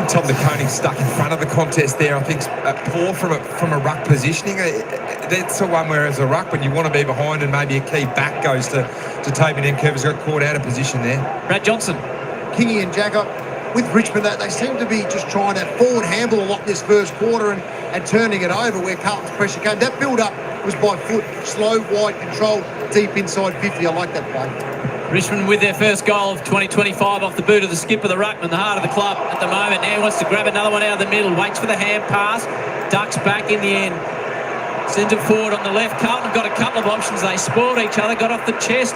Tom De Koning stuck in front of the contest there. I think poor from a ruck positioning. That's the one where as a ruck, when you want to be behind and maybe a key back goes to Toby Nankervis, got caught out of position there. Brad Johnson. Kingy and Jack, with Richmond, they seem to be just trying to forward handle a lot this first quarter and turning it over where Carlton's pressure came. That build-up was by foot, slow, wide, controlled, deep inside 50. I like that play. Richmond with their first goal of 2025 off the boot of the skipper, the ruckman, the heart of the club at the moment. Now he wants to grab another one out of the middle, waits for the hand pass, ducks back in the end. Sends it forward on the left. Carlton got a couple of options. They spoiled each other, got off the chest.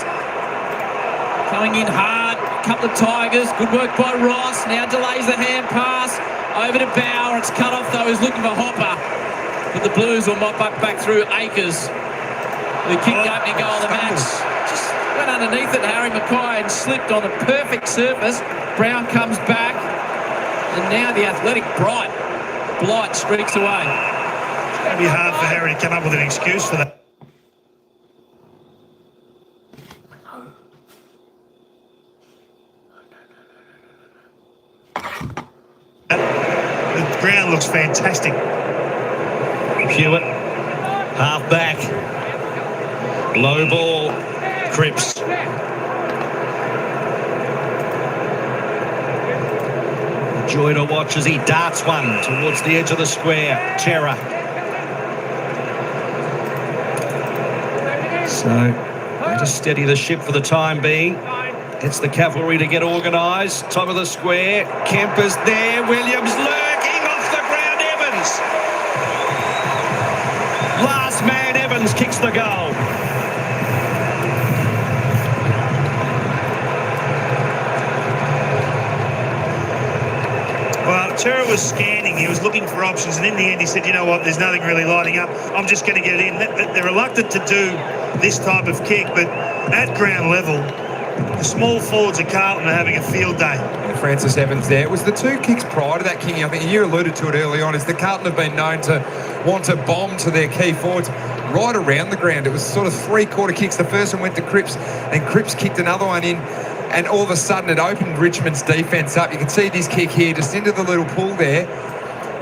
Coming in hard, a couple of Tigers. Good work by Ross. Now delays the hand pass. Over to Bauer. It's cut off though. He's looking for Hopper. But the Blues will mop up back through Akers. The kick the opening goal of the match. Just went underneath it, Harry Mackay, and slipped on a perfect surface. Brown comes back. And now the athletic Blight streaks away. It's going to be hard for Harry to come up with an excuse for that. The ground looks fantastic. Hewitt, half back. Low ball, Cripps. Joy to watch as he darts one towards the edge of the square. Terra. So they just steady the ship for the time being. Gets the cavalry to get organised. Top of the square. Kemper's there. Williams lurking off the ground. Evans. Last man Evans kicks the goal. Well, Terra was scanning. He was looking for options, and in the end he said, you know what, there's nothing really lighting up. I'm just going to get it in. They're reluctant to do this type of kick, but at ground level, the small forwards of Carlton are having a field day. And Francis Evans there. It was the two kicks prior to that, Kingy. I think you alluded to it early on, is the Carlton have been known to want to bomb to their key forwards right around the ground. It was sort of three-quarter kicks. The first one went to Cripps, and Cripps kicked another one in, and all of a sudden it opened Richmond's defence up. You can see this kick here just into the little pool there,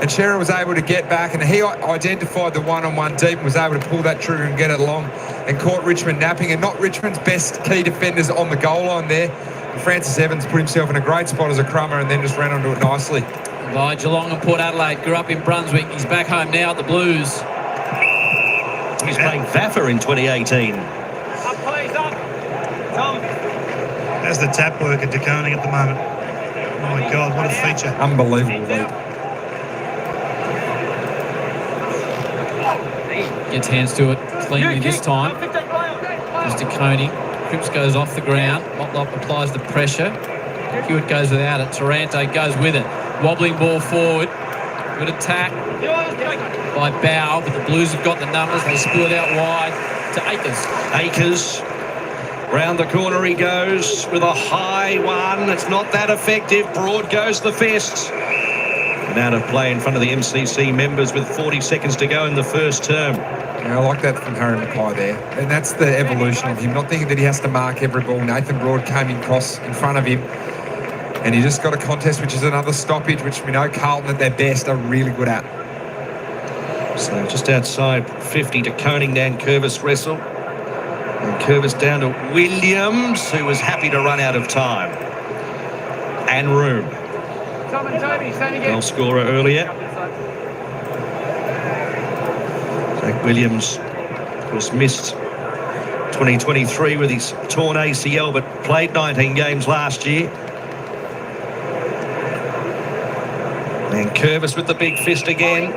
and Shearer was able to get back, and he identified the one-on-one deep and was able to pull that trigger and get it long and caught Richmond napping, and not Richmond's best key defenders on the goal line there. And Francis Evans put himself in a great spot as a crummer and then just ran onto it nicely. By Geelong and Port Adelaide, grew up in Brunswick. He's back home now at the Blues. He's playing Vaffa in 2018. Up, please, up. Tom. That's the tap work at De Koning at the moment. Oh my God, what a feature. Unbelievable lead. Gets hands to it cleanly this time. There's De Koning. Cripps goes off the ground. Motlop applies the pressure. Hewitt goes without it. Taranto goes with it. Wobbling ball forward. Good attack by Bow, but the Blues have got the numbers. They split out wide to Akers. Akers. Round the corner he goes with a high one. It's not that effective. Broad goes the fist. And out of play in front of the MCC members with 40 seconds to go in the first term. Yeah, I like that from Harry Mackay there. And that's the evolution of him. Not thinking that he has to mark every ball. Nathan Broad came in cross in front of him. And he just got a contest, which is another stoppage, which we know Carlton at their best are really good at. So just outside 50 to Koning, Nankervis wrestle. And Curvis down to Williams, who was happy to run out of time. And room. Goal scorer earlier. Zach Williams, of course, missed 2023 with his torn ACL, but played 19 games last year. And Curvis with the big fist again.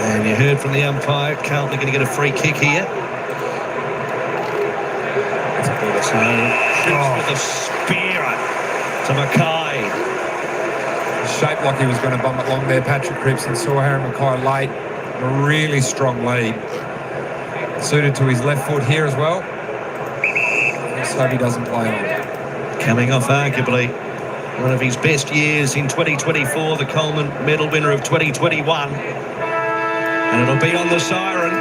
And you heard from the umpire, Carlton are going to get a free kick here. So, with a spear to Mackay. Shaped like he was going to bump it long there, Patrick Cripps, and saw Harry Mackay late. A really strong lead. Suited to his left foot here as well. Let's hope he doesn't play on. Coming off arguably one of his best years in 2024, the Coleman medal winner of 2021. And it'll be on the siren.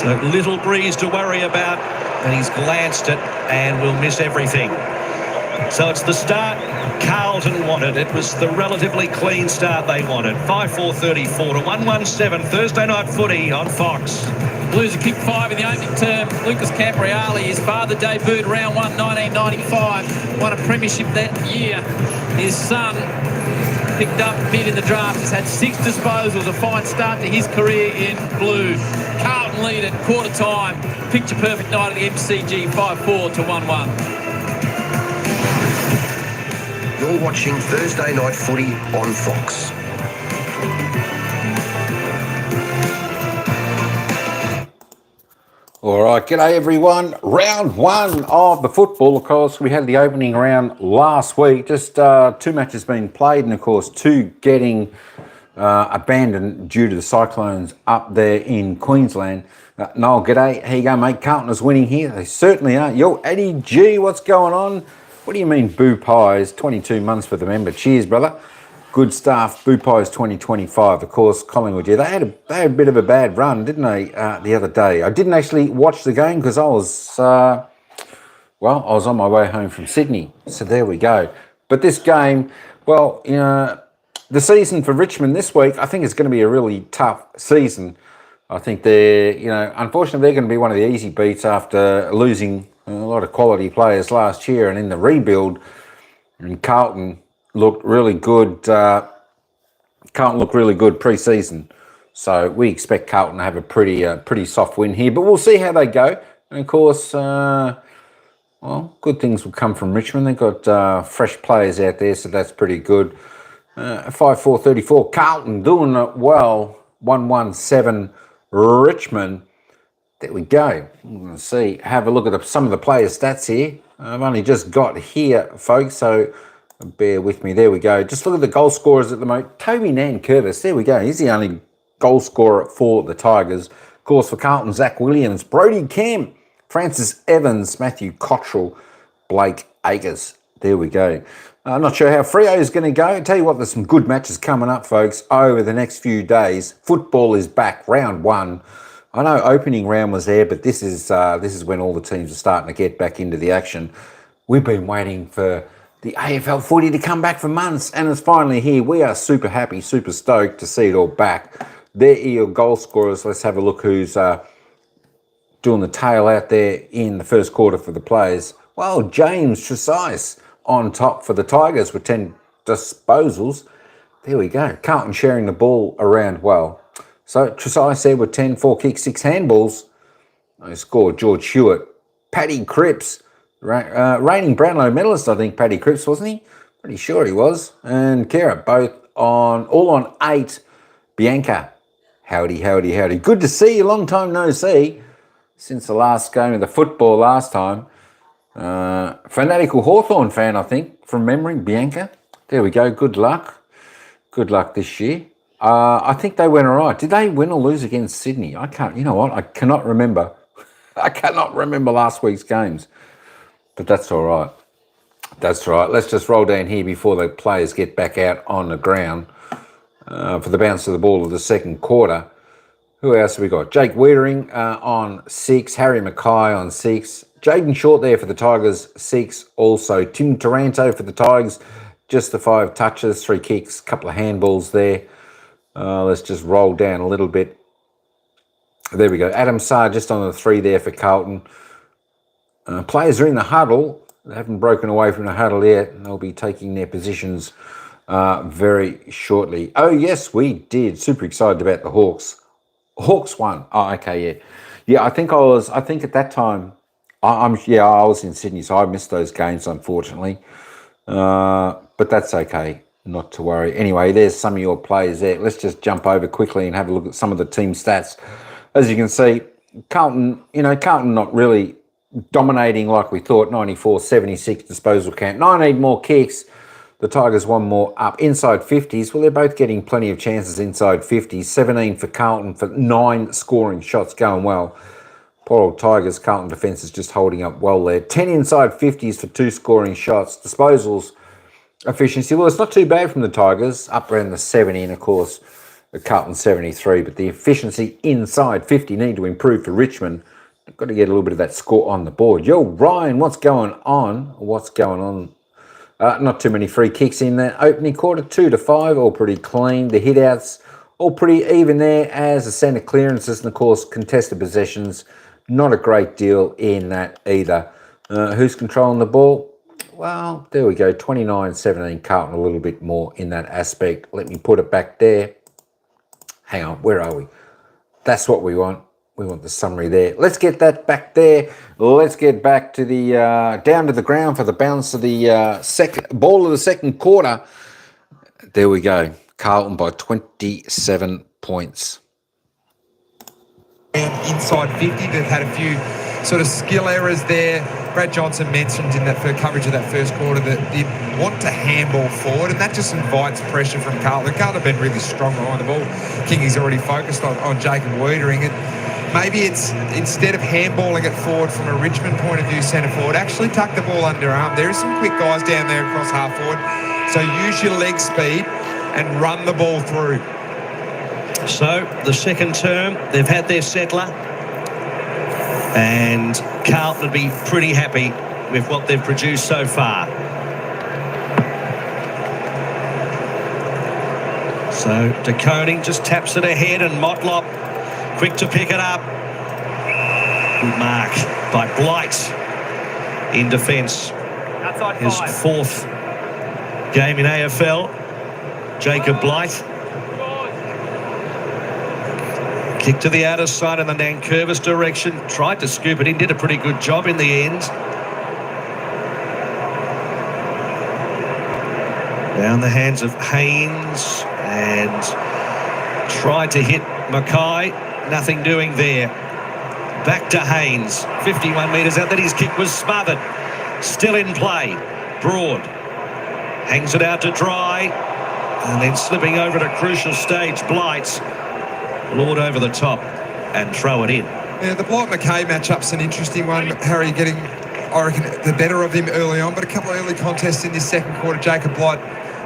So little breeze to worry about, and he's glanced it and will miss everything. So it's the start Carlton wanted. It was the relatively clean start they wanted. 5-4-34 to 1-1-7. Thursday night footy on Fox. Blues have kicked 5 in the opening term. Lucas Campriali, his father debuted round 1, 1995. Won a premiership that year. His son picked up mid in the draft. Has had 6 disposals. A fine start to his career in blue. Carlton lead at quarter time. Picture perfect night at the MCG, 5-4 to 1-1. You're watching Thursday Night Footy on Fox. All right, g'day everyone. Round 1 of the football. Of course, we had the opening round last week. Just 2 matches being played, and of course 2 getting abandoned due to the cyclones up there in Queensland. Noel, g'day. How you going, mate? Carlton is winning here. They certainly are. Yo, Eddie G, what's going on? What do you mean boo pies? 22 months for the member. Cheers, brother. Good stuff. Boo pies 2025. Of course, Collingwood. Yeah, they had a bit of a bad run, didn't they? The other day. I didn't actually watch the game because I was I was on my way home from Sydney. So there we go. But this game, well, you know, the season for Richmond this week, I think it's going to be a really tough season. I think unfortunately, they're going to be one of the easy beats after losing a lot of quality players last year, and in the rebuild, and Carlton looked really good. Carlton looked really good pre-season, so we expect Carlton to have a pretty soft win here. But we'll see how they go. And of course, good things will come from Richmond. They've got fresh players out there, so that's pretty good. 5-4-34. Carlton doing it well. 1-1-7 Richmond. There we go. We're going to see. Have a look at some of the player stats here. I've only just got here, folks, so bear with me. There we go. Just look at the goal scorers at the moment. Toby Nankervis, there we go. He's the only goal scorer for the Tigers. Of course, for Carlton, Zach Williams, Brody Kemp, Francis Evans, Matthew Cottrell, Blake Acres. There we go. I'm not sure how Freo is going to go. I tell you what, there's some good matches coming up, folks, over the next few days. Football is back, round 1. I know opening round was there, but this is when all the teams are starting to get back into the action. We've been waiting for the AFL footy to come back for months, and it's finally here. We are super happy, super stoked to see it all back. There are your goal scorers. Let's have a look who's doing the tail out there in the first quarter for the players. Well, James Tresice on top for the Tigers with 10 disposals. There we go. Carlton sharing the ball around well. So Tresice there with 10, 4 kicks, 6 handballs. They scored George Hewitt. Paddy Cripps, reigning Brownlow medalist, I think Paddy Cripps, wasn't he? Pretty sure he was. And Kara, both all on 8. Bianca, howdy. Good to see you, long time no see. Since the last game of the football last time. Fanatical Hawthorn fan, I think, from memory, Bianca. There we go, good luck. Good luck this year. I think they went all right. Did they win or lose against Sydney? I cannot remember. I cannot remember last week's games. But that's all right. That's right. Let's just roll down here before the players get back out on the ground for the bounce of the ball of the second quarter. Who else have we got? Jake Wiedering on 6. Harry Mackay on 6. Jaden Short there for the Tigers, 6. Also, Tim Taranto for the Tigers, just the 5 touches, 3 kicks, a couple of handballs there. Let's just roll down a little bit. There we go. Adam Sarr just on the 3 there for Carlton. Players are in the huddle. They haven't broken away from the huddle yet, and they'll be taking their positions very shortly. Oh, yes, we did. Super excited about the Hawks. Hawks won. Oh, okay, yeah. Yeah, I think at that time, I was in Sydney, so I missed those games, unfortunately. But that's okay. Not to worry. Anyway, there's some of your players there. Let's just jump over quickly and have a look at some of the team stats. As you can see, Carlton not really dominating like we thought. 94, 76 disposal count. 19 more kicks. The Tigers 1 more up. Inside 50s. Well, they're both getting plenty of chances inside 50s. 17 for Carlton for 9 scoring shots going well. Poor old Tigers. Carlton defence is just holding up well there. 10 inside 50s for 2 scoring shots. Disposals efficiency. Well, it's not too bad from the Tigers. Up around the 70, and of course, Carlton 73, but the efficiency inside 50 need to improve for Richmond. They've got to get a little bit of that score on the board. Yo, Ryan, what's going on? Not too many free kicks in that opening quarter, 2-5, all pretty clean. The hit-outs, all pretty even there as the centre clearances, and of course contested possessions, not a great deal in that either. Who's controlling the ball? Well, there we go, 29-17 Carlton, a little bit more in that aspect. Let me put it back there. Hang on, where are we? That's what we want. We want the summary there. Let's get that back there. Let's get back to the down to the ground for the balance of the second ball of the second quarter. There we go. Carlton by 27 points. Inside 50, they've had a few sort of skill errors there. Brad Johnson mentioned in that first coverage of that first quarter that they want to handball forward, and that just invites pressure from Carlton. Carlton have been really strong behind the ball. Kingy's already focused on Jacob Wiedering. Maybe it's instead of handballing it forward from a Richmond point of view, centre forward, actually tuck the ball underarm. There are some quick guys down there across half forward. So use your leg speed and run the ball through. So the second term, they've had their settler, and Carlton would be pretty happy with what they've produced so far. So De Koning just taps it ahead, and Motlop quick to pick it up. Good mark by Blight in defence. His fourth game in AFL. Jacob Blight. Kick to the outer side in the Nankervis direction. Tried to scoop it in, did a pretty good job in the end. Down the hands of Haynes, and tried to hit Mackay. Nothing doing there. Back to Haynes. 51 metres out. That his kick was smothered. Still in play. Broad. Hangs it out to dry. And then slipping over at a crucial stage. Blight. Lord over the top and throw it in. Yeah, the Blight-Mackay matchup's an interesting one. Harry getting, I reckon, the better of him early on, but a couple of early contests in this second quarter. Jacob Blight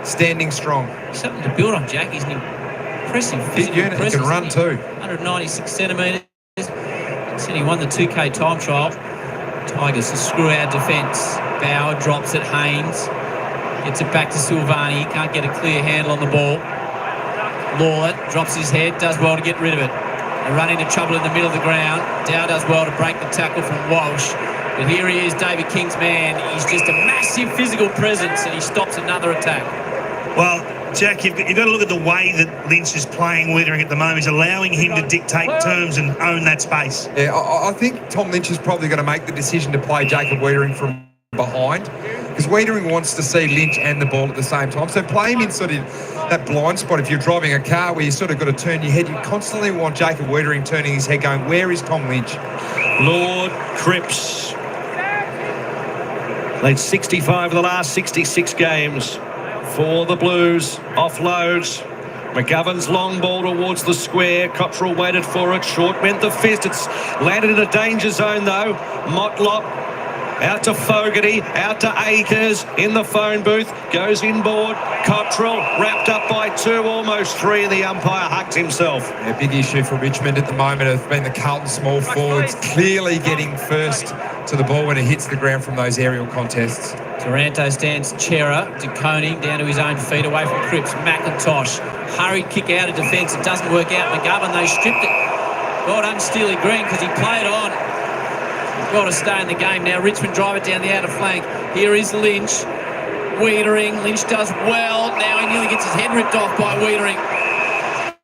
standing strong. Something to build on, Jack. He's an impressive physical unit. He can run too. 196 centimetres. Said he won the 2K time trial. Tigers to screw out defence. Bauer drops it. Haynes gets it back to Silvani. Can't get a clear handle on the ball. Lawler drops his head, does well to get rid of it. They run into trouble in the middle of the ground. Dow does well to break the tackle from Walsh. But here he is, David King's man. He's just a massive physical presence, and he stops another attack. Well, Jack, you've got to look at the way that Lynch is playing Wiedering at the moment. He's allowing him to dictate terms and own that space. Yeah, I think Tom Lynch is probably going to make the decision to play Jacob Wiedering from behind, because Wiedering wants to see Lynch and the ball at the same time. So play him in sort of that blind spot. If you're driving a car where you sort of got to turn your head, you constantly want Jacob Wiedering turning his head going, where is Tom Lynch? Lord Cripps. Played 65 of the last 66 games for the Blues. Offloads. McGovern's long ball towards the square. Cottrell waited for it. Short went the fist. It's landed in a danger zone though. Motlop. Out to Fogarty, out to Akers in the phone booth, goes inboard. Cottrell wrapped up by two, almost three, and the umpire hugged himself. A big issue for Richmond at the moment has been the Carlton small forwards clearly getting first to the ball when it hits the ground from those aerial contests. Taranto stands Chera, De Koning down to his own feet, away from Cripps. McIntosh, hurried kick out of defence, it doesn't work out. McGovern, they stripped it. Well done, Steely Green, because he played on. Got to stay in the game now. Richmond drive it down the outer flank. Here is Lynch. Wiedering. Lynch does well. Now he nearly gets his head ripped off by Wiedering.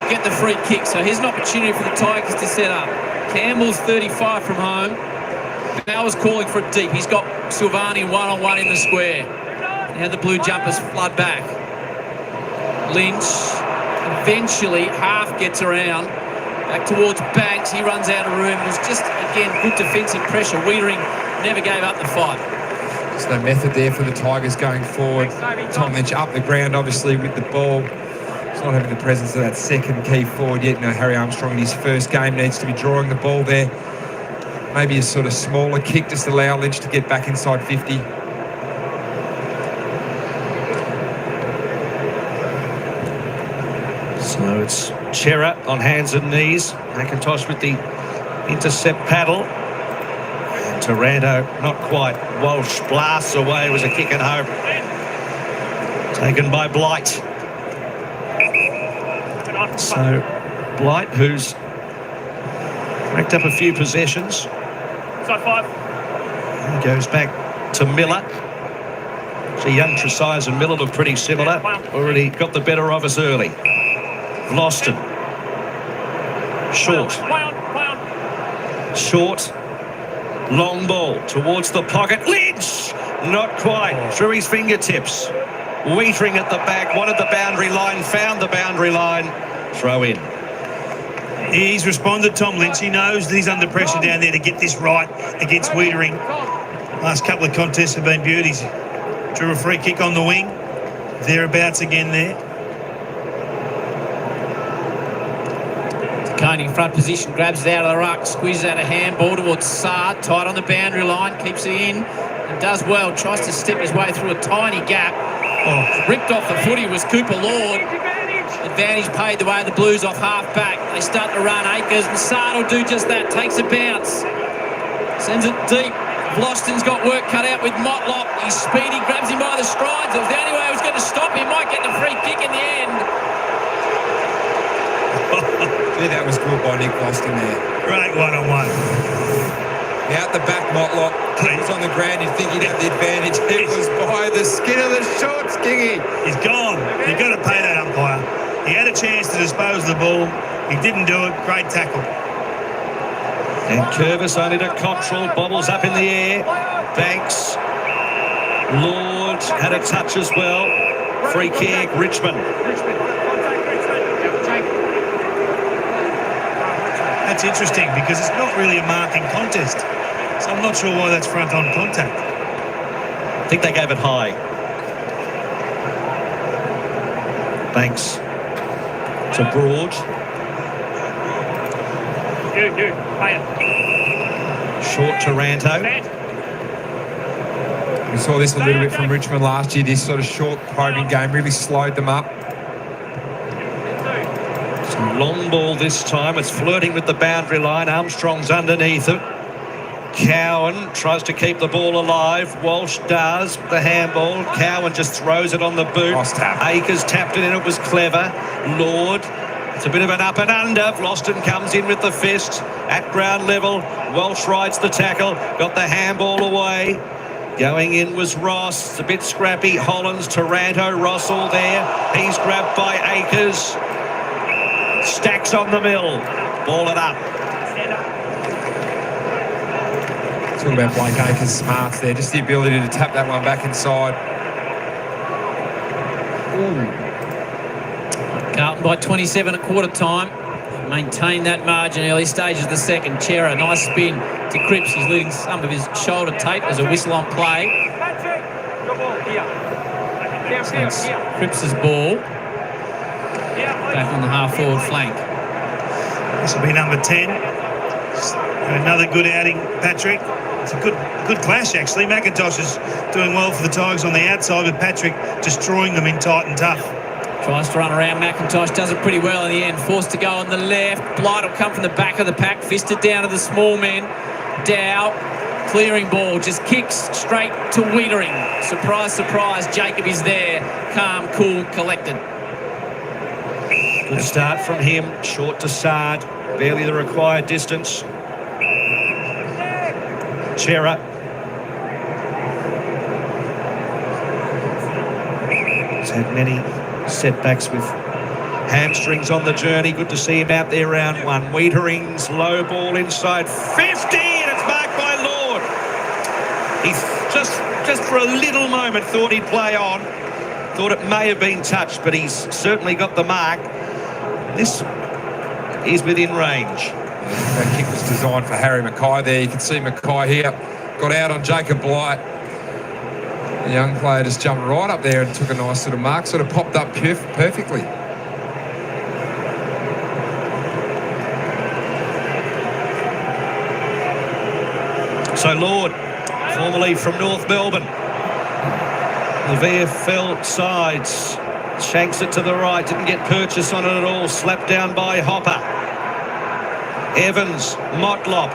Get the free kick. So here's an opportunity for the Tigers to set up. Campbell's 35 from home. Bauer's calling for it deep. He's got Silvani one-on-one in the square. Now the blue jumpers flood back. Lynch eventually half gets around. Back towards Banks, he runs out of room. It was just, again, good defensive pressure. Wiedering never gave up the fight. There's no method there for the Tigers going forward. Tom Lynch up the ground, obviously, with the ball. He's not having the presence of that second key forward yet. No, Harry Armstrong in his first game needs to be drawing the ball there. Maybe a sort of smaller kick, just allow Lynch to get back inside 50. So it's Chera on hands and knees. McIntosh with the intercept paddle. And Taranto not quite. Walsh blasts away. It was a kick and hope. Taken by Blight. So Blight, who's racked up a few possessions. Side 5. He goes back to Miller. So young Tresize and Miller look pretty similar. Already got the better of us early. Loston. Short. Short. Long ball towards the pocket. Lynch! Not quite. Through his fingertips. Weetering at the back. Wanted the boundary line. Found the boundary line. Throw in. He's responded, Tom Lynch. He knows that he's under pressure down there to get this right against Wiedering. Last couple of contests have been beauties. Drew a free kick on the wing. Thereabouts again there. Coney front position, grabs it out of the ruck, squeezes out a handball towards Saad, tight on the boundary line, keeps it in and does well, tries to step his way through a tiny gap. Ripped off the footy was Cooper Lord. Advantage paid the way of the Blues off half back. They start to run Akers and Saad will do just that, takes a bounce. Sends it deep. Vlosten's got work cut out with Motlop. He's speedy, grabs him by the strides. It was the only way he was going to stop him. Might get the free kick in the end. Yeah, that was good by Nick Vlosten there. Great one-on-one. Out the back, Motlop. He was on the ground. You'd think he'd have the advantage. It was by the skin of the shorts, Kingy. He's gone. You've got to pay that umpire. He had a chance to dispose of the ball. He didn't do it. Great tackle. And Curvis only to Cottrell, bobbles up in the air. Banks. Lord had a touch as well. Free kick, Richmond. That's interesting because it's not really a marking contest. So I'm not sure why that's front-on contact. I think they gave it high. Banks to Broad. Short Taranto. We saw this a little bit from Richmond last year. This sort of short probing game really slowed them up. Some long ball this time. It's flirting with the boundary line. Armstrong's underneath it. Cowan tries to keep the ball alive. Walsh does. The handball. Cowan just throws it on the boot. Akers tapped it in. It was clever. Lord. It's a bit of an up and under. Vlosten comes in with the fist at ground level. Walsh rides the tackle. Got the handball away. Going in was Ross. It's a bit scrappy. Hollands, Taranto, Ross all there. He's grabbed by Akers. Stacks on the mill. Ball it up. Talk about Blake Akers' smarts there. Just the ability to tap that one back inside. Ooh. Carlton by 27 at quarter time. Maintain that margin early stages of the second. Chera, nice spin to Cripps. He's leading some of his shoulder tape as a whistle on play. That's Cripps' ball. Back on the half-forward flank. This will be number 10. Another good outing, Patrick. It's a good clash, actually. McIntosh is doing well for the Tigers on the outside, but Patrick destroying them in tight and tough. Tries to run around McIntosh, does it pretty well in the end. Forced to go on the left. Blight will come from the back of the pack, fisted down to the small men. Dow, clearing ball, just kicks straight to Wiedering. Surprise, surprise, Jacob is there. Calm, cool, collected. Good start from him. Short to Saad. Barely the required distance. Chera. He's had many setbacks with hamstrings on the journey. Good to see him out there round one. Wiedering's low ball inside 50, and it's marked by Lord. He just for a little moment thought he'd play on. Thought it may have been touched, but he's certainly got the mark. This is within range. That kick was designed for Harry Mackay there. You can see Mackay here. Got out on Jacob Blight. The young player just jumped right up there and took a nice little mark. Sort of popped up perfectly. So Lord, formerly from North Melbourne. The VFL sides Shanks it to the right. Didn't get purchase on it at all. Slapped down by Hopper. Evans, Motlop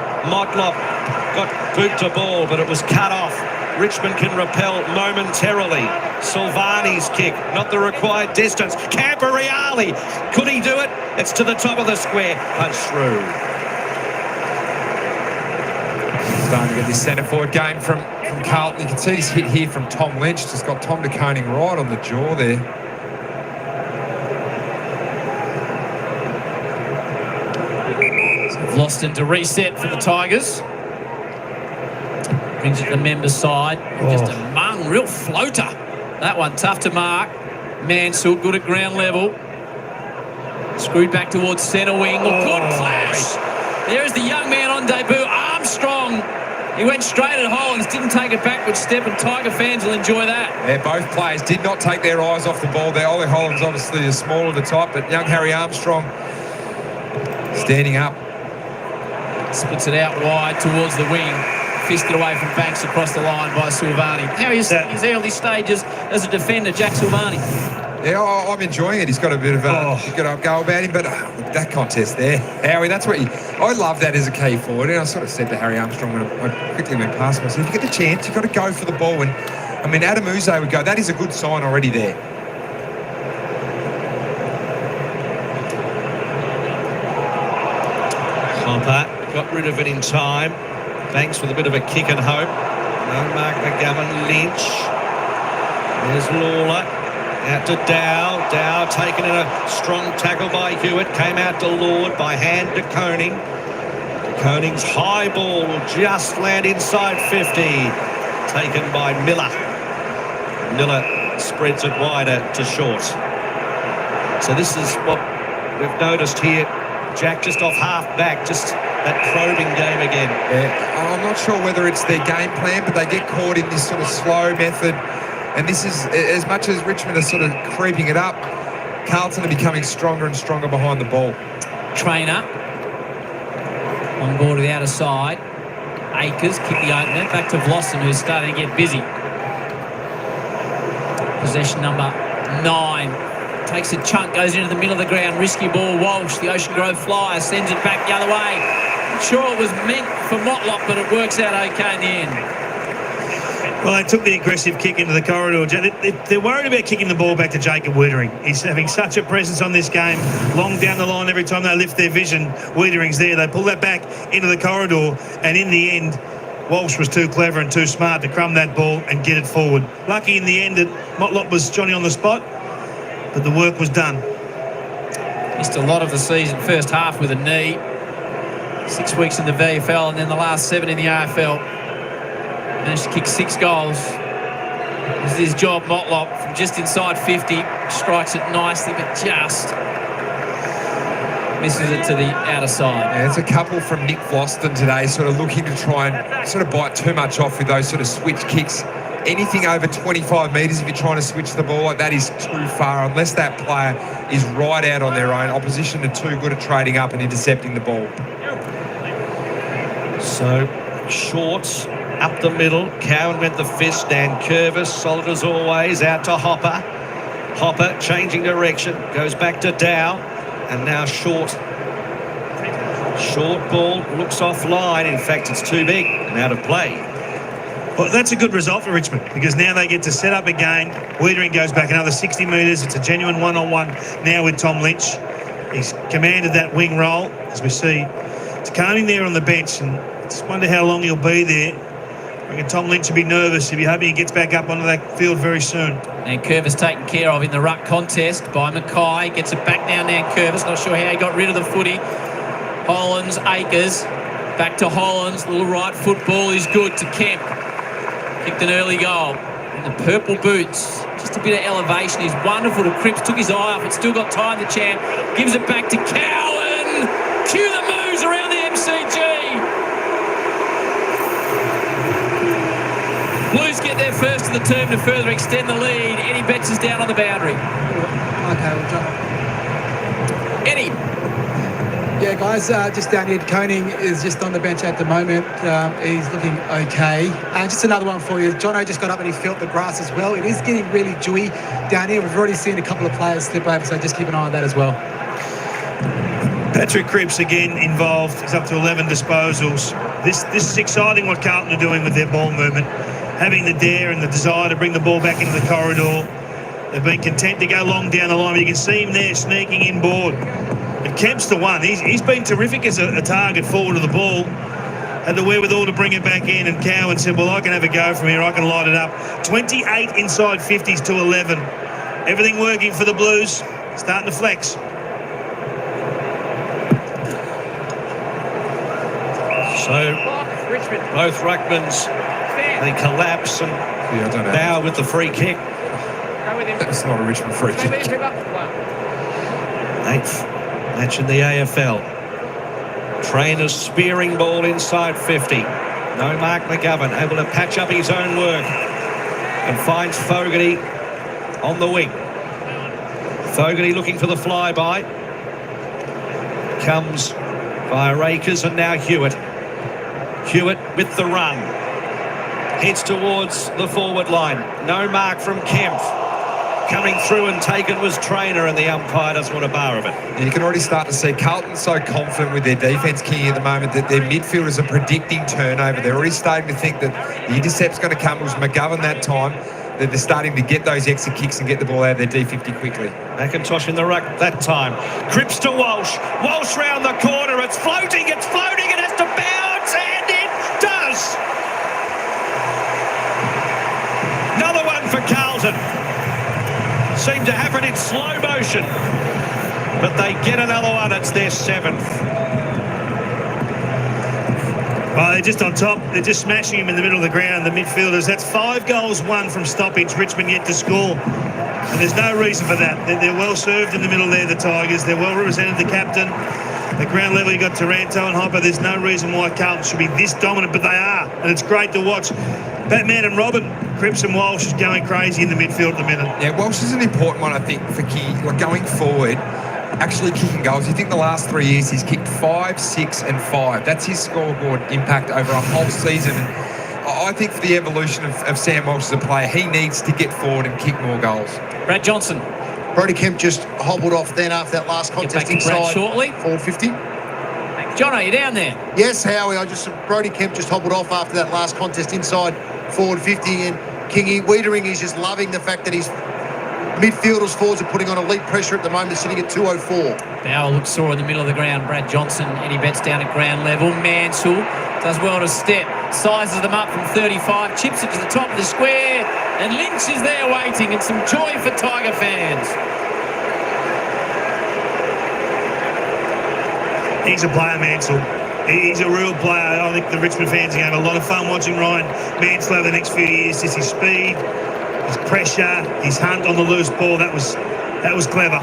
got boot to ball, but it was cut off. Richmond can repel momentarily. Silvani's kick, not the required distance. Camporeale, could he do it? It's to the top of the square. Punch through. Starting to get this centre forward game from Carlton. You can see this hit here from Tom Lynch. Just got Tom de Koning right on the jaw there. Lost into reset for the Tigers. Brings it to the members' side. Just a mung, real floater. That one tough to mark. Mansell good at ground level. Screwed back towards centre wing. Good flash. There's the young man on debut, Armstrong. He went straight at Hollands, didn't take a backward step, and Tiger fans will enjoy that. Yeah, both players did not take their eyes off the ball there. Ollie Hollands obviously is smaller the type, but young Harry Armstrong standing up. Splits it out wide towards the wing. Fisted away from Banks across the line by Silvani. How is his early stages as a defender, Jack Silvani? Yeah, I'm enjoying it. He's got a bit of a go about him, but that contest there, Howie, that's what I love that as a key forward. And I sort of said to Harry Armstrong when I quickly went past him, I said, if you get the chance, you've got to go for the ball. And I mean, Adam Uze would go, that is a good sign already there. Hopper got rid of it in time. Banks with a bit of a kick and hope. No Mark McGovern, Lynch. There's Lawler. Out to Dow. Dow taken in a strong tackle by Hewitt. Came out to Lord by hand to Koning. Koning's high ball will just land inside 50. Taken by Miller. Miller spreads it wider to Short. So this is what we've noticed here. Jack just off half back, just that probing game again. Yeah, I'm not sure whether it's their game plan, but they get caught in this sort of slow method. And this is, as much as Richmond are sort of creeping it up, Carlton are becoming stronger and stronger behind the ball. Trainer on board to the outer side. Akers kick the opener back to Vlossen, who's starting to get busy. Possession number 9. Takes a chunk, goes into the middle of the ground. Risky ball, Walsh, the Ocean Grove Flyer, sends it back the other way. Not sure it was meant for Motlop, but it works out okay in the end. Well, they took the aggressive kick into the corridor. They're worried about kicking the ball back to Jacob Wiedering. He's having such a presence on this game, long down the line every time they lift their vision. Wiedering's there. They pull that back into the corridor, and in the end, Walsh was too clever and too smart to crumb that ball and get it forward. Lucky in the end that Motlop was Johnny on the spot, but the work was done. Missed a lot of the season, first half with a knee. 6 weeks in the VFL and then the last 7 in the AFL. Managed to kick 6 goals. This is his job, Motlop, from just inside 50. Strikes it nicely, but just misses it to the outer side. Yeah, it's a couple from Nick Vlosten today, sort of looking to try and sort of bite too much off with those sort of switch kicks. Anything over 25 metres, if you're trying to switch the ball, like that is too far, unless that player is right out on their own. Opposition are too good at trading up and intercepting the ball. So, Shorts up the middle. Cowan went the fist. Dan Curvis, solid as always, out to Hopper. Hopper changing direction, goes back to Dow, and now Short. Short ball looks offline. In fact, it's too big and out of play. Well, that's a good result for Richmond because now they get to set up again. Wiedering goes back another 60 metres. It's a genuine one-on-one now with Tom Lynch. He's commanded that wing role, as we see. It's Koning there on the bench, and I just wonder how long he'll be there. I reckon Tom Lynch will be nervous. He'll be hoping he gets back up onto that field very soon. And Curvis taken care of in the ruck contest by Mackay. Gets it back down there, Curvis. Not sure how he got rid of the footy. Hollands, Akers. Back to Hollands. Little right foot ball is good to Kemp. Kicked an early goal. And the purple boots. Just a bit of elevation. He's wonderful to Cripps. Took his eye off it. Still got time, the champ. Gives it back to Cowan. Cue the moves around the MCG. Blues get there first of the term to further extend the lead. Eddie Betts is down on the boundary. Okay, well, John. Eddie. Yeah, G'day, guys. Just down here, Koning is just on the bench at the moment. He's looking okay. Just another one for you. Jono just got up and he felt the grass as well. It is getting really dewy down here. We've already seen a couple of players slip over, so just keep an eye on that as well. Patrick Cripps again involved. He's up to 11 disposals. This is exciting what Carlton are doing with their ball movement. Having the dare and the desire to bring the ball back into the corridor. They've been content to go long down the line, but you can see him there sneaking inboard. And Kemp's the one. He's been terrific as a target forward of the ball. Had the wherewithal to bring it back in, and Cowan said, well, I can have a go from here. I can light it up. 28 inside 50s to 11. Everything working for the Blues. Starting to flex. So both ruckmans, they collapse and bow with the free kick. That's not a Richmond free kick. 8th match in the AFL. Trainers spearing ball inside 50. No Mark McGovern able to patch up his own work and finds Fogarty on the wing. Fogarty looking for the flyby. Comes via Rakers and now Hewitt. Hewitt with the run. Heads towards the forward line. No mark from Kemp. Coming through and taken was Trainer, and the umpire doesn't want a bar of it. And you can already start to see Carlton so confident with their defence, King, at the moment that their midfielders are predicting turnover. They're already starting to think that the intercept's going to come. It was McGovern that time. That they're starting to get those exit kicks and get the ball out of their D50 quickly. McIntosh in the ruck that time. Cripps to Walsh. Walsh round the corner. It's floating. It has to bounce, and it does. Another one for Carlton. Seemed to happen in slow motion, but they get another one. It's their 7th. Well, they're just on top. They're just smashing him in the middle of the ground, the midfielders. That's 5 goals won from stoppage. Richmond yet to score. And there's no reason for that. They're well served in the middle there, the Tigers. They're well represented, the captain. At ground level, you got Taranto and Hopper. There's no reason why Carlton should be this dominant, but they are. And it's great to watch. Batman and Robin, Cripps and Walsh is going crazy in the midfield at the minute. Yeah, Walsh is an important one, I think, for King. Like going forward, actually kicking goals. You think the last 3 years he's kicked 5, 6 and 5. That's his scoreboard impact over a whole season. And I think for the evolution of Sam Walsh as a player, he needs to get forward and kick more goals. Brad Johnson. Brody Kemp just hobbled off then after that last contest inside shortly. 450. John, are you down there? Yes, Howie. Brody Kemp just hobbled off after that last contest inside forward 50, and Kingy Wiedering is just loving the fact that his midfielders forwards are putting on elite pressure at the moment, sitting at 204. Bauer looks sore in the middle of the ground. Brad Johnson, any bets down at ground level. Mansell does well to step, sizes them up from 35, chips it to the top of the square, and Lynch is there waiting, and some joy for Tiger fans. He's a player, Mansell. He's a real player. I think the Richmond fans are going to have a lot of fun watching Ryan Mansell over the next few years. Just his speed, his pressure, his hunt on the loose ball. That was clever.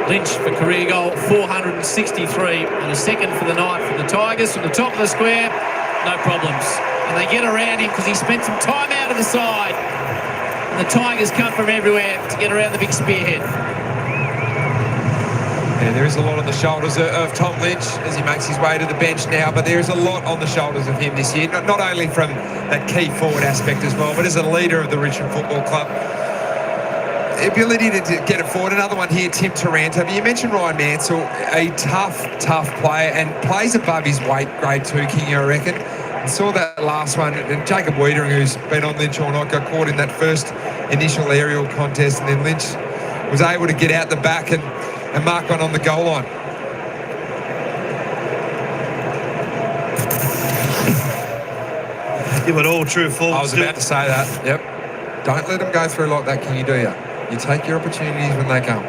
Lynch for career goal 463, and a second for the night for the Tigers from the top of the square. No problems. And they get around him because he spent some time out of the side. And the Tigers come from everywhere to get around the big spearhead. Yeah, there is a lot on the shoulders of Tom Lynch as he makes his way to the bench now, but there is a lot on the shoulders of him this year, not only from that key forward aspect as well, but as a leader of the Richmond Football Club. The ability to get it forward. Another one here, Tim Taranto. But you mentioned Ryan Mansell, a tough player and plays above his weight, grade 2, King, I reckon. I saw that last one, and Jacob Wiedering, who's been on Lynch all night, got caught in that first initial aerial contest, and then Lynch was able to get out the back and mark one on the goal line. Do it all true forwards. I was about to say that, yep. Don't let them go through like that, King, do you? You take your opportunities when they come.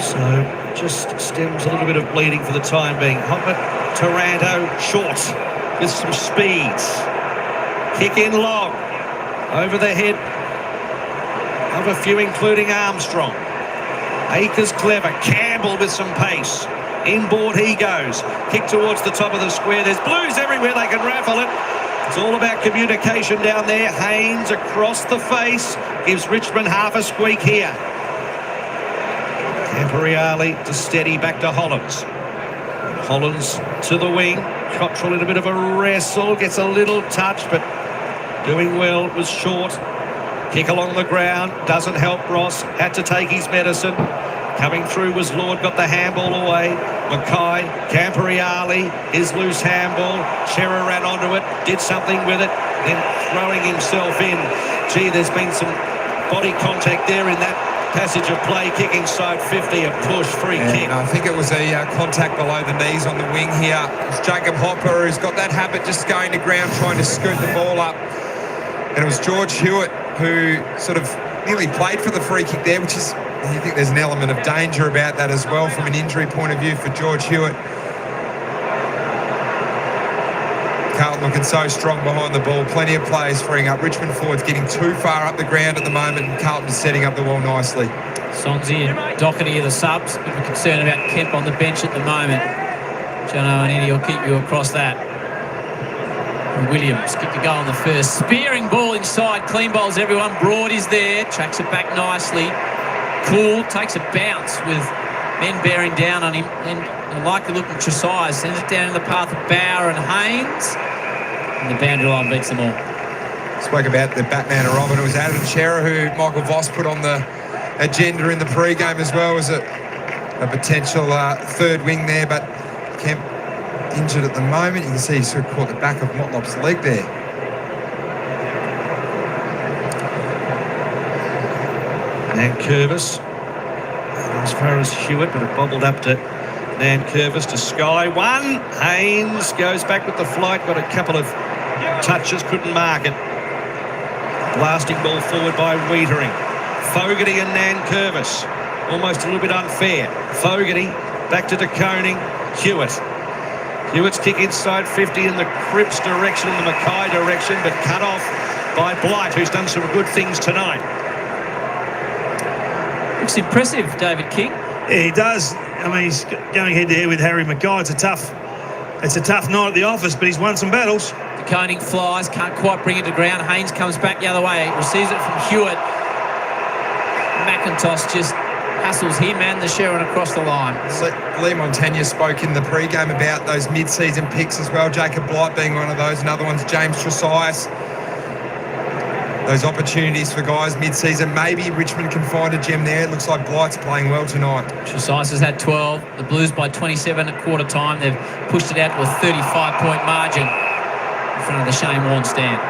So just stems a little bit of bleeding for the time being. Hopper, Taranto, short with some speeds. Kick in long. Over the head of a few, including Armstrong. Akers clever. Campbell with some pace. Inboard he goes. Kick towards the top of the square. There's Blues everywhere. They can raffle it. It's all about communication down there. Haynes across the face. Gives Richmond half a squeak here. Camporeale to steady, back to Hollands. Hollands to the wing. Cottrell in a bit of a wrestle, gets a little touch, but doing well. It was short. Kick along the ground, doesn't help Ross. Had to take his medicine. Coming through was Lord, got the handball away. Mackay, Camporeale, his loose handball. Shearer ran onto it, did something with it, then throwing himself in. Gee, there's been some body contact there in that passage of play. Kick inside 50, a push, free kick. I think it was a contact below the knees on the wing here. It's Jacob Hopper who's got that habit, just going to ground, trying to scoot the ball up. And it was George Hewitt who sort of nearly played for the free kick there, which is, I think there's an element of danger about that as well from an injury point of view for George Hewitt. Carlton looking so strong behind the ball. Plenty of players freeing up. Richmond forwards getting too far up the ground at the moment, and Carlton setting up the wall nicely. Sonsie and Doherty are the subs. A bit of a concern about Kemp on the bench at the moment. Jono and Eddie will keep you across that. And Williams kicked a goal on the first. Spearing ball inside. Clean bowls everyone. Broad is there. Tracks it back nicely. Cool. Takes a bounce with men bearing down on him. And a likely looking Tresize sends it down in the path of Bauer and Haynes. And the boundary line beats them all. Spoke about the Batman and Robin. It was Adam Shearer who Michael Voss put on the agenda in the pre-game as well as a potential third wing there, but Kemp injured at the moment. You can see he sort of caught the back of Motlop's leg there. Nankervis as far as Hewitt, but it bobbled up to Nankervis to Sky. One. Haynes goes back with the flight, got a couple of touches, couldn't mark it. Blasting ball forward by Wiedering. Fogarty and Nankervis. Almost a little bit unfair. Fogarty back to De Koning. Hewitt's kick inside 50 in the Cripps direction, in the Mackay direction, but cut off by Blight, who's done some good things tonight. Looks impressive, David King. Yeah, he does. I mean, he's going head-to-head with Harry Mackay. It's a tough night at the office, but he's won some battles. De Koning flies, can't quite bring it to ground. Haynes comes back the other way, receives it from Hewitt. McIntosh just hustles him and the Sharon across the line. Lee Montagna spoke in the pre-game about those mid-season picks as well. Jacob Blight being one of those. Another one's James Tresize. Those opportunities for guys mid-season. Maybe Richmond can find a gem there. It looks like Blight's playing well tonight. Tresize has had 12. The Blues by 27 at quarter time. They've pushed it out to a 35-point margin in front of the Shane Warne stand.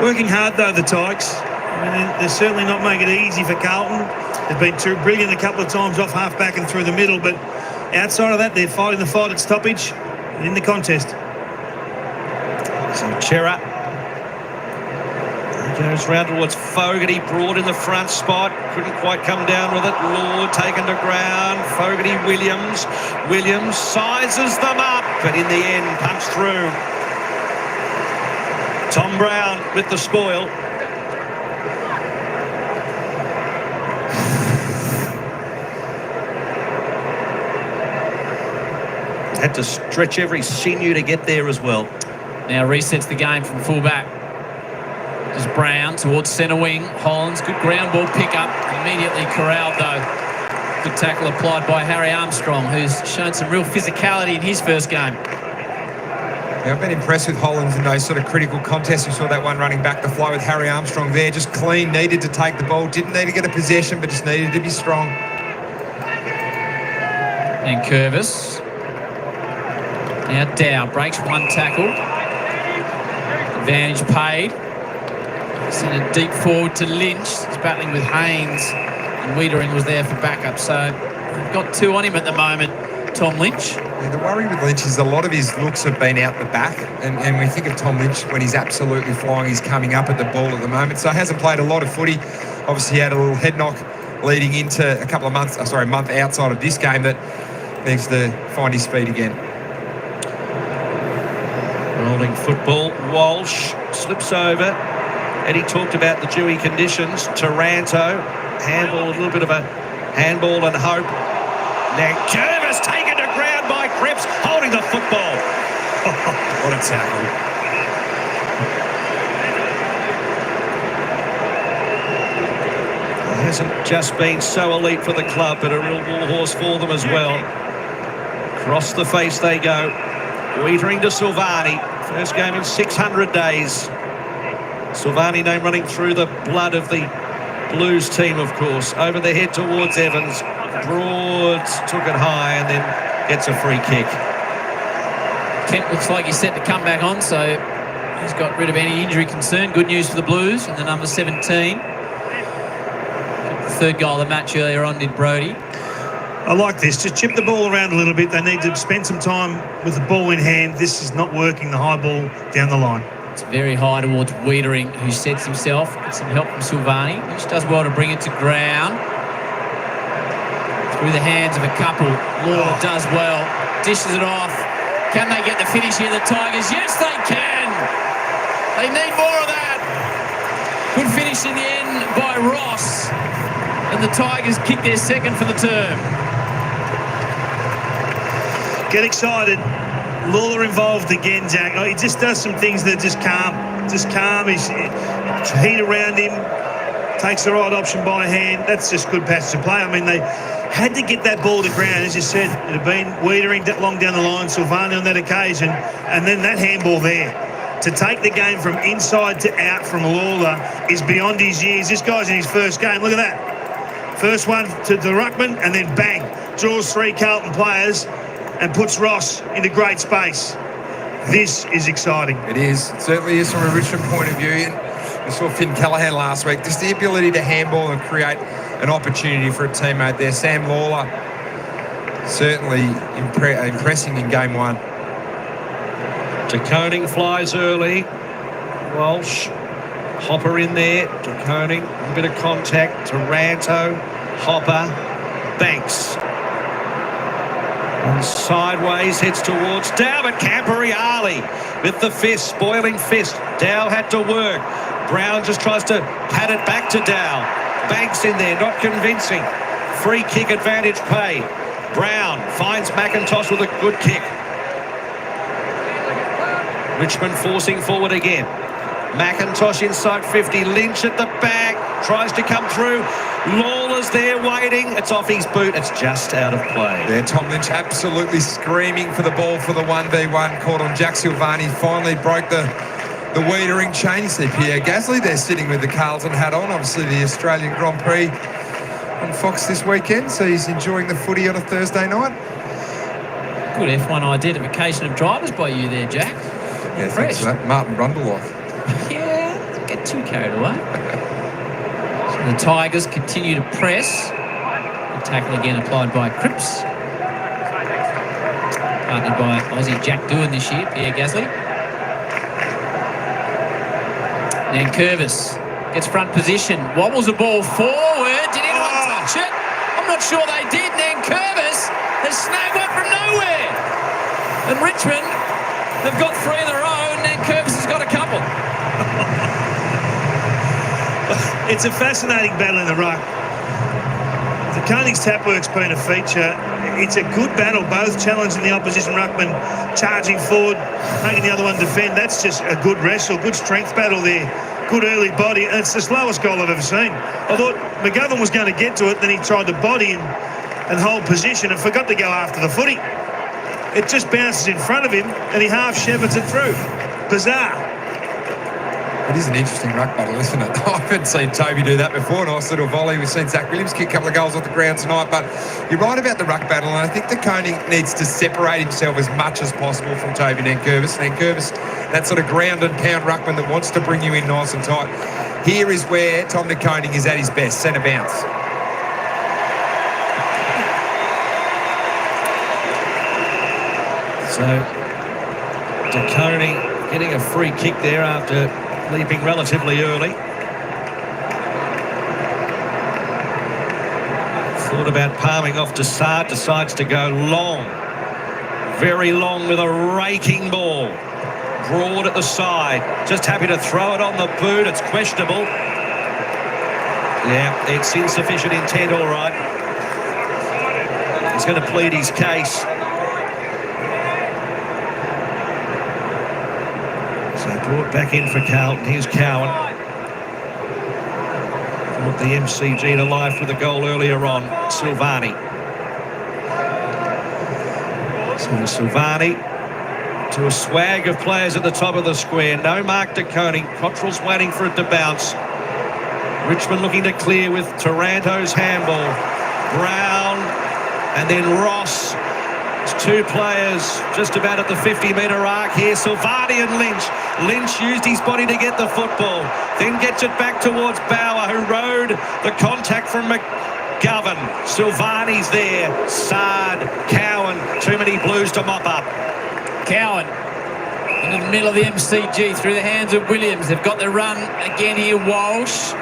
Working hard though, the Tykes. I mean, they're certainly not making it easy for Carlton. They've been too brilliant a couple of times off half-back and through the middle, but outside of that, they're fighting the fight at stoppage and in the contest. So Chera goes round towards Fogarty, Broad in the front spot, couldn't quite come down with it. Lord taken to ground. Fogarty, Williams sizes them up, but in the end punched through. Tom Brown with the spoil. Had to stretch every sinew to get there as well. Now resets the game from fullback. There's Brown towards centre wing. Hollands, good ground ball pickup. Immediately corralled though. Good tackle applied by Harry Armstrong, who's shown some real physicality in his first game. Yeah, I've been impressed with Hollands in those sort of critical contests. We saw that one running back the fly with Harry Armstrong there. Just clean, needed to take the ball. Didn't need to get a possession, but just needed to be strong. And Curvis. Now Dow breaks one tackle. Advantage paid. Sent it deep forward to Lynch. He's battling with Haynes. And Wiedering was there for backup. So we've got two on him at the moment. Tom Lynch. Yeah, the worry with Lynch is a lot of his looks have been out the back. And we think of Tom Lynch when he's absolutely flying. He's coming up at the ball at the moment. So hasn't played a lot of footy. Obviously he had a little head knock leading into a couple of months, a month outside of this game that needs to find his feet again. Rolling football. Walsh slips over. Eddie talked about the dewy conditions. Taranto, handball, a little bit of a handball and hope. Now Jervis taken to ground by Cripps, holding the football. What a tackle. hasn't just been so elite for the club, but a real war horse for them as well. Across the face they go. Wiedering to Silvani. First game in 600 days. Silvani name running through the blood of the Blues team, of course. Over the head towards Evans. Broads took it high and then gets a free kick. Kent looks like he's set to come back on, so he's got rid of any injury concern. Good news for the Blues and the number 17. The third goal of the match earlier on did Brodie. I like this. Just chip the ball around a little bit. They need to spend some time with the ball in hand. This is not working, the high ball down the line. It's very high towards Wiedering, who sets himself. Gets some help from Silvani, which does well to bring it to ground. Through the hands of a couple. Lawler does well. Dishes it off. Can they get the finish here, the Tigers? Yes, they can. They need more of that. Good finish in the end by Ross. And the Tigers kick their second for the term. Get excited. Lawler involved again, Jack. Oh, he just does some things that are just calm. Just calm. He's heat around him. Takes the right option by hand. That's just good passage of play. I mean, they had to get that ball to ground. As you said, it had been Wiedering long down the line, Silvani on that occasion, and then that handball there. To take the game from inside to out from Lawler is beyond his years. This guy's in his first game. Look at that. First one to the ruckman, and then bang. Draws 3 Carlton players and puts Ross into great space. This is exciting. It is. It certainly is from a Richmond point of view. And we saw Finn Callaghan last week. Just the ability to handball and create an opportunity for a teammate there. Sam Lawler certainly impressing in game 1. De Koning flies early. Walsh. Hopper in there. De Koning. A bit of contact. Taranto. Hopper. Banks. And sideways heads towards Dow, but Camporeale with the fist, boiling fist. Dow had to work. Brown just tries to pat it back to Dow. Banks in there, not convincing. Free kick advantage paid. Brown finds McIntosh with a good kick. Richmond forcing forward again. McIntosh inside 50. Lynch at the back. Tries to come through. Lawler's there waiting. It's off his boot. It's just out of play. Yeah, Tom Lynch absolutely screaming for the ball for the 1v1. Caught on Jack Silvani. Finally broke the Wiedering chain. You see Pierre Gasly there sitting with the Carlton hat on. Obviously the Australian Grand Prix on Fox this weekend. So he's enjoying the footy on a Thursday night. Good F1 identification of drivers by you there, Jack. Yeah, thanks for that. Martin Brundleoff. Yeah, don't get too carried away. So the Tigers continue to press. The tackle again applied by Cripps. Partnered by Aussie Jack Doohan this year, Pierre Gasly. Then Curvis gets front position, wobbles the ball forward. Did anyone touch it? I'm not sure they did. Then Curvis has snagged one from nowhere. And Richmond, they've got 3 in a row, and then Curvis has got a couple. It's a fascinating battle in the ruck. The Koning's tap work's been a feature. It's a good battle, both challenging the opposition ruckman, charging forward, making the other one defend. That's just a good wrestle, good strength battle there. Good early body, and it's the slowest goal I've ever seen. I thought McGovern was going to get to it, then he tried to body and hold position and forgot to go after the footy. It just bounces in front of him, and he half shepherds it through. Bizarre. It is an interesting ruck battle, isn't it? I haven't seen Toby do that before. Nice little volley. We've seen Zach Williams kick a couple of goals off the ground tonight, but you're right about the ruck battle, and I think the Koning needs to separate himself as much as possible from Toby Nankervis. Nankervis, that sort of ground and pound ruckman that wants to bring you in nice and tight. Here is where Tom De Koning is at his best, centre bounce. So De Koning getting a free kick there after leaping relatively early. Thought about palming off to Saad, decides to go long. Very long with a raking ball. Broad at the side. Just happy to throw it on the boot. It's questionable. Yeah, it's insufficient intent, all right. He's going to plead his case. So brought back in for Carlton. Here's Cowan. Brought the MCG to life with a goal earlier on. Silvani. So Silvani to a swag of players at the top of the square. No mark to Koning. Cottrell's waiting for it to bounce. Richmond looking to clear with Taranto's handball. Brown and then Ross. It's two players just about at the 50-metre arc here. Silvani and Lynch. Lynch used his body to get the football, then gets it back towards Bauer, who rode the contact from McGovern. Silvani's there. Sard, Cowan, too many Blues to mop up. Cowan into the middle of the MCG through the hands of Williams. They've got the run again here. Walsh.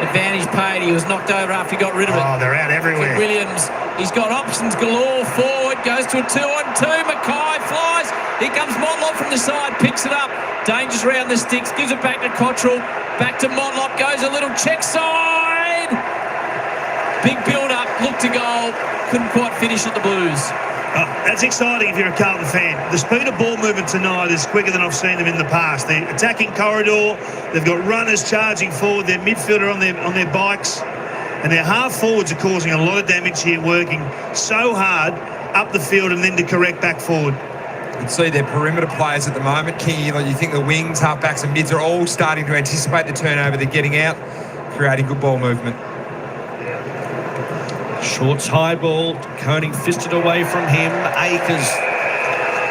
Advantage paid. He was knocked over after he got rid of it. Oh, they're out everywhere. Williams, he's got options galore. Forward, goes to a 2-on-2. Mackay flies. Here comes Motlop from the side, picks it up. Dangerous round the sticks, gives it back to Cottrell. Back to Motlop, goes a little check side. Big build-up, look to goal. Couldn't quite finish at the Blues. Oh, that's exciting if you're a Carlton fan. The speed of ball movement tonight is quicker than I've seen them in the past. They're attacking corridor. They've got runners charging forward. Their midfielder on their bikes. And their half forwards are causing a lot of damage here, working so hard up the field and then to correct back forward. You can see their perimeter players at the moment, Kingy. Like you think the wings, halfbacks and mids are all starting to anticipate the turnover. They're getting out, creating good ball movement. Shorts high ball. Koning fisted away from him. Akers.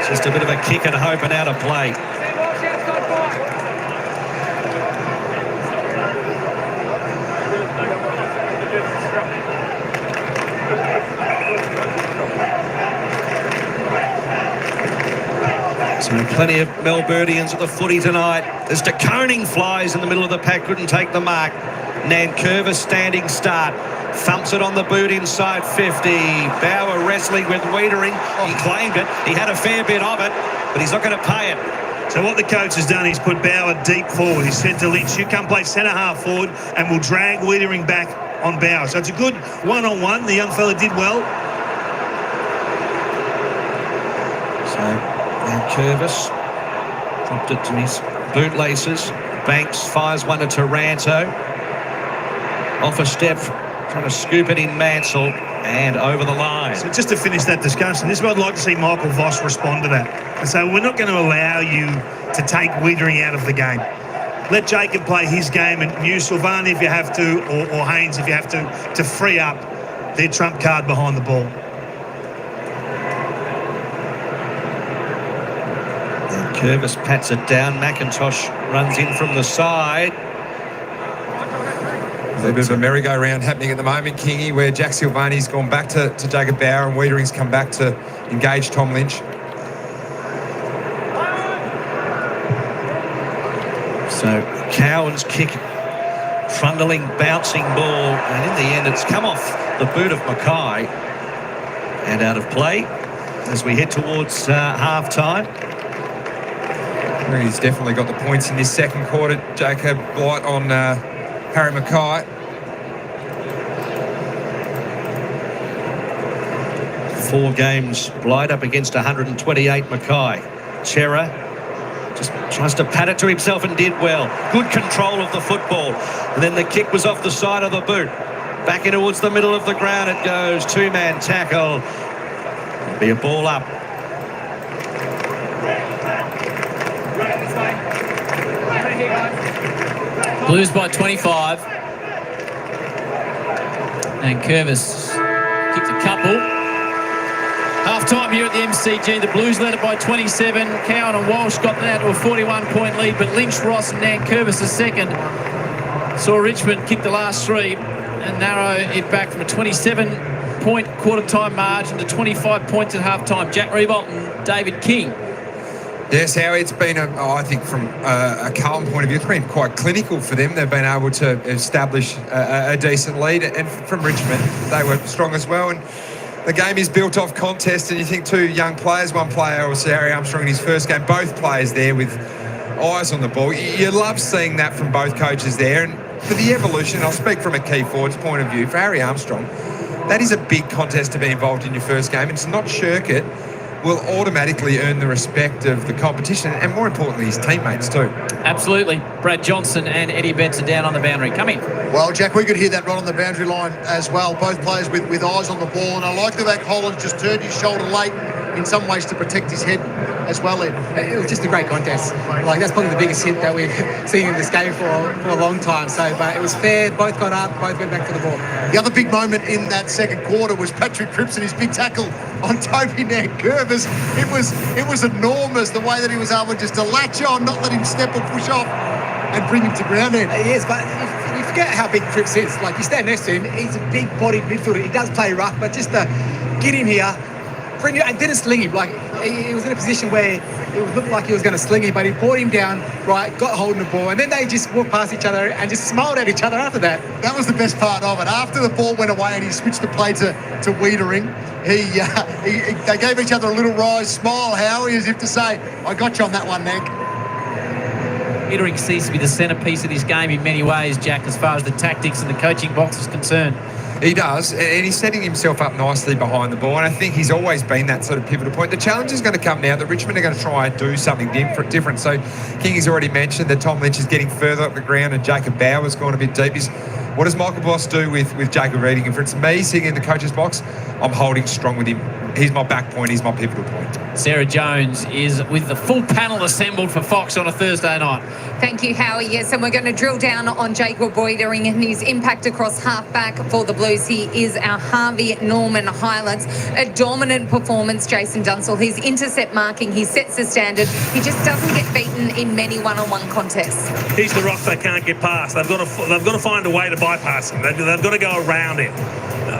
Just a bit of a kick and hope and out of play. So plenty of Melburnians at the footy tonight. As De Koning flies in the middle of the pack, couldn't take the mark. Nankervis standing start. Thumps it on the boot inside 50. Bauer wrestling with Wiedering. He claimed it. He had a fair bit of it, but he's not going to pay it. So what the coach has done, he's put Bauer deep forward. He said to Lynch, you come play centre-half forward and we'll drag Wiedering back on Bauer. So it's a good one-on-one. The young fella did well. So Nankervis dropped it to his bootlaces. Banks fires one to Taranto. Off a step, trying to scoop it in Mansell and over the line. So just to finish that discussion, this is what I'd like to see Michael Voss respond to that. And say, we're not going to allow you to take Wiedering out of the game. Let Jacob play his game and use Silvani if you have to, or Haynes if you have to free up their trump card behind the ball. And Curvis pats it down. McIntosh runs in from the side. There's a bit of a merry-go-round happening at the moment, Kingy, where Jack Silvani's gone back to Jacob Bauer and Wiedering's come back to engage Tom Lynch. So Cowan's kick, trundling, bouncing ball, and in the end it's come off the boot of Mackay and out of play as we head towards half-time. He's definitely got the points in this second quarter. Jacob Blight on Harry Mackay. 4 games, Blight up against 128 Mackay. Chera just tries to pat it to himself and did well. Good control of the football. And then the kick was off the side of the boot. Back in towards the middle of the ground it goes. 2-man tackle. It'll be a ball up. Blues by 25. And Curvis kicked a couple. Half-time here at the MCG. The Blues led it by 27. Cowan and Walsh got that to a 41-point lead, but Lynch, Ross and Nankervis a second. Saw Richmond kick the last 3 and narrow it back from a 27-point quarter-time margin to 25 points at half-time. Jack Riebolt and David King. Yes, Howie, it's been, I think, from a Carlton point of view, it's been quite clinical for them. They've been able to establish a decent lead. And from Richmond, they were strong as well. And the game is built off contest. And you think 2 young players, one player, obviously Harry Armstrong in his first game, both players there with eyes on the ball. You love seeing that from both coaches there. And for the evolution, I'll speak from a key forward's point of view, for Harry Armstrong, that is a big contest to be involved in your first game. And to not shirk it, will automatically earn the respect of the competition and, more importantly, his teammates too. Absolutely. Brad Johnson and Eddie Benson down on the boundary. Come in. Well, Jack, we could hear that right on the boundary line as well. Both players with eyes on the ball, and I like the fact Holland just turned his shoulder late in some ways to protect his head as well, Ed. It was just a great contest. Like, that's probably the biggest hit that we've seen in this game for a long time. So, but it was fair. Both got up. Both went back for the ball. The other big moment in that second quarter was Patrick Cripps and his big tackle on Toby Nankervis. It was enormous the way that he was able just to latch on, not let him step or push off, and bring him to ground end. Yes, but you forget how big Cripps is. Like, you stand next to him, he's a big-bodied midfielder. He does play rough, but just to get him here, bring it, and didn't sling him. Like, he was in a position where it looked like he was going to sling him, but he brought him down, right, got hold of the ball, and then they just walked past each other and just smiled at each other after that. That was the best part of it. After the ball went away and he switched the play to Wiedering, they gave each other a little rise smile, Howie, as if to say, I got you on that one, Neg. Wiedering seems to be the centrepiece of this game in many ways, Jack, as far as the tactics and the coaching box is concerned. He does, and he's setting himself up nicely behind the ball, and I think he's always been that sort of pivotal point. The challenge is going to come now that Richmond are going to try and do something different. So Kingy's already mentioned that Tom Lynch is getting further up the ground and Jacob Bauer's gone a bit deep. What does Michael Voss do with Jacob Reading? If it's me sitting in the coach's box, I'm holding strong with him. He's my back point. He's my pivotal point. Sarah Jones is with the full panel assembled for Fox on a Thursday night. Thank you, Howie. Yes, and we're going to drill down on Jacob Wiedering and his impact across halfback for the Blues. He is our Harvey Norman highlights. A dominant performance, Jason Dunsall. His intercept marking, he sets the standard. He just doesn't get beaten in many one-on-one contests. He's the rock they can't get past. They've got to find a way to bypass him. They've got to go around him.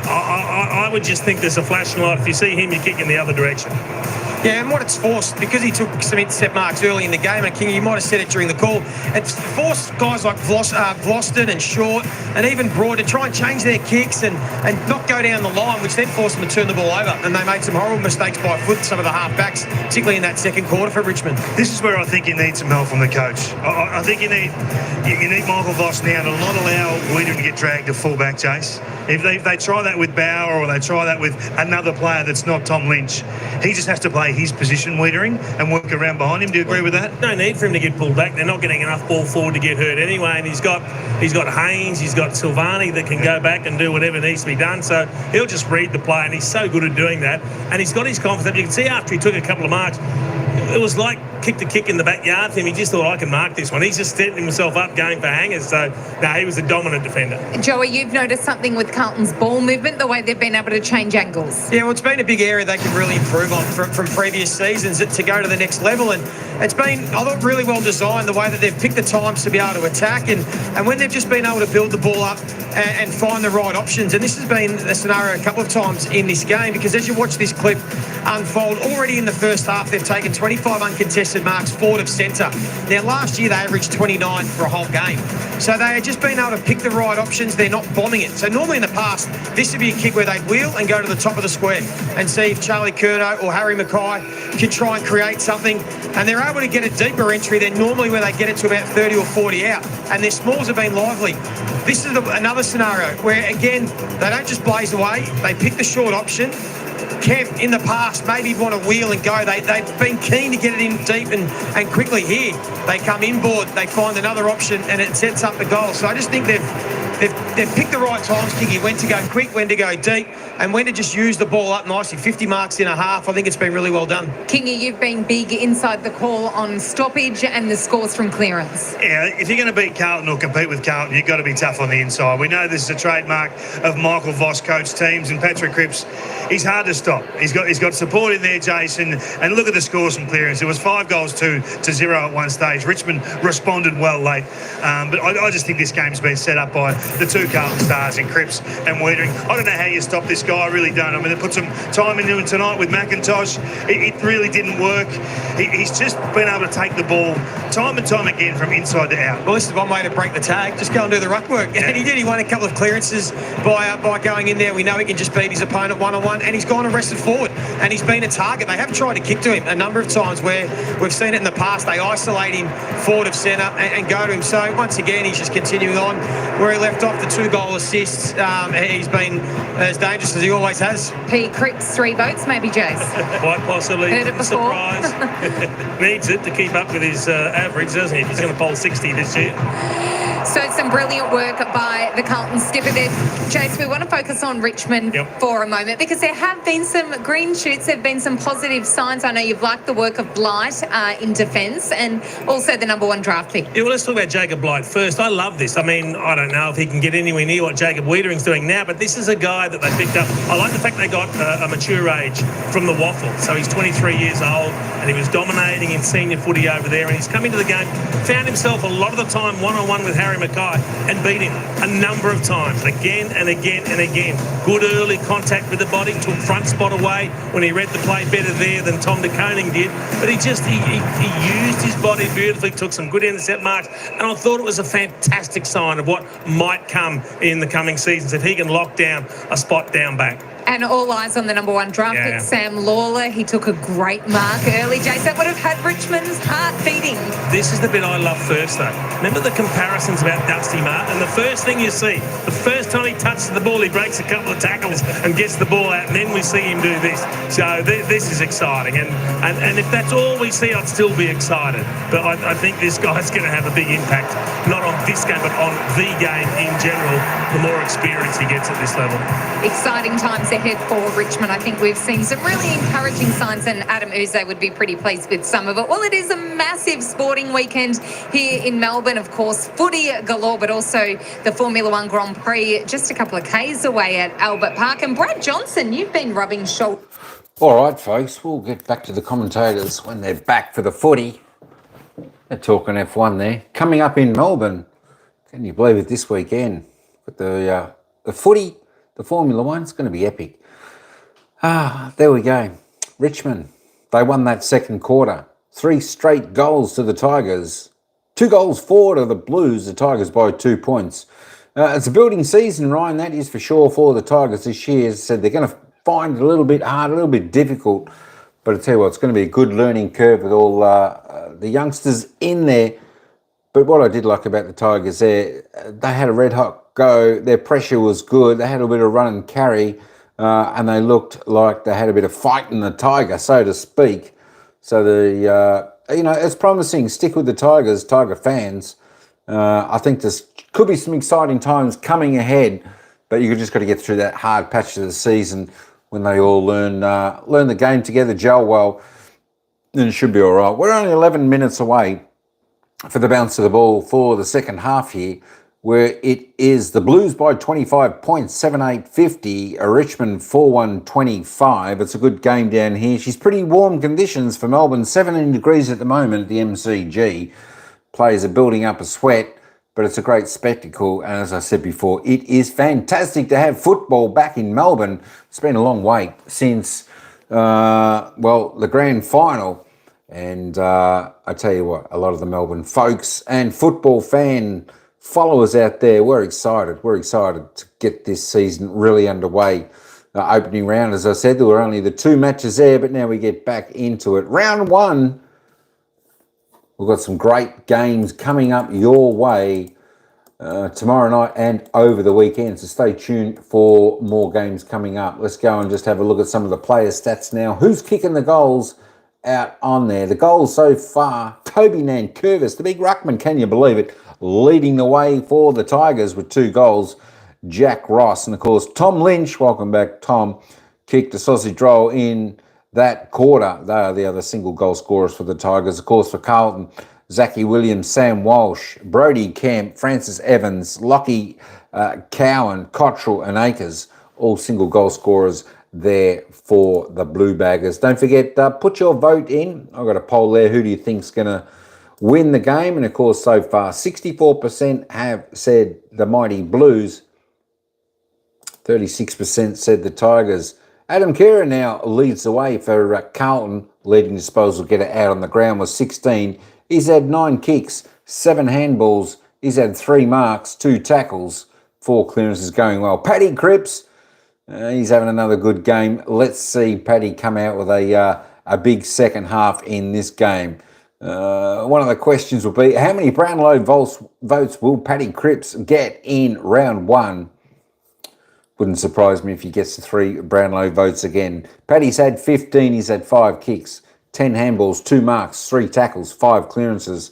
I would just think there's a flashing light. If you see him, you're kicking the other direction. Yeah, and what it's forced, because he took some intercept marks early in the game, and King, you might have said it during the call, it's forced guys like Vlosten and Short and even Broad to try and change their kicks and not go down the line, which then forced them to turn the ball over. And they made some horrible mistakes by foot, some of the half-backs, particularly in that second quarter for Richmond. This is where I think you need some help from the coach. I think you need Michael Voss now to not allow Wiedering to get dragged to full-back chase. If they try that with Bauer or they try that with another player that's not Tom Lynch, he just has to play his position, Wiedering, and work around behind him. Do you agree with that? No need for him to get pulled back. They're not getting enough ball forward to get hurt anyway, and he's got Haynes, he's got Silvani that can go back and do whatever needs to be done, so he'll just read the play, and he's so good at doing that, and he's got his confidence. You can see after he took a couple of marks, it was like kicked a kick in the backyard for him. He just thought, I can mark this one. He's just setting himself up going for hangers. So, no, he was a dominant defender. Joey, you've noticed something with Carlton's ball movement, the way they've been able to change angles. Yeah, well, it's been a big area they can really improve on from previous seasons to go to the next level. And it's been, I thought, really well designed, the way that they've picked the times to be able to attack and when they've just been able to build the ball up and find the right options. And this has been a scenario a couple of times in this game, because as you watch this clip unfold, already in the first half, they've taken 25 uncontested marks forward of centre. Now, last year, they averaged 29 for a whole game. So they have just been able to pick the right options. They're not bombing it. So normally in the past, this would be a kick where they'd wheel and go to the top of the square and see if Charlie Curnow or Harry Mackay can try and create something. And they're able to get a deeper entry than normally where they get it to about 30 or 40 out. And their smalls have been lively. This is another scenario where, again, they don't just blaze away. They pick the short option. Kev, in the past, maybe want to wheel and go. They've been keen to get it in deep and quickly. Here, they come inboard, they find another option, and it sets up the goal. So I just think they've picked the right times, Kiggy, when to go quick, when to go deep, and when to just use the ball up nicely. 50 marks in a half. I think it's been really well done. Kingy, you've been big inside the call on stoppage and the scores from clearance. Yeah, if you're going to beat Carlton or compete with Carlton, you've got to be tough on the inside. We know this is a trademark of Michael Voss coach teams, and Patrick Cripps, he's hard to stop. He's got support in there, Jason, and look at the scores from clearance. It was 5 goals to 0 at one stage. Richmond responded well late, but I just think this game's been set up by the two Carlton stars in Cripps and Wiedering. I don't know how you stop this guy. I really don't. I mean, they put some time into him tonight with McIntosh. It really didn't work. He's just been able to take the ball time and time again from inside to out. Well, this is one way to break the tag. Just go and do the ruck work. Yeah. And he did. He won a couple of clearances by going in there. We know he can just beat his opponent one-on-one, and he's gone and rested forward. And he's been a target. They have tried to kick to him a number of times where we've seen it in the past. They isolate him forward of centre and go to him. So once again, he's just continuing on where he left off. The 2-goal assists. He's been as dangerous as he always has. P. Cripps, 3 votes, maybe, Jace. Quite possibly. Heard it before. Surprise. Needs it to keep up with his average, doesn't he? If he's going to poll 60 this year. So some brilliant work by the Carlton skipper there. Jace, we want to focus on Richmond for a moment because there have been some green shoots. There have been some positive signs. I know you've liked the work of Blight in defence and also the number 1 draft pick. Yeah, well, let's talk about Jacob Blight first. I love this. I mean, I don't know if he can get anywhere near what Jacob Wiedering's doing now, but this is a guy that they picked up. I like the fact they got a mature age from the waffle. So he's 23 years old and he was dominating in senior footy over there, and he's come into the game, found himself a lot of the time one-on-one with Harry Mackay and beat him a number of times, again and again and again. Good early contact with the body, took front spot away when he read the play better there than Tom de Koning did, but he used his body beautifully, took some good intercept marks, and I thought it was a fantastic sign of what might come in the coming seasons if he can lock down a spot down back. And all eyes on the number 1 draft pick, Sam Lawler. He took a great mark early, Jace. That would have had Richmond's heart beating. This is the bit I love first, though. Remember the comparisons about Dusty Martin? The first thing you see, the first time he touches the ball, he breaks a couple of tackles and gets the ball out, and then we see him do this. So this is exciting. And if that's all we see, I'd still be excited. But I think this guy's going to have a big impact, not on this game, but on the game in general, the more experience he gets at this level. Exciting times ahead for Richmond. I think we've seen some really encouraging signs, and Adam Uze would be pretty pleased with some of it. Well, it is a massive sporting weekend here in Melbourne, of course. Footy galore, but also the Formula One Grand Prix just a couple of Ks away at Albert Park. And Brad Johnson, you've been rubbing shoulders. All right, folks, we'll get back to the commentators when they're back for the footy. They're talking F1 there. Coming up in Melbourne, can you believe it, this weekend? But the footy, the Formula One, it's going to be epic. There we go. Richmond, they won that second quarter. 3 straight goals to the Tigers. 2 goals forward of the Blues, the Tigers by 2 points. It's a building season, Ryan, that is for sure for the Tigers this year. As I said, they're going to find it a little bit hard, a little bit difficult. But I tell you what, it's going to be a good learning curve with all the youngsters in there. But what I did like about the Tigers there, they had a red hot go. Their pressure was good. They had a bit of run and carry, and they looked like they had a bit of fight in the Tiger, so to speak. So it's promising. Stick with the Tigers, Tiger fans. I think there's could be some exciting times coming ahead, but you just got to get through that hard patch of the season when they all learn the game together, gel well, then it should be all right. We're only 11 minutes away for the bounce of the ball for the second half here, where it is the Blues by 25 points, 7-8-50, Richmond 4-1-25. It's a good game down here. She's pretty warm conditions for Melbourne, 17 degrees at the moment at the MCG. Players are building up a sweat, but it's a great spectacle. And as I said before, it is fantastic to have football back in Melbourne. It's been a long wait since, the grand final. And I tell you what, a lot of the Melbourne folks and football fan followers out there, we're excited. We're excited to get this season really underway. Opening round, as I said, there were only the 2 matches there, but now we get back into it. Round 1, we've got some great games coming up your way tomorrow night and over the weekend. So stay tuned for more games coming up. Let's go and just have a look at some of the player stats now. Who's kicking the goals out on there? The goals so far, Toby Nankervis, the big ruckman, can you believe it, leading the way for the Tigers with 2 goals. Jack Ross, and of course Tom Lynch, welcome back Tom, kicked a sausage roll in that quarter. They are the other single goal scorers for the Tigers. Of course for Carlton, Zachy Williams, Sam Walsh, Brody Kemp, Francis Evans, Lockie Cowan, Cottrell and Akers, all single goal scorers there for the Blue Baggers. Don't forget, put your vote in. I've got a poll there. Who do you think's going to win the game? And of course, so far, 64% have said the Mighty Blues. 36% said the Tigers. Adam Kira now leads the way for Carlton. Leading disposal getter out on the ground was 16. He's had 9 kicks, 7 handballs. He's had 3 marks, 2 tackles, 4 clearances going well. Paddy Cripps, he's having another good game. Let's see Paddy come out with a big second half in this game. One of the questions will be, how many Brownlow votes will Paddy Cripps get in round 1? Wouldn't surprise me if he gets the 3 Brownlow votes again. Paddy's had 15. He's had 5 kicks, 10 handballs, 2 marks, 3 tackles, 5 clearances.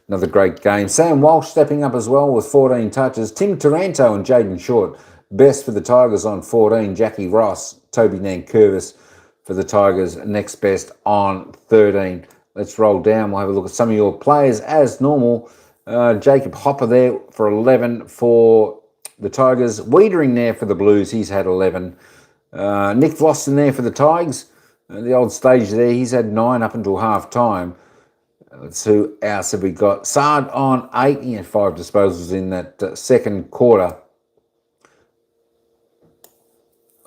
Another great game. Sam Walsh stepping up as well with 14 touches. Tim Taranto and Jaden Short, best for the Tigers on 14. Jackie Ross, Toby Nankervis for the Tigers, next best on 13. Let's roll down. We'll have a look at some of your players as normal. Jacob Hopper there for 11 for the Tigers. Wiedering there for the Blues. He's had 11. Nick Vlosten there for the Tigers. The old stage there. He's had 9 up until half time. Let's see who else have we got. Sard on 8. He had 5 disposals in that second quarter.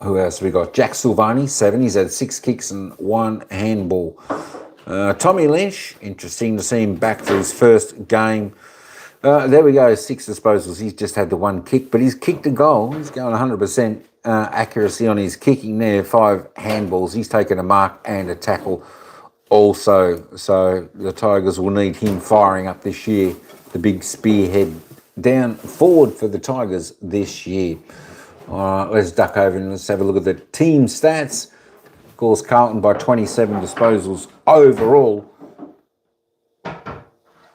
Who else have we got? Jack Silvani, 7. He's had 6 kicks and 1 handball. Tommy Lynch, interesting to see him back for his first game. There we go, 6 disposals. He's just had the 1 kick, but he's kicked a goal. He's going 100% accuracy on his kicking there. 5 handballs. He's taken a mark and a tackle also. So the Tigers will need him firing up this year. The big spearhead down forward for the Tigers this year. All right, let's duck over and let's have a look at the team stats. Of course, Carlton by 27 disposals overall.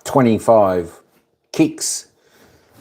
25 kicks.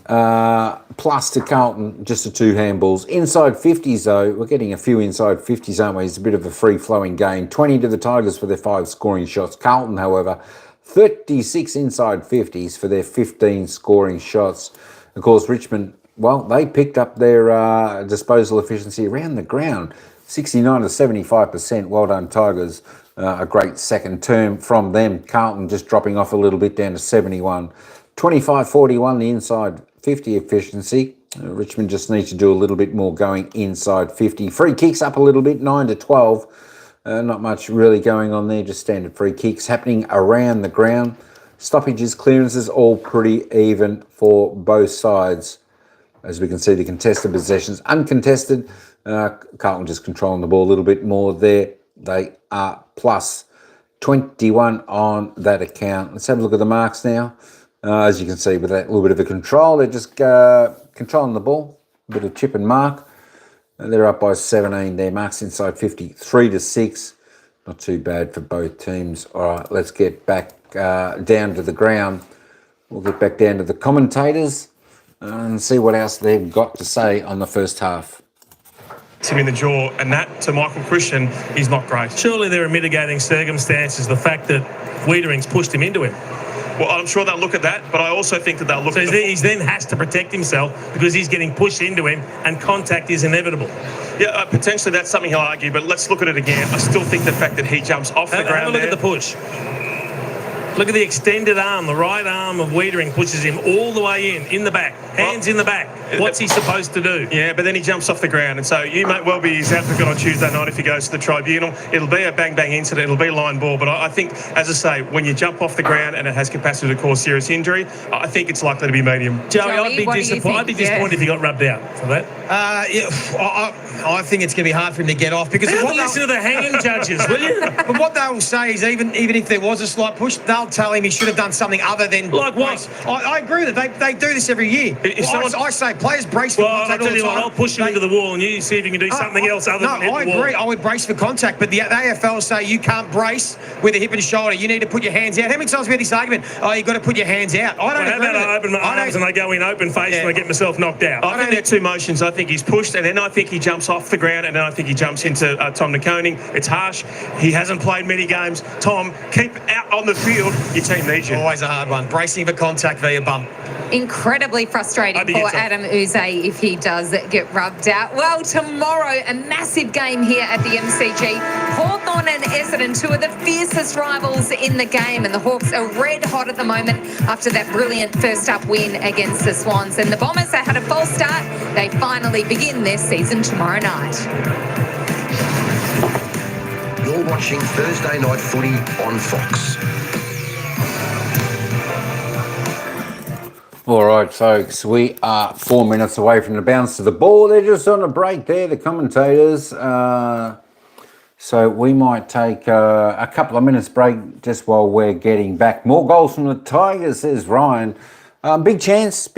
Plus to Carlton, just the 2 handballs. Inside 50s, though, we're getting a few inside 50s, aren't we? It's a bit of a free-flowing game. 20 to the Tigers for their 5 scoring shots. Carlton, however, 36 inside 50s for their 15 scoring shots. Of course, Richmond, well, they picked up their disposal efficiency around the ground, 69 to 75%. Well done, Tigers. A great second term from them. Carlton just dropping off a little bit down to 71. 25-41, the inside 50 efficiency. Richmond just needs to do a little bit more going inside 50. Free kicks up a little bit, 9 to 12. Not much really going on there, just standard free kicks happening around the ground. Stoppages, clearances, all pretty even for both sides. As we can see, the contested possessions uncontested. Carlton just controlling the ball a little bit more there. They are plus 21 on that account. Let's have a look at the marks now. As you can see, with that little bit of a control, they're just controlling the ball. A bit of chip and mark. They're up by 17 there. Marks inside 50, 3 to 6. Not too bad for both teams. All right, let's get back down to the ground. We'll get back down to the commentators and see what else they've got to say on the first half. Him in the jaw, and that to Michael Christian is not great. Surely there are mitigating circumstances. The fact that Wiedering's pushed him into him. Well, I'm sure they'll look at that, but I also think that they'll look at he then has to protect himself because he's getting pushed into him and contact is inevitable. Yeah, potentially that's something he'll argue, but let's look at it again. I still think the fact that he jumps off the ground. Have a look at the push. Look at the extended arm. The right arm of Wiedering pushes him all the way in the back. Hands in the back. What's he supposed to do? Yeah, but then he jumps off the ground. And so you might well be his advocate on Tuesday night if he goes to the tribunal. It'll be a bang-bang incident. It'll be line ball. But I think, as I say, when you jump off the ground and it has capacity to cause serious injury, I think it's likely to be medium. Joey, I'd be disappointed if he got rubbed out for that. I think it's going to be hard for him to get off because listen to the hanging judges, will you? But what they'll say is even if there was a slight push, they'll tell him he should have done something other than like what? I agree with it. They do this every year. I say players brace for contact all the time. I'll push him into the wall and you see if you can do something else other than hit the wall. No, I agree. I would brace for contact, but the AFL say you can't brace with a hip and shoulder. You need to put your hands out. How many times have we had this argument? Oh, you've got to put your hands out. I don't agree with it. I open my arms and I go in open face and I get myself knocked out. I think there are 2 motions. I think he's pushed and then I think he jumps off the ground and then I think he jumps into Tom Nakoning. It's harsh. He hasn't played many games. Tom, keep out on the field. Your team needs you. Always a hard one. Bracing for contact via bump. Incredibly frustrating for Adam Uze if he does get rubbed out. Well, tomorrow, a massive game here at the MCG. Hawthorn and Essendon, 2 of the fiercest rivals in the game, and the Hawks are red hot at the moment after that brilliant first-up win against the Swans. And the Bombers, they had a false start. They finally begin their season tomorrow night. You're watching Thursday Night Footy on Fox. All right, folks, we are 4 minutes away from the bounce to the ball. They're just on a break there, the commentators. So we might take a couple of minutes break just while we're getting back. More goals from the Tigers, says Ryan. Big chance,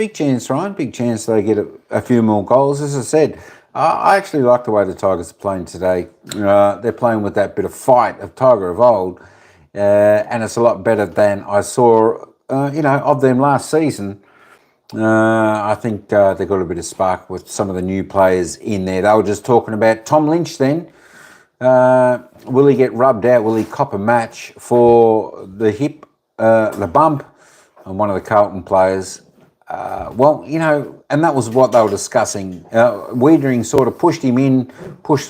Ryan. Big chance they get a few more goals. As I said, I actually like the way the Tigers are playing today. They're playing with that bit of fight of Tiger of old, and it's a lot better than I saw, of them last season. I think they got a bit of spark with some of the new players in there. They were just talking about Tom Lynch then. Will he get rubbed out? Will he cop a match for the hip, the bump on one of the Carlton players? And that was what they were discussing. Wiedering sort of pushed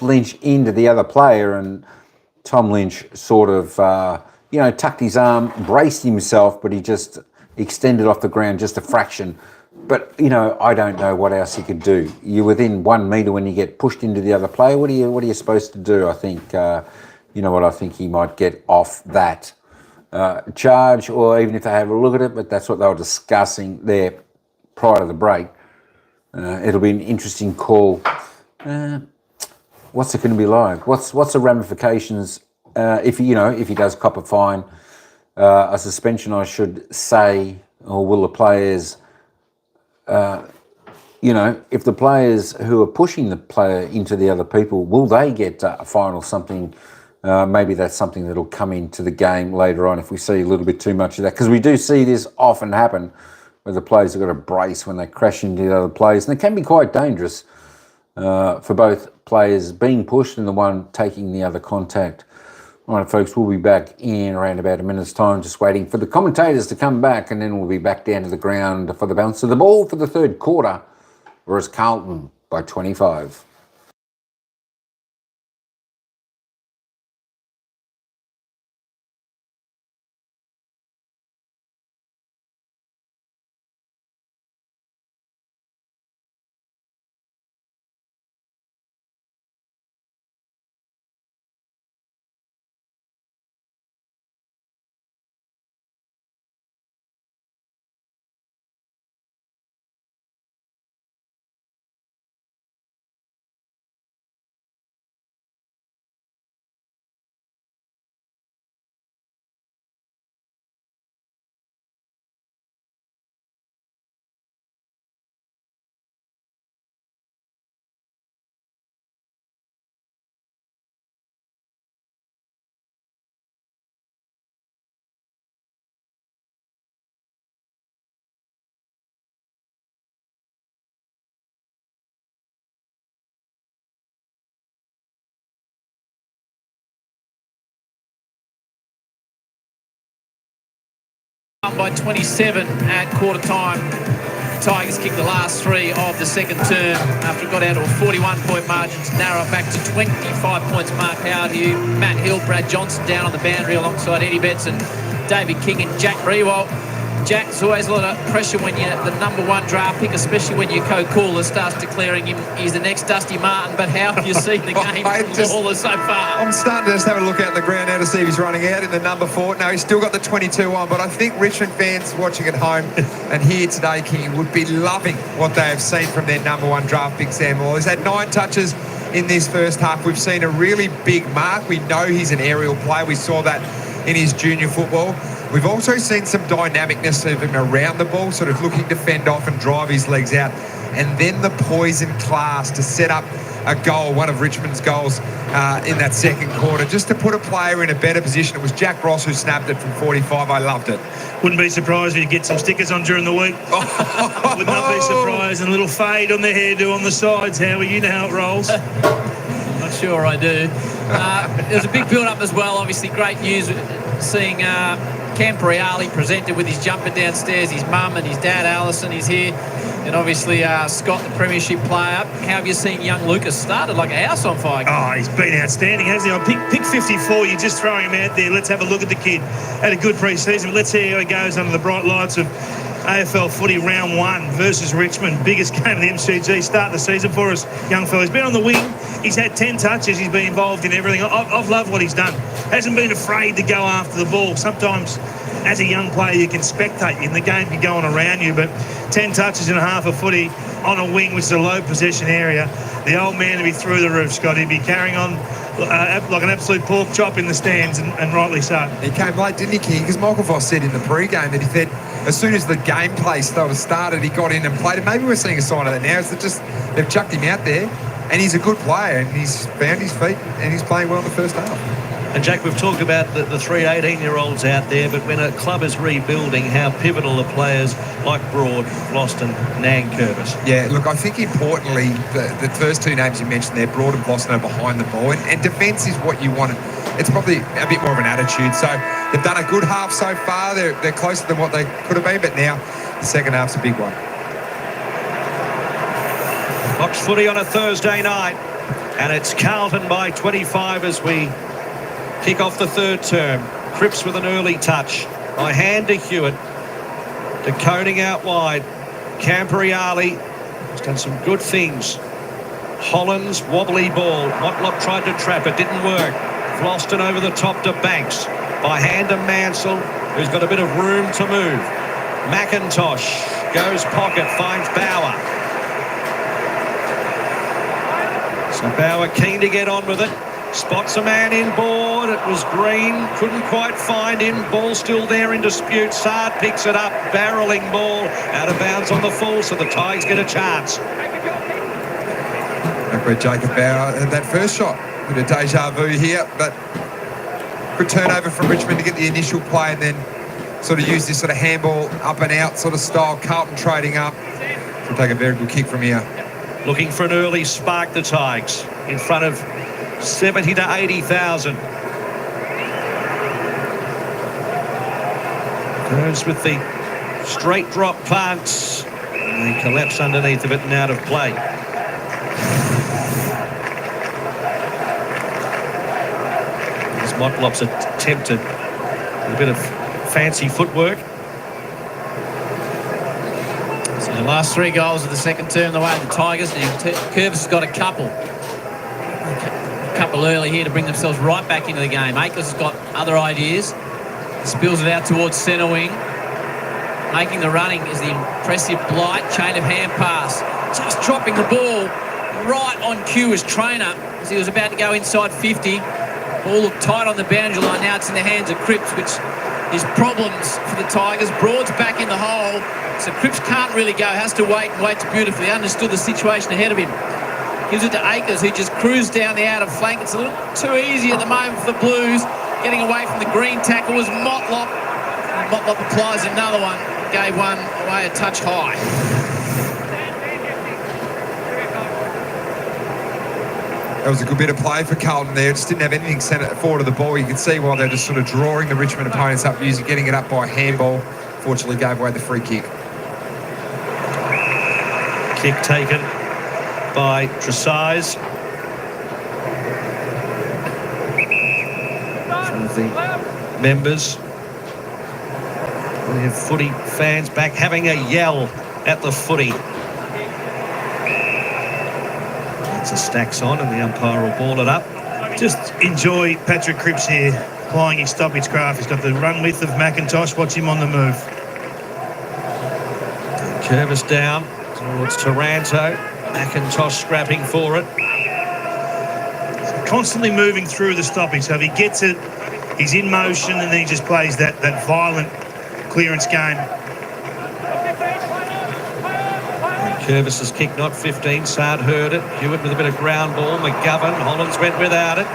Lynch into the other player, and Tom Lynch sort of, tucked his arm, braced himself, but he just extended off the ground just a fraction. But, I don't know what else he could do. You're within 1 metre when you get pushed into the other player. What are you supposed to do? I think, I think he might get off that charge, or even if they have a look at it, but that's what they were discussing there prior to the break. It'll be an interesting call. What's it going to be like? What's the ramifications if he does cop a fine, a suspension, I should say, or will the players, if the players who are pushing the player into the other people, will they get a fine or something? Maybe that's something that'll come into the game later on if we see a little bit too much of that, because we do see this often happen where the players have got to brace when they crash into the other players, and it can be quite dangerous for both players being pushed and the one taking the other contact. All right, folks, we'll be back in around about a minute's time, just waiting for the commentators to come back, and then we'll be back down to the ground for the bounce of the ball for the third quarter, whereas Carlton by 25. By 27 at quarter time. Tigers kicked the last three of the second term after it got out to a 41-point margin to narrow it back to 25 points. Mark Howard here, Matt Hill, Brad Johnson down on the boundary alongside Eddie Betts and David King and Jack Rewalt. Jack's always a lot of pressure when you're the number one draft pick, especially when your co-caller starts declaring him he's the next Dusty Martin. But how have you seen the game from Lawler so far? I'm starting to just have a look out the ground now to see if he's running out in the number 4. No, he's still got the 22 on, but I think Richmond fans watching at home and here today, King, would be loving what they have seen from their number 1 draft pick, Sam Lawler. He's had 9 touches in this first half. We've seen a really big mark. We know he's an aerial player. We saw that in his junior football. We've also seen some dynamicness of him around the ball, sort of looking to fend off and drive his legs out. And then the poison class to set up a goal, one of Richmond's goals in that second quarter, just to put a player in a better position. It was Jack Ross who snapped it from 45. I loved it. Wouldn't be surprised if you get some stickers on during the week. Would not be surprised. And a little fade on the hairdo on the sides, Howie. You know how it rolls. Not sure I do. There's a big build-up as well. Obviously, great news seeing Camper Ali presented with his jumper downstairs. His mum and his dad, Alison, is here. And obviously Scott, the premiership player. How have you seen young Lucas started like a house on fire? Oh, he's been outstanding, hasn't he? Pick 54. You're just throwing him out there. Let's have a look at the kid. Had a good pre-season. Let's see how he goes under the bright lights of AFL footy round 1 versus Richmond. Biggest game of the MCG. Start the season for us, young fella. He's been on the wing. He's had 10 touches. He's been involved in everything. I've loved what he's done. Hasn't been afraid to go after the ball. Sometimes as a young player you can spectate and the game can go on around you, but 10 touches and a half of footy on a wing, which is a low possession area. The old man to be through the roof, Scott. He'd be carrying on like an absolute pork chop in the stands, and rightly so. He came late, didn't he, King? Because Michael Voss said in the pre-game that he said as soon as the gameplay started, he got in and played. And maybe we're seeing a sign of that now. It's just they've chucked him out there. and he's a good player, and he's found his feet, and he's playing well in the first half. And Jack, we've talked about the 3 18-year-olds out there, but when a club is rebuilding, how pivotal are players like Broad, Vlauston, Nankervis? Yeah, look, I think importantly, the first two names you mentioned there, Broad and Vlauston, are behind the ball, and defence is what you want. It's probably a bit more of an attitude. So they've done a good half so far. They're closer than what they could have been, but now the second half's a big one. Fox footy on a Thursday night, and it's Carlton by 25 as we kick off the third term. Cripps with an early touch. By hand to Hewitt. To Koning out wide. Camperreale has done some good things. Hollands, wobbly ball. Motlop tried to trap it, didn't work. Vlauston over the top to Banks. By hand to Mansell, who's got a bit of room to move. McIntosh goes pocket, finds Bauer. So Bauer keen to get on with it. Spots a man in board. It was Green. Couldn't quite find him. Ball still there in dispute. Sard picks it up. Barreling ball. Out of bounds on the full, so the Tigers get a chance. Back where Jacob Bauer had that first shot. Bit of deja vu here, but good turnover from Richmond to get the initial play and then sort of use this sort of handball up and out sort of style. Carlton trading up. Should take a very good kick from here. Looking for an early spark, the Tigers, in front of 70 to 80,000. Burns with the straight drop punts. And they collapse underneath of it and out of play. As Motlop's attempted a bit of fancy footwork. So the last 3 goals of the second term the way of the Tigers. Curvis has got a couple early here to bring themselves right back into the game. Akers has got other ideas. Spills it out towards centre wing. Making the running is the impressive Blight. Chain of hand pass. Just dropping the ball right on cue as Trainer as he was about to go inside 50. Ball looked tight on the boundary line. Now it's in the hands of Cripps, which is problems for the Tigers. Broad's back in the hole, so Cripps can't really go. Has to wait and waits beautifully. Understood the situation ahead of him. Gives it to Akers, who just cruised down the outer flank. It's a little too easy at the moment for the Blues. Getting away from the green tackle was Motlop. Motlop applies another one. Gave one away a touch high. That was a good bit of play for Carlton there. Just didn't have anything sent forward of the ball. You can see while they're just sort of drawing the Richmond opponents up, getting it up by handball. Fortunately gave away the free kick. Kick taken by Tresize. Some of the members, we have footy fans back having a yell at the footy. That's a stacks on and the umpire will ball it up. Just enjoy Patrick Cripps here applying his stoppage craft. He's got the run width of McIntosh. Watch him on the move. Curvis down towards Taranto. McIntosh scrapping for it. Constantly moving through the stoppage. So if he gets it, he's in motion and then he just plays that violent clearance game. And Curvis's kick not 15. Sard heard it. Hewitt with a bit of ground ball. McGovern. Hollands went without it.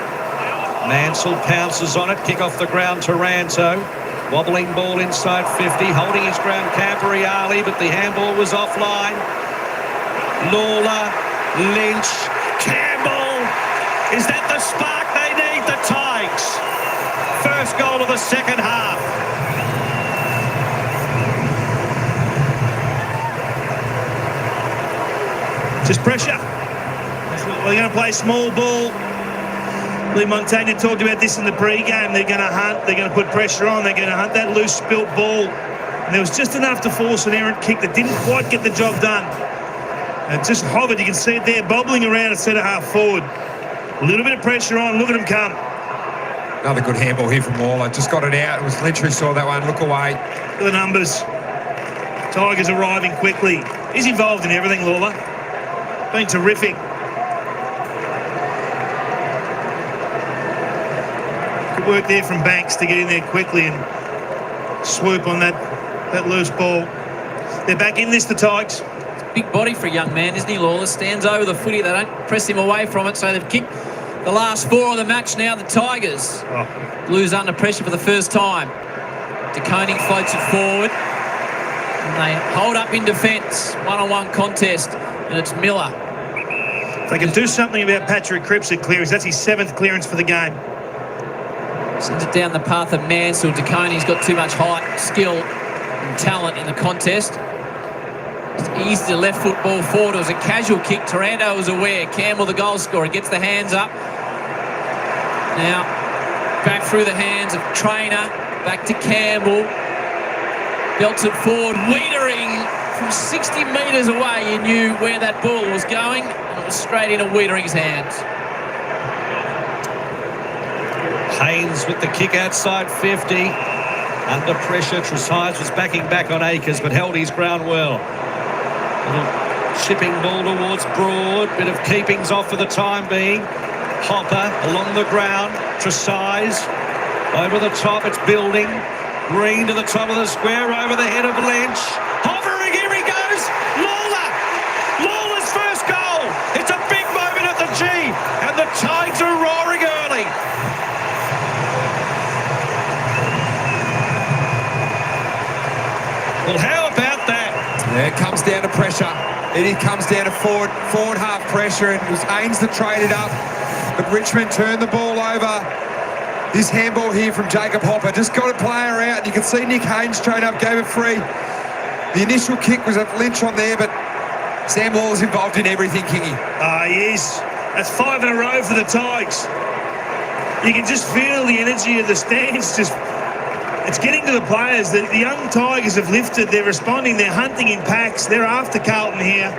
Mansell pounces on it. Kick off the ground. Taranto. Wobbling ball inside 50. Holding his ground Camperreale, but the handball was offline. Lawler, Lynch, Campbell. Is that the spark they need, the Tigers? First goal of the second half. Just pressure. We're going to play small ball. Lee Montagna talked about this in the pre-game. They're going to hunt. They're going to put pressure on. They're going to hunt that loose spilt ball. And there was just enough to force an errant kick that didn't quite get the job done. And it just hovered. You can see it there, bobbling around at centre half forward. A little bit of pressure on. Look at him come. Another good handball here from Lawler. Just got it out. It was Lynch who saw that one. Look away. Look at the numbers. Tigers arriving quickly. He's involved in everything, Lawler. Been terrific. Good work there from Banks to get in there quickly and swoop on that loose ball. They're back in this, the Tigers. big body for a young man, isn't he, Lawler? Stands over the footy. They don't press him away from it, so they've kicked the last 4 of the match now, the Tigers. Blues under pressure for the first time. De Koning floats it forward. And they hold up in defence. One-on-one contest, and it's Miller. If they can do something about Patrick Cripps at clearance, that's his 7th clearance for the game. Sends it down the path of Mansell. De Koning's got too much height, skill and talent in the contest. It's easy to left foot ball forward. It was a casual kick. Taranto was aware. Campbell, the goal scorer, gets the hands up. Now, back through the hands of Trainer. Back to Campbell. Belts it forward. Wiedering from 60 metres away. You knew where that ball was going. And it was straight into Wiedering's hands. Haynes with the kick outside 50. Under pressure, Tresides was backing back on Akers, but held his ground well. Little chipping ball towards Broad. Bit of keepings off for the time being. Hopper along the ground. Tresides over the top. It's building. Green to the top of the square, over the head of Lynch. Hovering, here he goes. Lawler. Lawler's first goal. It's a big moment at the G, and the Tides are roaring early. Well, how about that? Yeah, it comes down to pressure. It comes down to forward half pressure, and it was Ains that traded up. But Richmond turned the ball over. This handball here from Jacob Hopper just got a player out. You can see Nick Haynes straight up, gave it free. The initial kick was at Lynch on there, but Sam Lawler's involved in everything, Kingy. He is. That's 5 in a row for the Tigers. You can just feel the energy of the stands. It's getting to the players. The young Tigers have lifted. They're responding. They're hunting in packs. They're after Carlton here.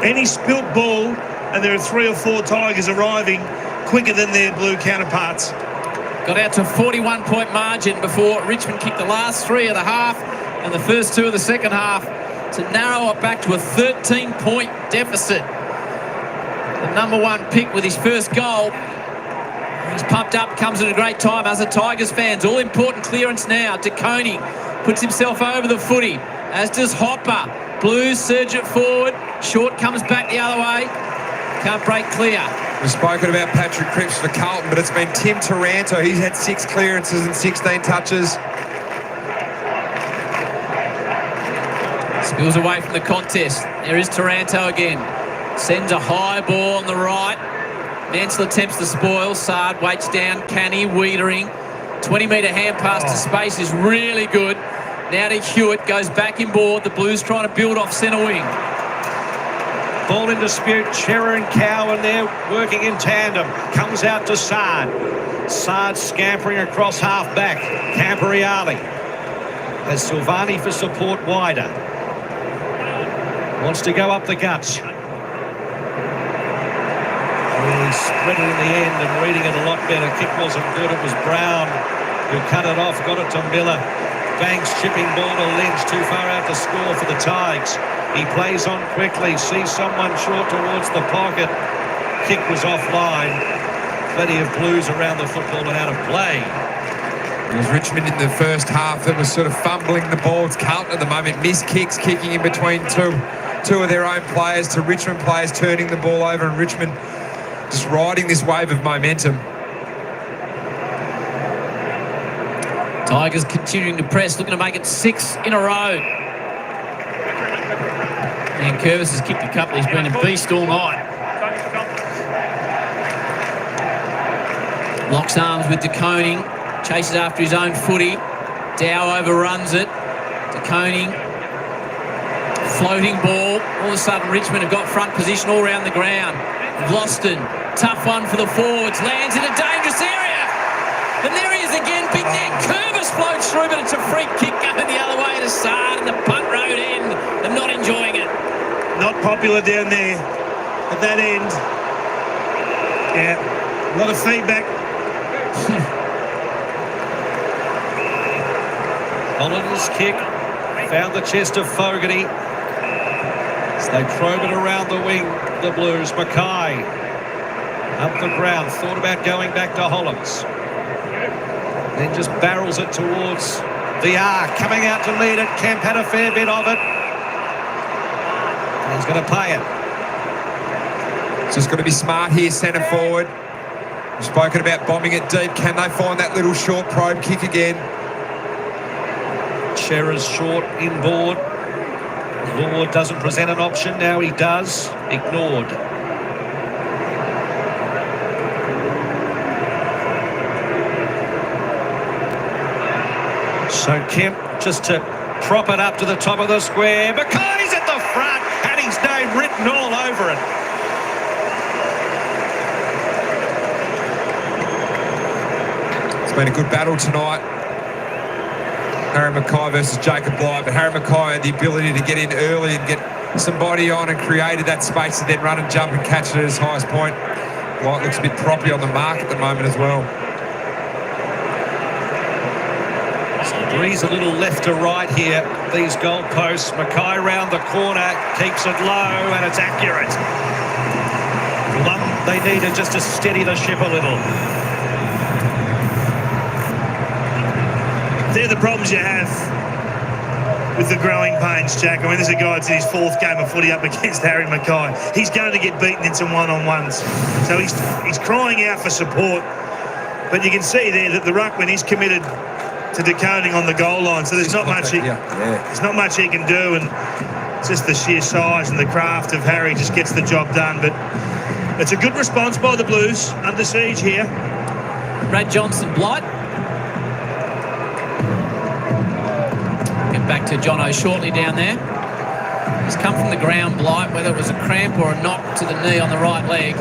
Any spilt ball, and there are 3 or 4 Tigers arriving quicker than their blue counterparts. Got out to a 41-point margin before Richmond kicked the last 3 of the half and the first 2 of the second half to narrow it back to a 13-point deficit. The number 1 pick with his first goal. He's pumped up, comes at a great time as a Tigers fans. All important clearance now. De Koning puts himself over the footy, as does Hopper. Blues surge it forward. Short comes back the other way. Can't break clear. We've spoken about Patrick Cripps for Carlton, but it's been Tim Taranto. He's had 6 clearances and 16 touches. Spills away from the contest. There is Taranto again. Sends a high ball on the right. Mansell attempts the spoil. Sard waits down. Canny, Wiedering. 20-metre hand pass to space is really good. Now to Hewitt. Goes back in board. The Blues trying to build off centre wing. Ball in dispute. Cherrer and Cowan there working in tandem. Comes out to Sard. Sard scampering across half back. Camporeale has Silvani for support wider. Wants to go up the guts. Really spread it in the end and reading it a lot better. Kick wasn't good. It was Brown who cut it off. Got it to Miller. Banks chipping ball to Lynch. Too far out to score for the Tigers. He plays on quickly, sees someone short towards the pocket. Kick was offline. Plenty of Blues around the football and out of play. It was Richmond in the first half that was sort of fumbling the ball. It's Carlton at the moment. Missed kicks, kicking in between two of their own players to Richmond players, turning the ball over, and Richmond just riding this wave of momentum. Tigers continuing to press, looking to make it 6 in a row. And Curvis has kicked a couple. He's been a beast all night. Locks arms with De Koning. Chases after his own footy. Dow overruns it. De Koning. Floating ball. All of a sudden Richmond have got front position all around the ground. Gloston. Tough one for the forwards. Lands in a dangerous area. And there he is again. Big Dan Curvis floats through, but it's a free kick going the other way to Sard and the punt road end. I'm not enjoying it. Not popular down there at that end. Yeah, a lot of feedback. Holland's kick found the chest of Fogarty. As they probe it around the wing, the Blues. Mackay up the ground, thought about going back to Hollands. Then just barrels it towards the arc. Coming out to lead it. Kemp had a fair bit of it. He's going to pay it. Just got to be smart here, centre forward. We've spoken about bombing it deep. Can they find that little short probe kick again? Cherra's short inboard. Lord doesn't present an option. Now he does. Ignored. So Kemp just to prop it up to the top of the square. Mackay's at the front and his name written all over it. It's been a good battle tonight. Harry Mackay versus Jacob Blight, but Harry Mackay had the ability to get in early and get some body on and created that space to then run and jump and catch it at his highest point. Blight looks a bit proppy on the mark at the moment as well. Breeze a little left to right here, these goalposts. Mackay round the corner, keeps it low, and it's accurate. One they needed just to steady the ship a little. They're the problems you have with the growing pains, Jack. I mean, there's a guy that's in his 4th game of footy up against Harry Mackay. He's going to get beaten in some one-on-ones. So he's crying out for support. But you can see there that the ruckman is committed to decoding on the goal line, so there's not much there's not much he can do, and just the sheer size and the craft of Harry just gets the job done. But it's a good response by the Blues, under siege here. Brad Johnson, Blight. Get back to Jono shortly down there. He's come from the ground, Blight, whether it was a cramp or a knock to the knee on the right leg.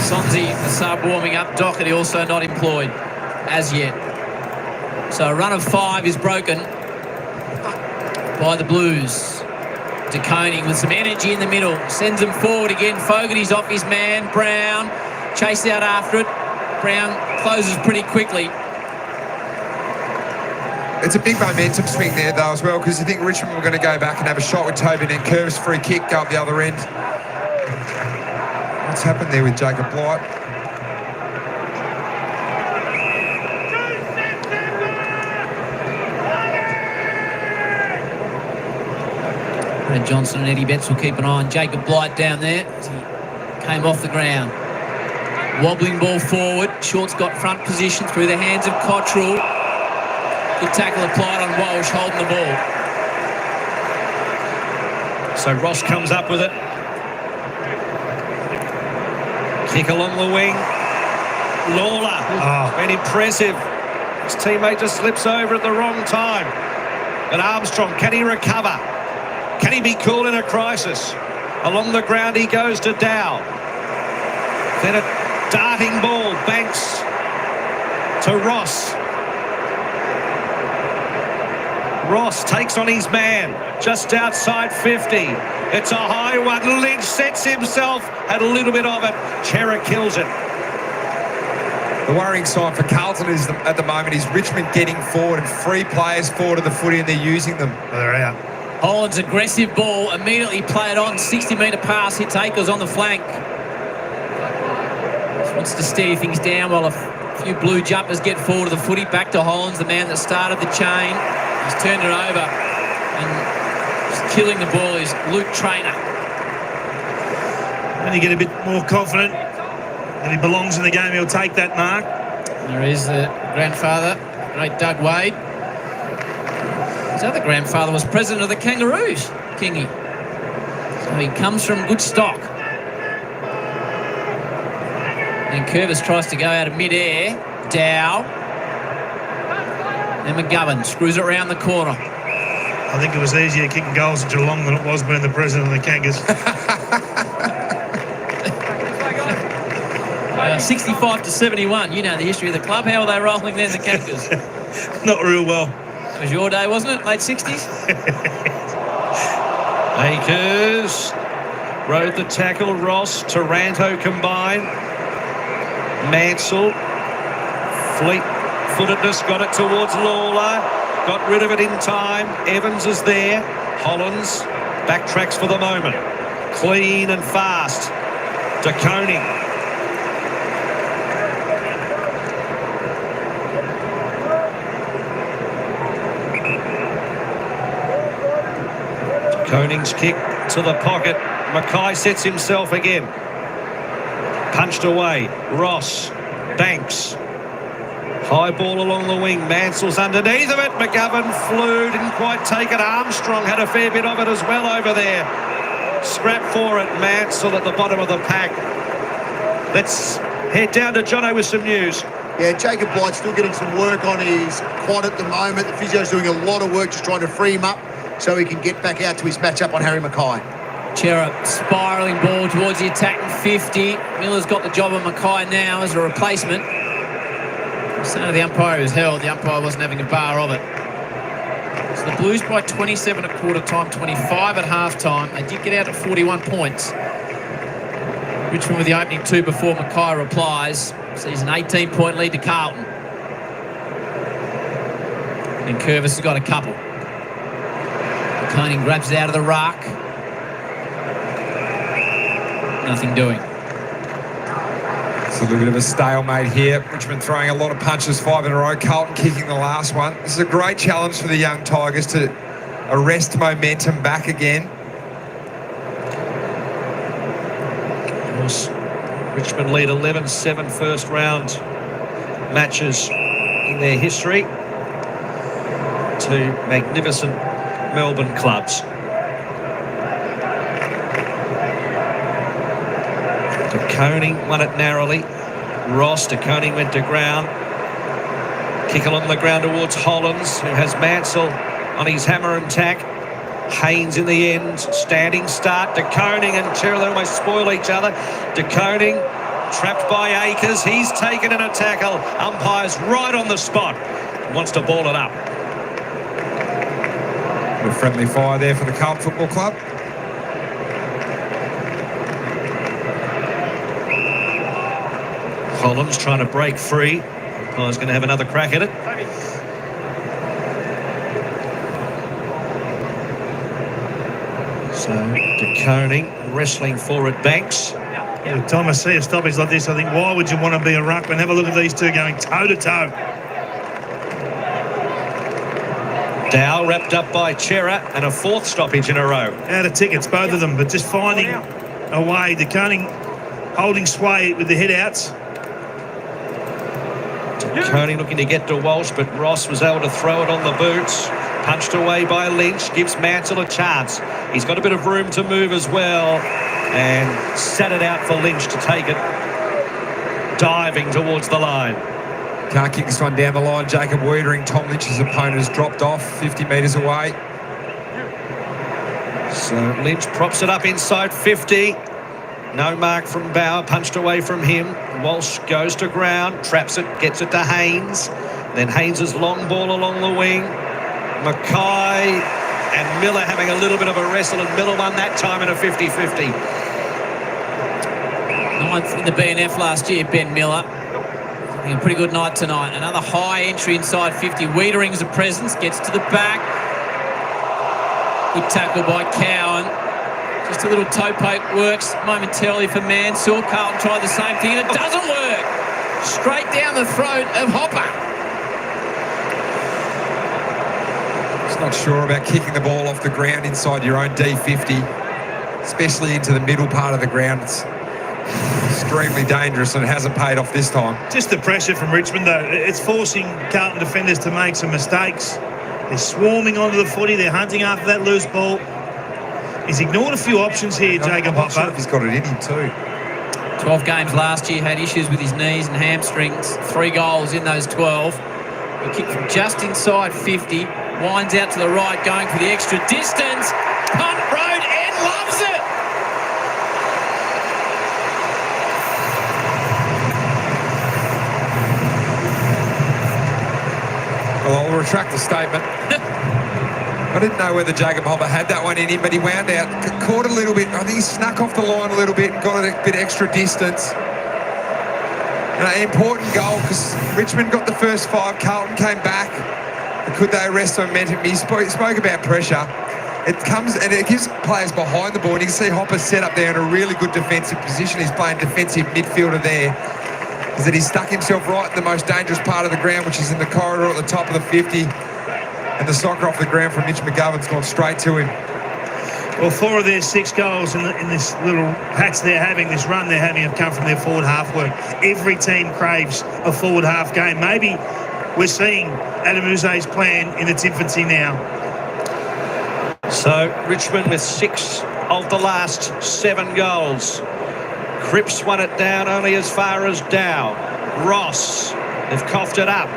Sonzi, the sub, warming up. Doherty also not employed as yet. So a run of 5 is broken by the Blues. De Koning with some energy in the middle. Sends them forward again. Fogarty's off his man. Brown chases out after it. Brown closes pretty quickly. It's a big momentum swing there, though, as well, because you think Richmond were going to go back and have a shot with Toby, and then Curvis free kick, go up the other end. What's happened there with Jacob Blight? Brad Johnson and Eddie Betts will keep an eye on Jacob Blight down there as he came off the ground. Wobbling ball forward. Short's got front position through the hands of Cottrell. Good tackle applied on Walsh, holding the ball. So Ross comes up with it. Kick along the wing. Lawler. Been impressive. His teammate just slips over at the wrong time. But Armstrong, can he recover? Can he be cool in a crisis? Along the ground he goes to Dow. Then a darting ball, Banks to Ross. Ross takes on his man, just outside 50. It's a high one. Lynch sets himself, had a little bit of it. Cherra kills it. The worrying sign for Carlton is at the moment is Richmond getting forward and free players forward of the footy, and they're using them. They're out. Holland's aggressive ball, immediately played on, 60-metre pass, hits Akers on the flank. Just wants to steady things down while a few blue jumpers get forward of the footy. Back to Hollands, the man that started the chain. He's turned it over, and just killing the ball is Luke Traynor. When you get a bit more confident that he belongs in the game, he'll take that mark. There is the grandfather, great Doug Wade. His other grandfather was president of the Kangaroos, Kingy. So he comes from good stock. And Curvis tries to go out of mid-air. Dow. And McGovern screws it around the corner. I think it was easier kicking goals at Geelong than it was being the president of the Kangas. 65-71. You know the history of the club. How are they rolling then, the Kangas? Not real well. It was your day, wasn't it? Late 60s? Akers rode the tackle. Ross, Taranto combined. Mansell, fleet-footedness, got it towards Lawler, got rid of it in time. Evans is there. Hollands backtracks for the moment. Clean and fast. De Koning. Koning's kick to the pocket. Mackay sets himself again. Punched away. Ross. Banks. High ball along the wing. Mansell's underneath of it. McGovern flew. Didn't quite take it. Armstrong had a fair bit of it as well over there. Scrap for it. Mansell at the bottom of the pack. Let's head down to Jono with some news. Yeah, Jacob Blight's still getting some work on his quad at the moment. The physio's doing a lot of work just trying to free him up so he can get back out to his matchup on Harry Mackay. Chera spiralling ball towards the attacking 50. Miller's got the job on Mackay now as a replacement. So the umpire was held. The umpire wasn't having a bar of it. So the Blues by 27 at quarter time, 25 at half time. They did get out at 41 points. Richmond with the opening 2 before Mackay replies. Sees an 18-point lead to Carlton. And Curvis has got a couple. Koenig grabs it out of the ruck. Nothing doing. It's a little bit of a stalemate here. Richmond throwing a lot of punches, 5 in a row. Carlton kicking the last one. This is a great challenge for the young Tigers to arrest momentum back again. Of course, Richmond lead 11-7 first round matches in their history. 2 magnificent Melbourne clubs. De Koning won it narrowly. Ross, De Koning went to ground. Kick along the ground towards Hollands, who has Mansell on his hammer and tack. Haynes in the end, standing start. De Koning and Terrell almost spoil each other. De Koning trapped by Akers. He's taken in a tackle. Umpire's right on the spot. Wants to ball it up. A friendly fire there for the Carlton Football Club. Hollands trying to break free. Umpire's going to have another crack at it. So De Koning wrestling forward Banks. Every time I see a stoppage like this, I think, why would you want to be a ruckman? Have a look at these two going toe-to-toe. Dow wrapped up by Chera and a 4th stoppage in a row. Out of tickets, both of them, but just finding a way. De Koning holding sway with the head-outs. De Koning looking to get to Walsh, but Ross was able to throw it on the boots. Punched away by Lynch, gives Mansell a chance. He's got a bit of room to move as well, and sat it out for Lynch to take it, diving towards the line. Can't kick this one down the line. Jacob Wiedering, Tom Lynch's opponent, has dropped off 50 metres away. So Lynch props it up inside 50. No mark from Bauer, punched away from him. Walsh goes to ground, traps it, gets it to Haynes. Then Haynes' long ball along the wing. Mackay and Miller having a little bit of a wrestle, and Miller won that time in a 50-50. 9th in the BNF last year, Ben Miller. Having a pretty good night tonight. Another high entry inside 50. Wiedering's a presence, gets to the back. Good tackle by Cowan. Just a little toe poke works momentarily for Mansell. Carlton tried the same thing and it doesn't work. Straight down the throat of Hopper. Not sure about kicking the ball off the ground inside your own D50, especially into the middle part of the ground. It's extremely dangerous and it hasn't paid off this time. Just the pressure from Richmond, though. It's forcing Carlton defenders to make some mistakes. They're swarming onto the footy. They're hunting after that loose ball. He's ignored a few options here, Jacob Hopper. I'm not sure if he's got it in him too. 12 games last year, had issues with his knees and hamstrings. 3 goals in those 12. A kick from just inside 50. Winds out to the right, going for the extra distance. Punt road, Ed loves it! Well, I'll retract the statement. I didn't know whether Jacob Hopper had that one in him, but he wound out, caught a little bit. I think he snuck off the line a little bit and got a bit extra distance. And an important goal because Richmond got the first 5, Carlton came back. Could they arrest momentum? He spoke about pressure. It comes and it gives players behind the ball. And you can see Hopper set up there in a really good defensive position. He's playing defensive midfielder there. Is that he stuck himself right in the most dangerous part of the ground, which is in the corridor at the top of the 50. And the soccer off the ground from Mitch McGovern's gone straight to him. Well, 4 of their 6 goals in this little patch they're having, this run they're having, have come from their forward half work. Every team craves a forward half game. Maybe we're seeing Adam Uze's plan in its infancy now. So Richmond with 6 of the last 7 goals. Cripps won it down only as far as Dow. Ross, they've coughed it up.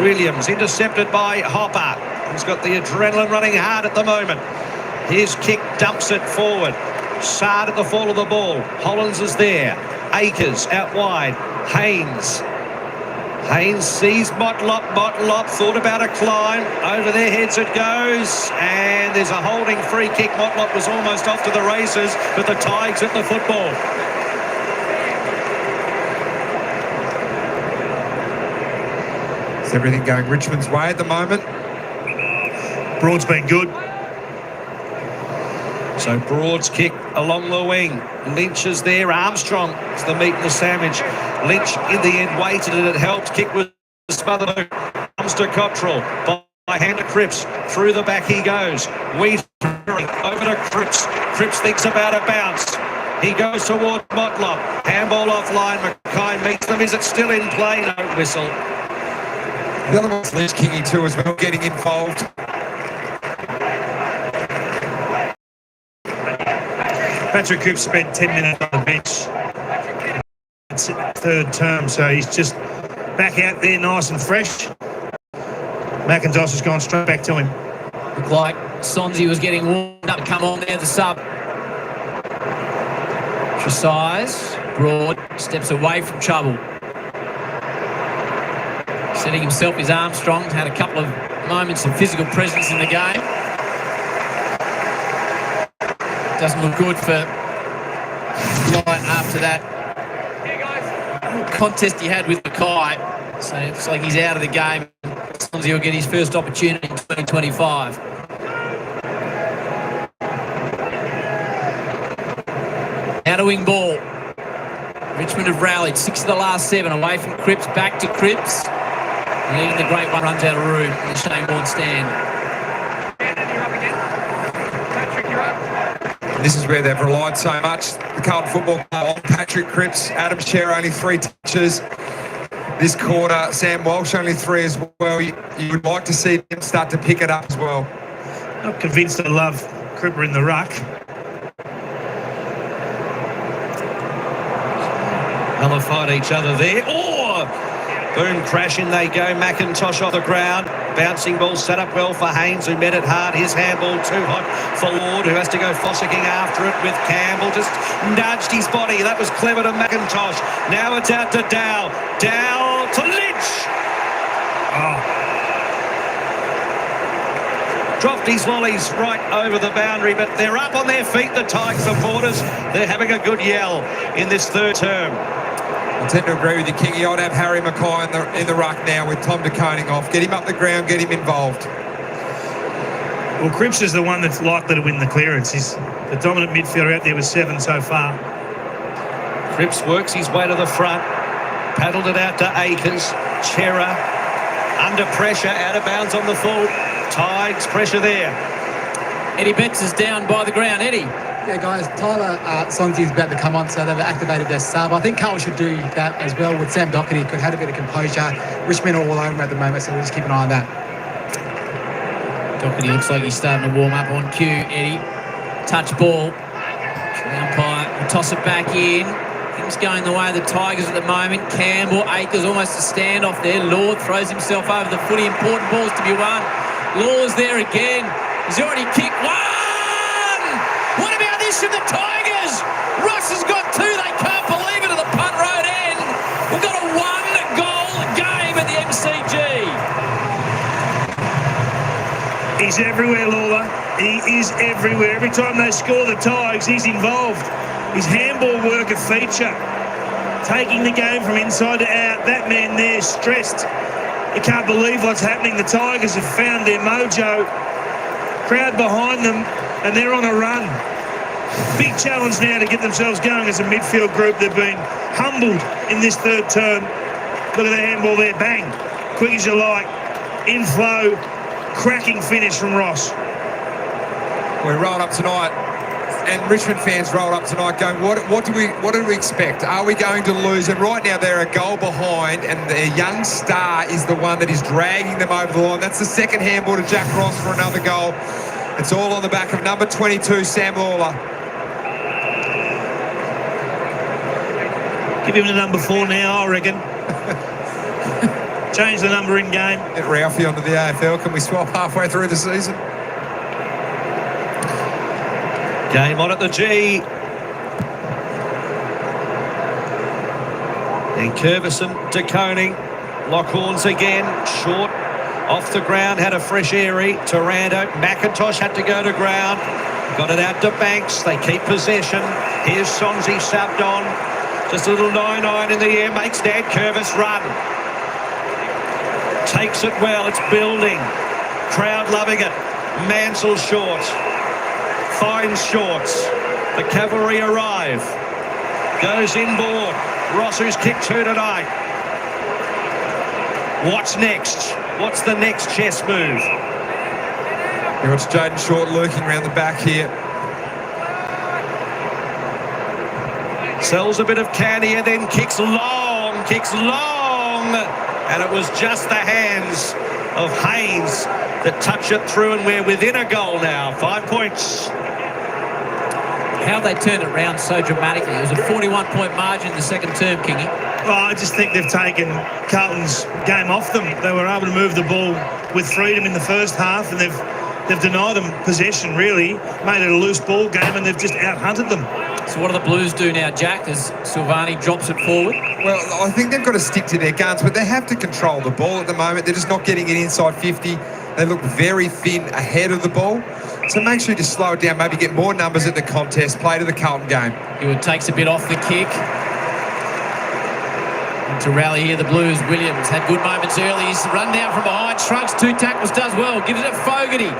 Williams intercepted by Hopper. He's got the adrenaline running hard at the moment. His kick dumps it forward. Sard at the fall of the ball. Hollins is there. Akers out wide. Haynes sees Motlop. Motlop thought about a climb. Over their heads it goes. And there's a holding free kick. Motlop was almost off to the races, but the Tigers at the football. Is everything going Richmond's way at the moment? Broad's been good. So Broad's kick along the wing. Lynch is there. Armstrong is the meat and the sandwich. Lynch in the end waited and it helped. Kick was smothered. Comes to Cottrell by hand to Cripps. Through the back he goes. Wheat over to Cripps. Cripps thinks about a bounce. He goes toward Motlop. Handball offline. Mackay meets them. Is it still in play? No whistle. The other one's Lynch Kingy too as well, getting involved. Patrick Cripps spent 10 minutes on the bench. It's 3rd term, so he's just back out there nice and fresh. McIntosh has gone straight back to him. Looked like Sonzi was getting warmed up. Come on there, the sub. Tresize. Broad steps away from trouble. Setting himself his Armstrong. Had a couple of moments of physical presence in the game. Doesn't look good for Light after that contest he had with Mackay. So it's like he's out of the game. Sonzi will get his first opportunity in 2025. Out of wing ball. Richmond have rallied 6 of the last 7 away from Cripps, back to Cripps. And even the great one runs out of room in the Shane Warne stand. This is where they've relied so much, the Carlton Football Club, on Patrick Cripps. Adam Sherr only 3 touches this quarter. Sam Walsh only 3 as well. You would like to see them start to pick it up as well. Not convinced I love Cripper in the ruck. Nullified each other there. Boom, crash in they go. McIntosh off the ground. Bouncing ball set up well for Haynes, who met it hard. His handball too hot for Lord, who has to go fossicking after it with Campbell. Just nudged his body. That was clever to McIntosh. Now it's out to Dow. Dow to Lynch. Dropped his lollies right over the boundary, but they're up on their feet, the Tigers supporters. They're having a good yell in this 3rd term. I tend to agree with you, Kingy. I'd have Harry Mackay in the ruck now with Tom de Koning off. Get him up the ground, get him involved. Well, Cripps is the one that's likely to win the clearance. He's the dominant midfielder out there with 7 so far. Cripps works his way to the front. Paddled it out to Akers. Chera under pressure, out of bounds on the full. Tigers pressure there. Eddie Betts is down by the ground. Eddie. Yeah, guys, Tyler Sonzi is about to come on, so they've activated their sub. I think Carl should do that as well with Sam Doherty. Could have a bit of composure. Richmond are all over him at the moment, so we'll just keep an eye on that. Doherty looks like he's starting to warm up on cue, Eddie. Touch ball. The umpire will toss it back in. Things going the way of the Tigers at the moment. Campbell, Akers, almost a standoff there. Lord throws himself over the footy. Important balls to be won. Law's there again. He's already kicked one. What about this from the Tigers? Ross has got 2. They can't believe it at the punt road end. We've got a 1-goal game at the MCG. He's everywhere, Lawler. He is everywhere. Every time they score the Tigers, he's involved. His handball work a feature. Taking the game from inside to out. That man there stressed. You can't believe what's happening. The Tigers have found their mojo. Crowd behind them, and they're on a run. Big challenge now to get themselves going as a midfield group. They've been humbled in this 3rd term. Look at the handball there, bang. Quick as you like. In flow, cracking finish from Ross. We rolled up tonight, and Richmond fans rolled up tonight going, what do we expect? Are we going to lose? And right now they're a goal behind, and their young star is the one that is dragging them over the line. That's the second handball to Jack Ross for another goal. It's all on the back of number 22, Sam Lawler. Give him the number 4 now, I reckon. Change the number in game. Get Ralphie onto the AFL. Can we swap halfway through the season? Game on at the G. And Curvison to Koning. Lockhorns again. Short. Off the ground. Had a fresh airy. Taranto. McIntosh had to go to ground. Got it out to Banks. They keep possession. Here's Sonzi subbed on. Just a little 9-9 in the air. Makes Dan Curvis run. Takes it well. It's building. Crowd loving it. Mansell short. Finds shorts. The cavalry arrive. Goes inboard. Rossu's kicked 2 tonight. What's next? What's the next chess move? You watch Jaden Short lurking around the back here. Sells a bit of candy and then kicks long. And it was just the hands of Haynes that touch it through, and we're within a goal now. 5 points. How they turned it around so dramatically. It was a 41-point margin in the second term, Kingy. Well, I just think they've taken Carlton's game off them. They were able to move the ball with freedom in the first half, and they've denied them possession, really, made it a loose ball game, and they've just out-hunted them. So what do the Blues do now, Jack, as Silvani drops it forward? Well, I think they've got to stick to their guns, but they have to control the ball at the moment. They're just not getting it inside 50. They look very thin ahead of the ball. So make sure you just slow it down, maybe get more numbers at the contest, play to the Carlton game. Hewitt takes a bit off the kick. And to rally here, the Blues, Williams had good moments early. He's run down from behind, shrugs 2 tackles, does well, gives it to Fogarty.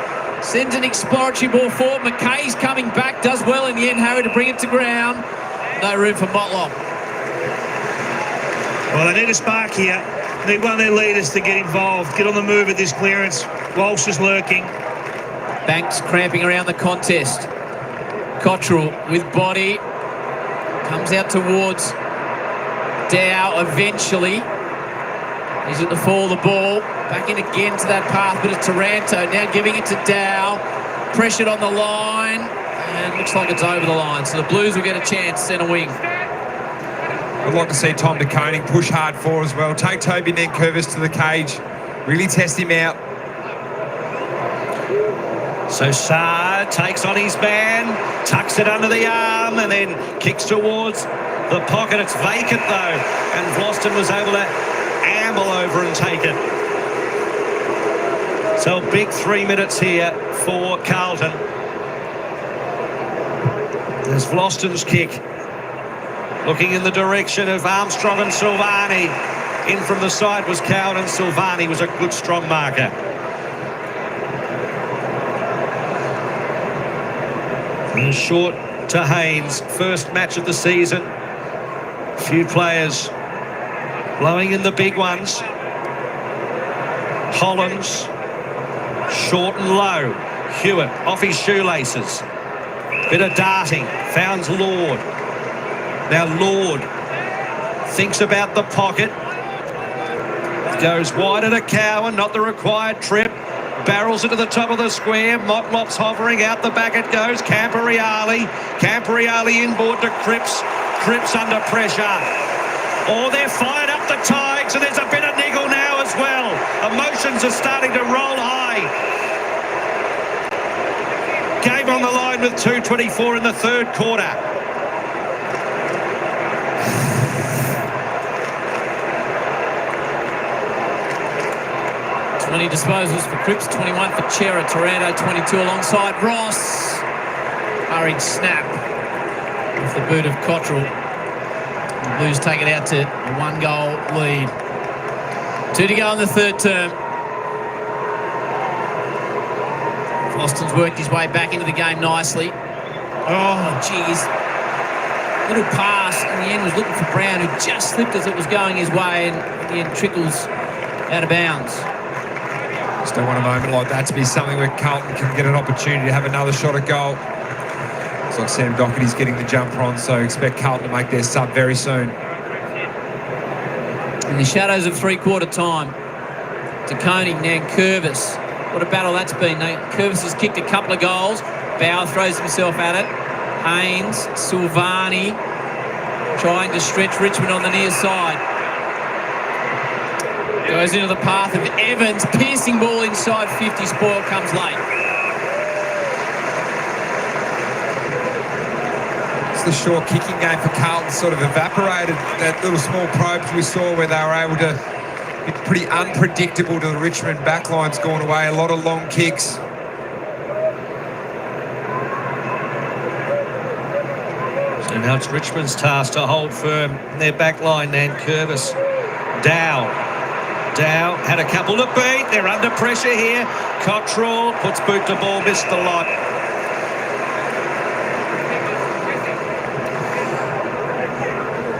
Sends an exploratory ball forward. McKay's coming back, does well in the end, Harry, to bring it to ground. No room for Motlop. Well, they need a spark here. They need one of their leaders to get involved, get on the move at this clearance. Walsh is lurking. Banks cramping around the contest. Cottrell with body. Comes out towards Dow eventually. He's at the fall of the ball. Back in again to that path, but it's Taranto now giving it to Dow. Pressured on the line. And looks like it's over the line. So the Blues will get a chance, centre wing. I'd like to see Tom De Koning push hard for as well. Take Toby Nankervis to the cage. Really test him out. So Saar takes on his man, tucks it under the arm, and then kicks towards the pocket. It's vacant, though, and Vlosten was able to amble over and take it. So big 3 minutes here for Carlton. There's Vlosten's kick. Looking in the direction of Armstrong and Silvani. In from the side was Cowden. Silvani was a good, strong marker. And short to Haynes. First match of the season. Few players blowing in the big ones. Hollins. Short and low. Hewitt off his shoelaces. Bit of darting. Founds Lord. Now Lord thinks about the pocket. Goes wider to Cowan, not the required trip. Barrels it to the top of the square. Motlop's hovering, out the back it goes. Camporeale inboard to Cripps. Cripps under pressure. Oh, they're fired up the Tigers, and there's a bit of niggle now as well. Emotions are starting to roll high. Game on the line with 2:24 in the third quarter. 20 disposals for Cripps, 21 for Chera. Taranto 22 alongside Ross. Hurried snap off the boot of Cottrell. The Blues take it out to a 1-goal lead. 2 to go in the third term. Boston's worked his way back into the game nicely. Oh, geez. Little pass in the end was looking for Brown, who just slipped as it was going his way, and in the end trickles out of bounds. Just don't want a moment like that to be something where Carlton can get an opportunity to have another shot at goal. Looks like Sam Doherty's getting the jumper on, so expect Carlton to make their sub very soon. In the shadows of three-quarter time, De Koning, Curvis. What a battle that's been. Curvis has kicked a couple of goals. Bauer throws himself at it. Haynes, Silvani, trying to stretch Richmond on the near side. Goes into the path of Evans. Piercing ball inside 50. Spoil comes late. It's the short kicking game for Carlton sort of evaporated. That little small probes we saw where they were able to be pretty unpredictable to the Richmond backline's gone away. A lot of long kicks. So now it's Richmond's task to hold firm in their back line. Curvis. Dow had a couple to beat. They're under pressure here. Cottrell puts boot to ball, missed the lot.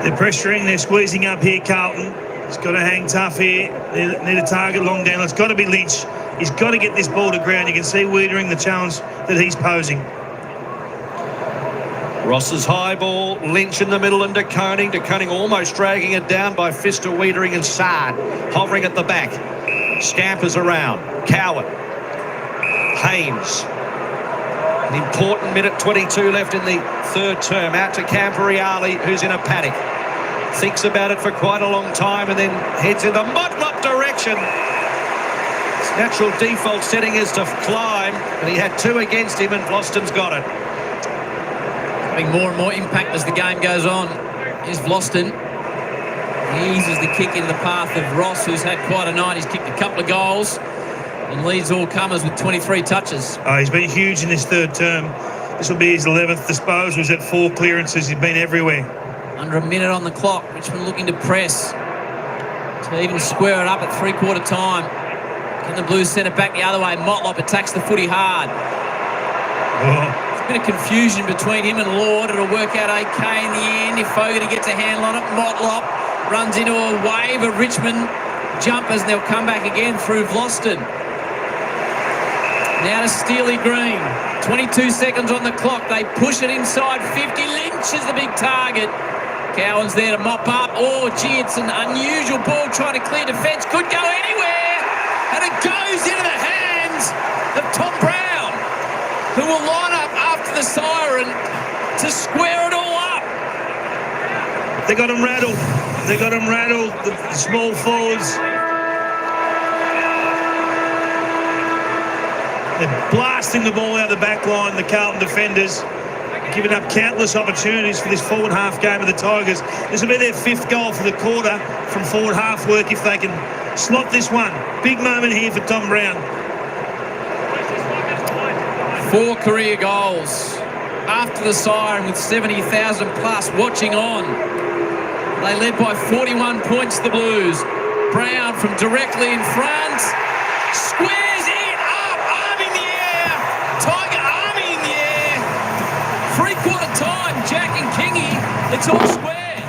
They're pressuring, they're squeezing up here, Carlton. He's got to hang tough here. They need a target long down. It's got to be Lynch. He's got to get this ball to ground. You can see Wiedering the challenge that he's posing. Ross's high ball, Lynch in the middle and De Koning. De Koning almost dragging it down by fist to Wiedering and Sard hovering at the back. Scampers around. Coward. Haynes. An important minute 22 left in the third term. Out to Camporeale, who's in a panic. Thinks about it for quite a long time and then heads in the Motlop direction. His natural default setting is to climb, and he had two against him, and Vlosten's got it. Having more and more impact as the game goes on. Here's Vlosten. He eases the kick into the path of Ross, who's had quite a night. He's kicked a couple of goals and leads all comers with 23 touches. Oh, he's been huge in this third term. This will be his 11th disposal. He's had 4 clearances. He's been everywhere. Under a minute on the clock. Richmond looking to press to even square it up at three-quarter time. Can the Blues send it back the other way? Motlop attacks the footy hard. Oh. Bit of confusion between him and Lord. It'll work out okay in the end if Fogarty gets a handle on it. Motlop runs into a wave of Richmond jumpers, and they'll come back again through Vlosten. Now to Steely Green. 22 seconds on the clock. They push it inside 50. Lynch is the big target. Cowan's there to mop up. Oh, gee, it's an unusual ball trying to clear defence. Could go anywhere. And it goes into the hands of Tom Brown, who will line up after the siren to square it all up. They got him rattled. They got him rattled, the small forwards. They're blasting the ball out of the back line, the Carlton defenders, giving up countless opportunities for this forward half game of the Tigers. This will be their 5th goal for the quarter from forward half work if they can slot this one. Big moment here for Tom Brown. 4 career goals after the siren with 70,000 plus watching on. They led by 41 points, the Blues. Brown from directly in front. Squares it up, arm in the air. Tiger army in the air. Three-quarter time, Jack and Kingy. It's all square.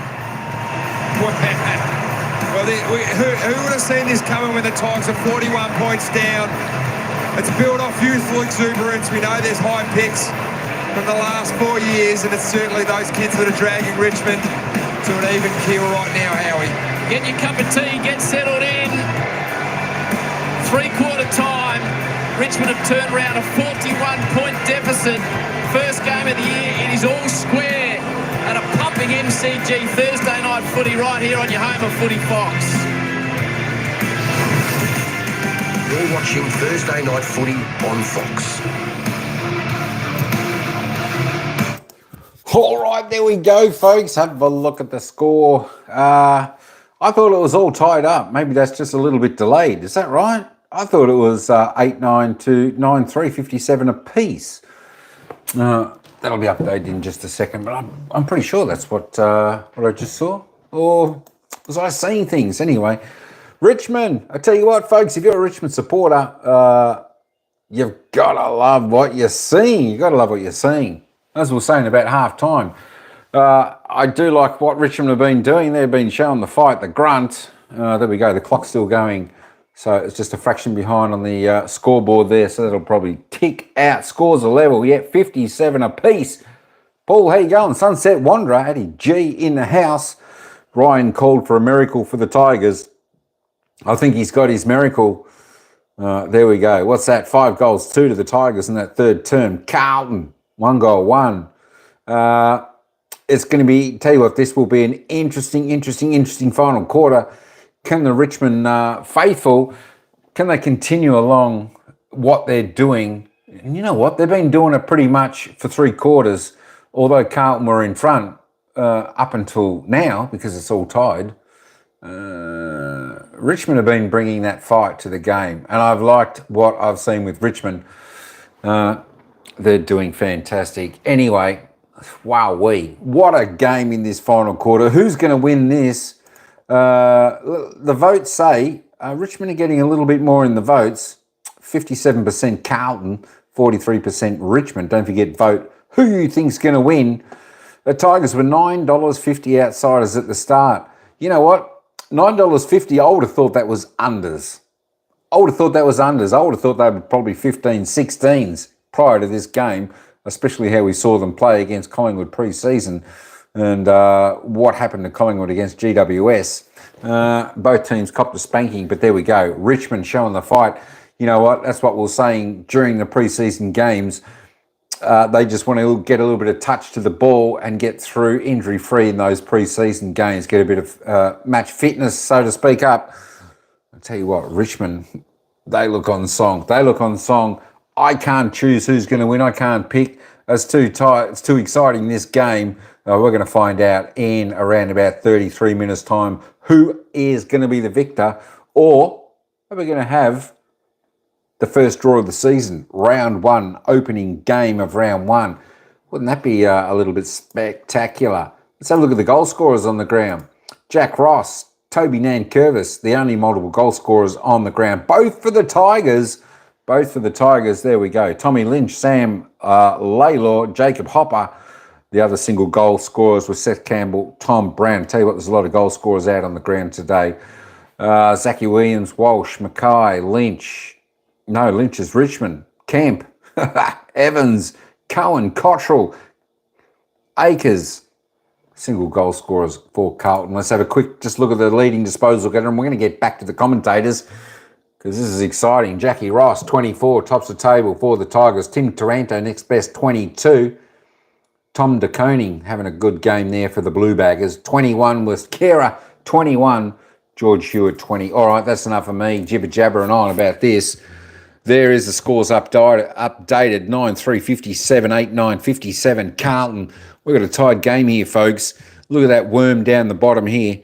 Well, who would have seen this coming when the Tigers are 41 points down? It's built off youthful exuberance. We know there's high picks from the last 4 years, and it's certainly those kids that are dragging Richmond to an even keel right now, Howie. Get your cup of tea, get settled in. Three-quarter time. Richmond have turned around a 41-point deficit. First game of the year. It is all square at a pumping MCG Thursday night footy right here on your home of Footy Fox. You're watching Thursday Night Footy on Fox. All right, there we go, folks. Have a look at the score. I thought it was all tied up. Maybe that's just a little bit delayed. Is that right? I thought it was 8-9 to 9-3, 57 apiece. That'll be updated in just a second, but I'm pretty sure that's what I just saw. Or was I seeing things? Anyway, Richmond, I tell you what, folks, if you're a Richmond supporter, you've got to love what you're seeing. You've got to love what you're seeing. As we were saying about half-time, I do like what Richmond have been doing. They've been showing the fight, the grunt. There we go, the clock's still going. So it's just a fraction behind on the scoreboard there. So that'll probably tick out. Scores are level. Yeah, 57 apiece. Paul, how you going? Sunset Wanderer, Addy G in the house. Ryan called for a miracle for the Tigers. I think he's got his miracle. There we go. What's that? 5 goals, 2 to the Tigers in that third term. Carlton, 1 goal, 1. It's going to be, tell you what, this will be an interesting final quarter. Can the Richmond faithful, can they continue along what they're doing? And you know what? They've been doing it pretty much for 3 quarters, although Carlton were in front up until now because it's all tied. Richmond have been bringing that fight to the game, and I've liked what I've seen with Richmond. They're doing fantastic. Anyway, wowee, what a game in this final quarter. Who's going to win this? The votes say Richmond are getting a little bit more in the votes. 57% Carlton, 43% Richmond. Don't forget, vote who you think's going to win. The Tigers were $9.50 outsiders at the start. You know what? $9.50, I would have thought that was unders. I would have thought they were probably 15, 16s prior to this game, especially how we saw them play against Collingwood pre-season and what happened to Collingwood against GWS. Both teams copped a spanking, but there we go. Richmond showing the fight. You know what? That's what we were saying during the pre-season games. They just want to get a little bit of touch to the ball and get through injury-free in those pre-season games, get a bit of match fitness, so to speak, up. I'll tell you what, Richmond, they look on song. I can't choose who's going to win. I can't pick. It's too tight. It's too exciting, this game. We're going to find out in around about 33 minutes' time who is going to be the victor, or are we going to have the first draw of the season, round 1, opening game of round 1. Wouldn't that be a little bit spectacular? Let's have a look at the goal scorers on the ground. Jack Ross, Toby Nankervis, the only multiple goal scorers on the ground, both for the Tigers. There we go. Tommy Lynch, Sam Laylor, Jacob Hopper. The other single goal scorers were Seth Campbell, Tom Brown. I tell you what, there's a lot of goal scorers out on the ground today. Zachy Williams, Walsh, Mackay, Lynch. No, Lynch is Richmond. Camp, Evans, Cohen, Cottrell, Akers. Single goal scorers for Carlton. Let's have a quick just look at the leading disposal getter, and we're going to get back to the commentators because this is exciting. Jackie Ross, 24, tops the table for the Tigers. Tim Taranto, next best, 22. Tom De Koning having a good game there for the Blue Baggers. 21 was Kera, 21. George Hewitt, 20. All right, that's enough of me jibber jabbering on about this. There is the scores updated 9-3, 57, 8-9, 57. Carlton, we've got a tied game here, folks. Look at that worm down the bottom here.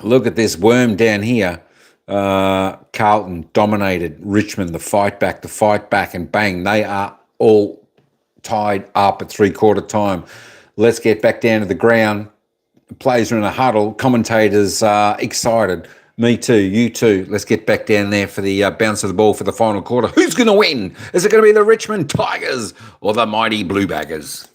Look at this worm down here. Carlton dominated Richmond, the fight back, and bang, they are all tied up at 3/4 time. Let's get back down to the ground. Players are in a huddle. Commentators are excited. Me too, you too. Let's get back down there for the bounce of the ball for the final quarter. Who's going to win? Is it going to be the Richmond Tigers or the mighty Blue Baggers?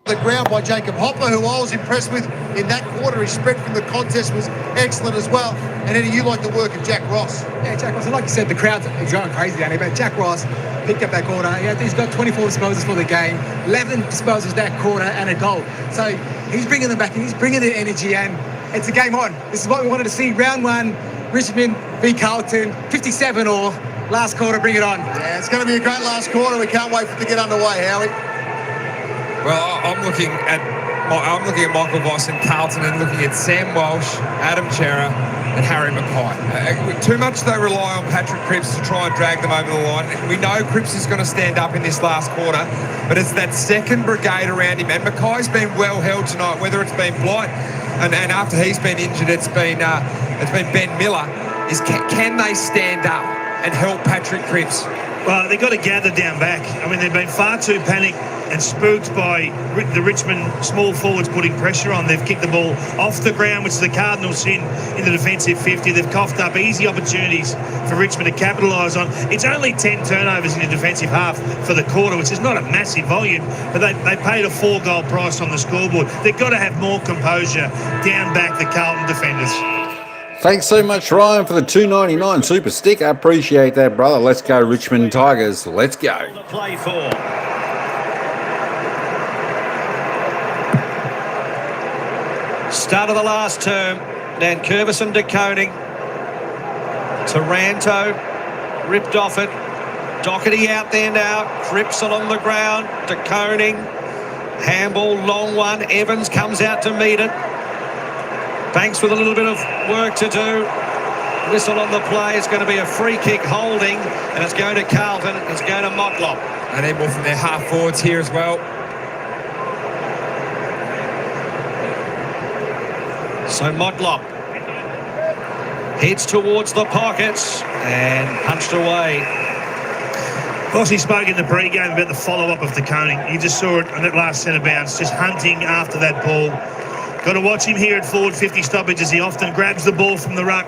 The ground by Jacob Hopper, who I was impressed with in that quarter. His spread from the contest was excellent as well. And Eddie, you like the work of Jack Ross? Yeah, Jack Ross. And like you said, the crowd's going crazy down here. But Jack Ross picked up that quarter. He's got 24 disposals for the game, 11 disposals that quarter, and a goal. So he's bringing them back, and he's bringing the energy, and it's a game on. This is what we wanted to see. Round 1, Richmond v Carlton, 57 or last quarter. Bring it on. Yeah, it's going to be a great last quarter. We can't wait for it to get underway, Howie. Well, I'm looking at Michael Voss and Carlton, and looking at Sam Walsh, Adam Chera, and Harry Mackay. Too much they rely on Patrick Cripps to try and drag them over the line. We know Cripps is going to stand up in this last quarter, but it's that second brigade around him. And Mackay's been well held tonight, whether it's been Blight, and after he's been injured, it's been Ben Miller. Can they stand up and help Patrick Cripps? Well, they've got to gather down back. I mean, they've been far too panicked and spooked by the Richmond small forwards putting pressure on. They've kicked the ball off the ground, which is the cardinal sin in the defensive 50. They've coughed up easy opportunities for Richmond to capitalise on. It's only 10 turnovers in the defensive half for the quarter, which is not a massive volume, but they paid a 4-goal price on the scoreboard. They've got to have more composure down back, the Carlton defenders. Thanks so much, Ryan, for the $2.99 super stick. I appreciate that, brother. Let's go, Richmond Tigers. Let's go. Play for. Start of the last term. Nankervis and DeConing. Taranto ripped off it. Doherty out there now. Cripps along the ground. DeConing. Handball, long one. Evans comes out to meet it. Banks with a little bit of work to do. Whistle on the play. It's going to be a free kick holding, and it's going to Carlton. It's going to Motlop. And then more from their half forwards here as well. So Motlop heads towards the pockets and punched away. Bossy spoke in the pre-game about the follow-up of DeConing. You just saw it on that last centre bounce, just hunting after that ball. Got to watch him here at forward 50 stoppage as he often grabs the ball from the ruck.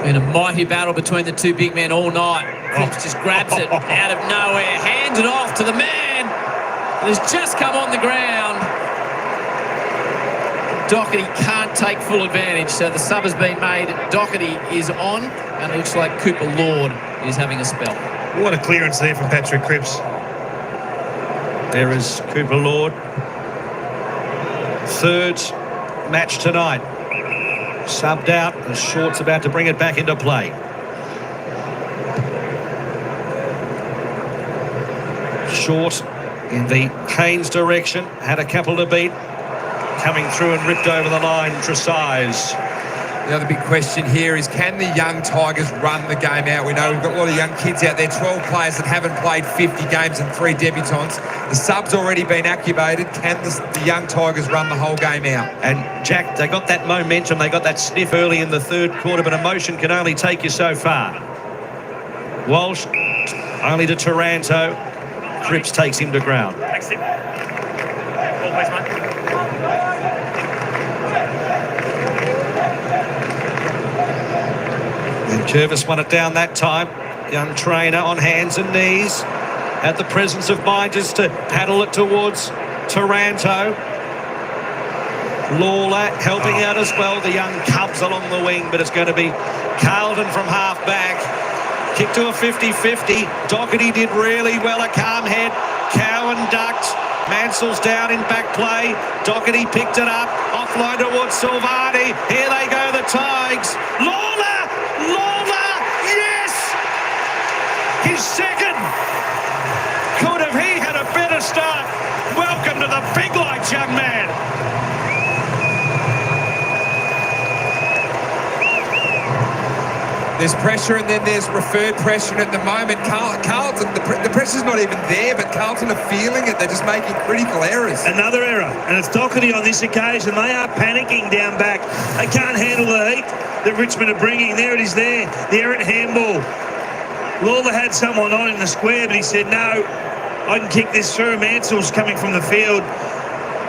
Been a mighty battle between the two big men all night. Cripps just grabs it out of nowhere, hands it off to the man that has just come on the ground. Doherty can't take full advantage, so the sub has been made. Doherty is on, and it looks like Cooper Lord is having a spell. What a clearance there from Patrick Cripps. There is Cooper Lord. Third match tonight. Subbed out, and Short's about to bring it back into play. Short in the Haynes direction, had a couple to beat. Coming through and ripped over the line, Tresize. The other big question here is, can the young Tigers run the game out? We know we've got a lot of young kids out there, 12 players that haven't played 50 games and 3 debutants. The sub's already been activated. Can the young Tigers run the whole game out? And Jack, they got that momentum, they got that sniff early in the third quarter, but emotion can only take you so far. Walsh, only to Taranto. Cripps takes him to ground. Thanks, Tim. Always, mate. And Jervis won it down that time. Young trainer on hands and knees. Had the presence of mind just to paddle it towards Taranto. Lawler helping out as well. The young Cubs along the wing, but it's going to be Carlton from half back. Kick to a 50-50. Doherty did really well. A calm head. Cowan ducked. Mansell's down in back play. Doherty picked it up. Offload towards Silvani. Here they go, the Tigers. Lawler! Yes! His second. Could have he had a better start. Welcome to the big lights, young man. There's pressure and then there's referred pressure at the moment. Carlton, the pressure's not even there, but Carlton are feeling it. They're just making critical errors. Another error, and it's Doherty on this occasion. They are panicking down back. They can't handle the heat that Richmond are bringing. There it is there, the errant handball. Lawler had someone on in the square, but he said, no, I can kick this through. Mansell's coming from the field.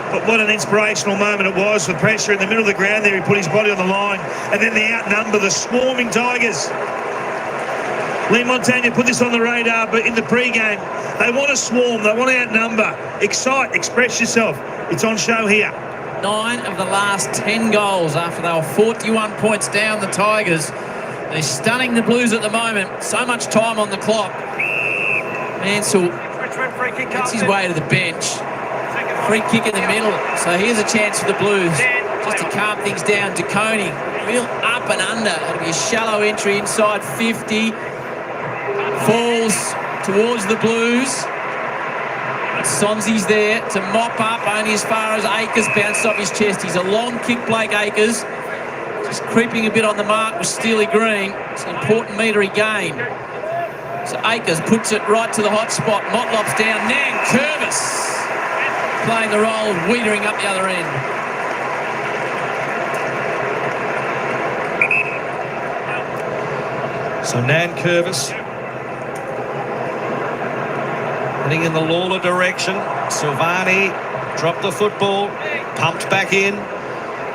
But what an inspirational moment it was for pressure in the middle of the ground there. He put his body on the line, and then they outnumber the swarming Tigers. Lee Montagna put this on the radar, but in the pre-game, they want to swarm, they want to outnumber. Excite, express yourself. It's on show here. 9 of the last 10 goals after they were 41 points down, the Tigers. They're stunning the Blues at the moment. So much time on the clock. Mansell gets his way to the bench. Free kick in the middle. So here's a chance for the Blues just to calm things down. DeConing, real up and under. It'll be a shallow entry inside 50. Falls towards the Blues. Sonzi's there to mop up only as far as Akers bounced off his chest. He's a long kick, Blake Akers. Just creeping a bit on the mark with Steely Green. It's an important metre he gained. So Akers puts it right to the hot spot. Motlop's down. Nankervis playing the role of weedering up the other end. So Nankervis heading in the Lawler direction. Silvani dropped the football, pumped back in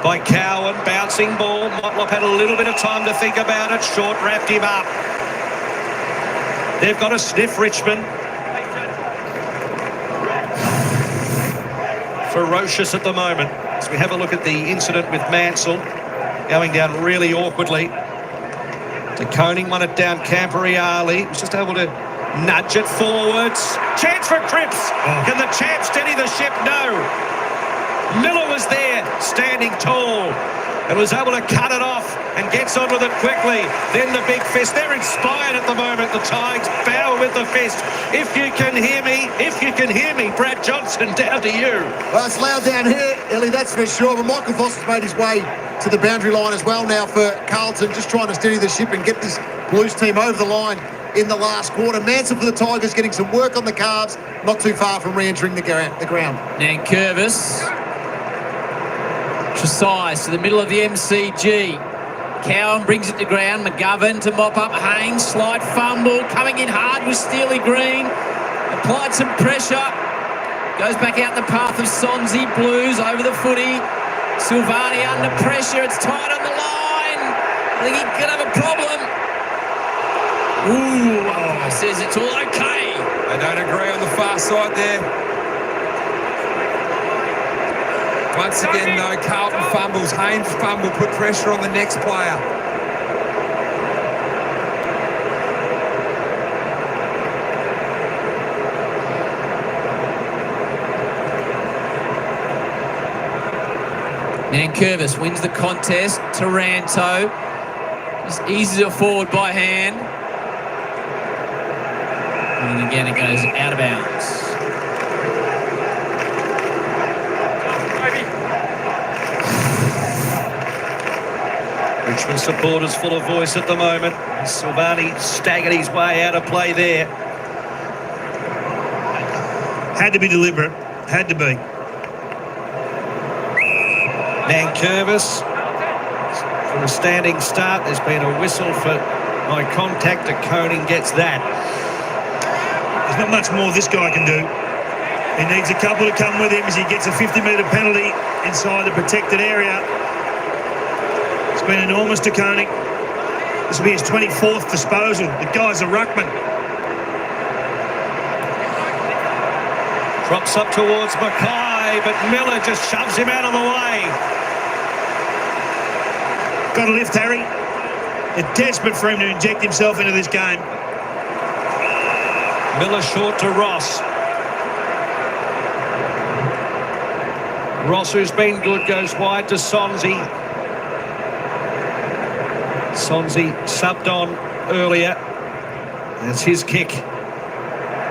by Cowan, bouncing ball. Motlop had a little bit of time to think about it. Short wrapped him up. They've got a sniff, Richmond. ferocious at the moment. As we have a look at the incident with Mansell, going down really awkwardly. De Koning won it down Camporeale. Was just able to nudge it forwards. Chance for Cripps. Can the champ steady the ship? No. Miller was there, standing tall, and was able to cut it off and gets on with it quickly. Then the big fist. They're inspired at the moment, the Tigers. Bow with the fist. If you can hear me, Brad Johnson, down to you. Well, it's loud down here, Ellie, that's for sure. But Michael Foster's made his way to the boundary line as well now for Carlton, just trying to steady the ship and get this Blues team over the line in the last quarter. Mansell for the Tigers getting some work on the calves, not too far from re-entering the ground. Nankervis. Tresize to the middle of the MCG. Cowan brings it to ground. McGovern to mop up Haynes. Slight fumble. Coming in hard with Steely Green. Applied some pressure. Goes back out in the path of Sonzi. Blues over the footy. Silvani under pressure. It's tight on the line. I think he could have a problem. Ooh, umpire says it's all okay. They don't agree on the far side there. Once again, though, Carlton fumbles. Haynes fumble, put pressure on the next player. Nankervis wins the contest. Taranto just eases it forward by hand. And again, it goes out of bounds. Richmond supporters full of voice at the moment. Silvani staggered his way out of play there. Had to be deliberate. Had to be. Nankervis from a standing start. There's been a whistle for my contact. De Koning gets that. There's not much more this guy can do. He needs a couple to come with him as he gets a 50-metre penalty inside the protected area. It's been enormous to Koning. This will be his 24th disposal. The guy's a ruckman. Drops up towards Mackay, but Miller just shoves him out of the way. Got to lift, Harry. They're desperate for him to inject himself into this game. Miller short to Ross. Ross, who's been good, goes wide to Sonzi. Sonzi subbed on earlier. That's his kick.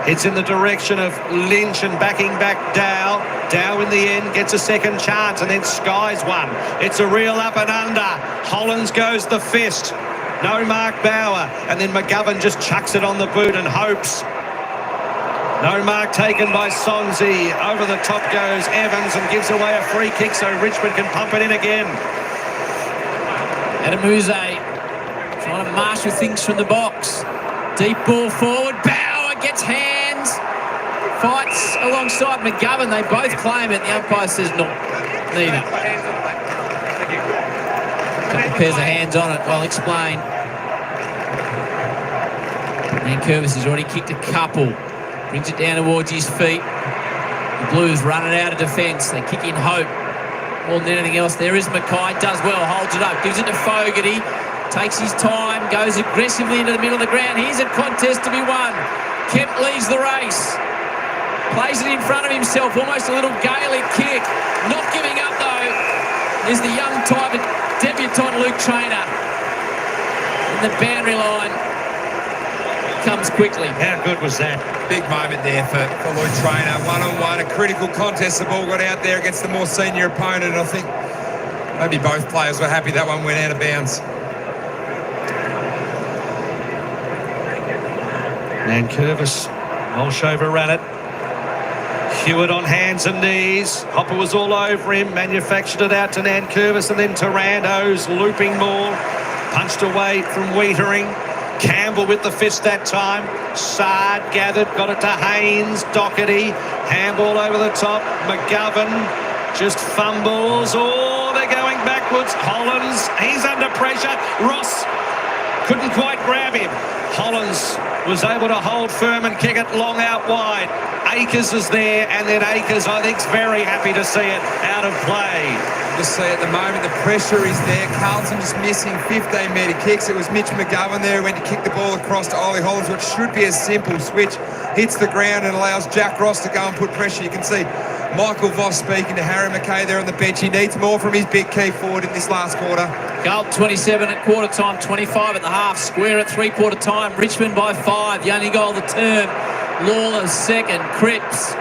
It's in the direction of Lynch and backing back Dow. Dow in the end gets a second chance and then skies one. It's a real up and under. Hollands goes the fist. No Mark Bauer. And then McGovern just chucks it on the boot and hopes. No mark taken by Sonzi. Over the top goes Evans and gives away a free kick so Richmond can pump it in again. Adamuze trying to marshal things from the box. Deep ball forward. Bauer gets hands. Fights alongside McGovern. They both claim it. The umpire says no. Neither. Couple pairs of hands on it. I'll explain. Nankervis has already kicked a couple. Brings it down towards his feet. The Blues running out of defence. They kick in hope. More than anything else, there is Mackay. Does well, holds it up, gives it to Fogarty. Takes his time, goes aggressively into the middle of the ground. Here's a contest to be won. Kemp leads the race. Plays it in front of himself, almost a little Gaelic kick. Not giving up, though, is the young Tiger debutant Luke Traynor. In the boundary line. Comes quickly. How good was that? Big moment there for Luke Traynor. One-on-one, a critical contest. The ball got out there against the more senior opponent. I think maybe both players were happy that one went out of bounds. Nankervis, Molshover ran it. Hewitt on hands and knees. Hopper was all over him, manufactured it out to Nankervis and then Taranto's looping ball. Punched away from Wiedering. Campbell with the fist that time. Sard gathered, got it to Haynes. Doherty, handball over the top. McGovern just fumbles. Oh, they're going backwards. Hollands, he's under pressure. Ross couldn't quite grab him. Hollins was able to hold firm and kick it long out wide. Akers is there, and then Akers, I think, is very happy to see it out of play. Just see at the moment the pressure is there. Carlton just missing 15-metre kicks. It was Mitch McGovern there who went to kick the ball across to Ollie Hollins, which should be a simple switch. Hits the ground and allows Jack Ross to go and put pressure. You can see Michael Voss speaking to Harry McKay there on the bench. He needs more from his big key forward in this last quarter. Carlton 27 at quarter time, 25 at the half. Square at three-quarter time. Richmond by 5. The only goal of the term. Lawler's second. Cripps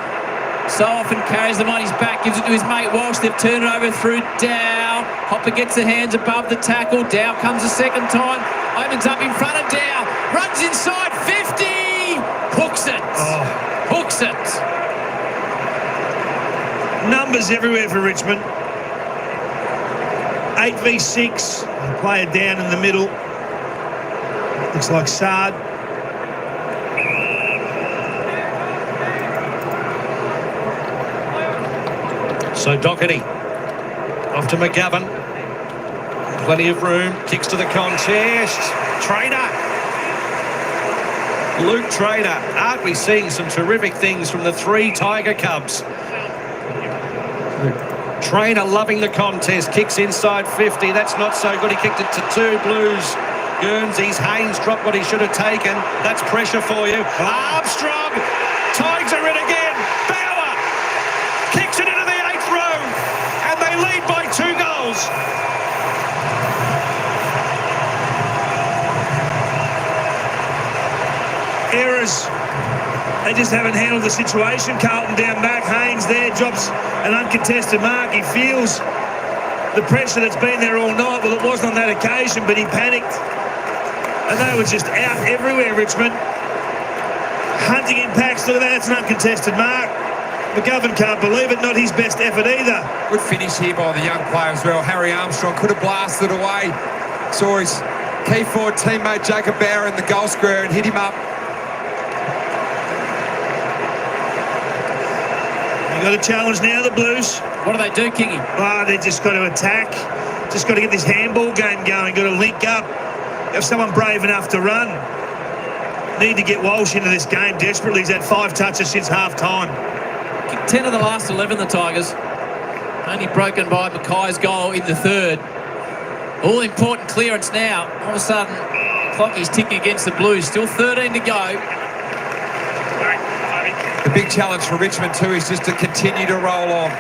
so often carries them on his back, gives it to his mate Walsh. They've turned it over through Dow. Hopper gets the hands above the tackle. Dow comes a second time. Opens up in front of Dow. Runs inside 50. Hooks it. Hooks it. Numbers everywhere for Richmond. 8v6. Player down in the middle. Looks like Sard. So Doherty off to McGovern. Plenty of room. Kicks to the contest. Trainer. Luke Trainer. Aren't we seeing some terrific things from the 3 Tiger Cubs? Trainer loving the contest. Kicks inside 50. That's not so good. He kicked it to 2 Blues. Guernseys. Haynes dropped what he should have taken. That's pressure for you. Armstrong. Tigers are in again. Bauer kicks it into the 8th row. And they lead by 2 goals. Errors. They just haven't handled the situation. Carlton down back. Haynes there drops an uncontested mark. He feels the pressure that's been there all night. Well, it wasn't on that occasion, but he panicked. And they were just out everywhere, Richmond. Hunting in packs. Look at that. That's an uncontested mark. McGovern can't believe it. Not his best effort either. Good finish here by the young player as well. Harry Armstrong could have blasted away. Saw his key forward teammate Jacob Bauer in the goal square and hit him up. You've got a challenge now, the Blues. What do they do, Kingy? They just got to attack. Just got to get this handball game going. Got to link up. Have someone brave enough to run. Need to get Walsh into this game desperately. He's had 5 touches since half-time. 10 of the last 11, the Tigers. Only broken by Mackay's goal in the 3rd. All important clearance now. All of a sudden, clock is ticking against the Blues. Still 13 to go. The big challenge for Richmond too is just to continue to roll on.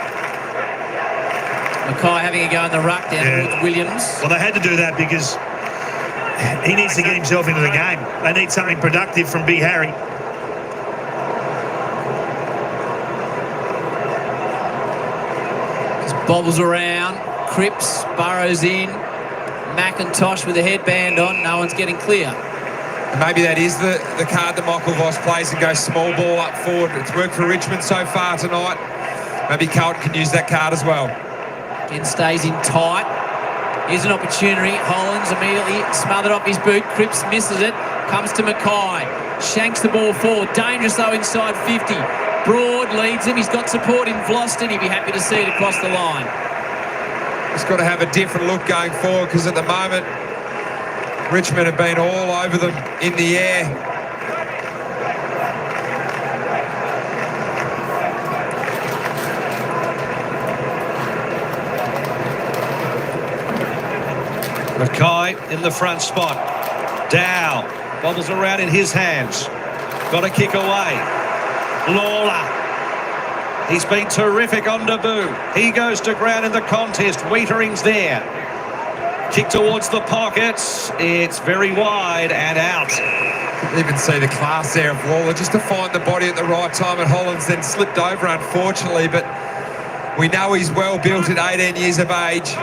Mackay having a go in the ruck down towards Williams. Well, they had to do that because he needs to get himself into the game. They need something productive from Big Harry. Just bobbles around. Cripps burrows in. McIntosh with a headband on. No one's getting clear. Maybe that is the card that Michael Voss plays and goes small ball up forward. It's worked for Richmond so far tonight. Maybe Carlton can use that card as well. Again, stays in tight. Here's an opportunity. Hollins immediately smothered off his boot. Cripps misses it. Comes to Mackay. Shanks the ball forward. Dangerous though inside 50. Broad leads him. He's got support in Vloston. He'd be happy to see it across the line. He's got to have a different look going forward because at the moment Richmond have been all over them in the air. Mackay in the front spot. Dow bobbles around in his hands. Got a kick away. Lawler. He's been terrific on debut. He goes to ground in the contest. Wheatering's there. Kick towards the pockets. It's very wide and out. You can see the class there of Lawler just to find the body at the right time, and Hollins then slipped over unfortunately, but we know he's well built at 18 years of age.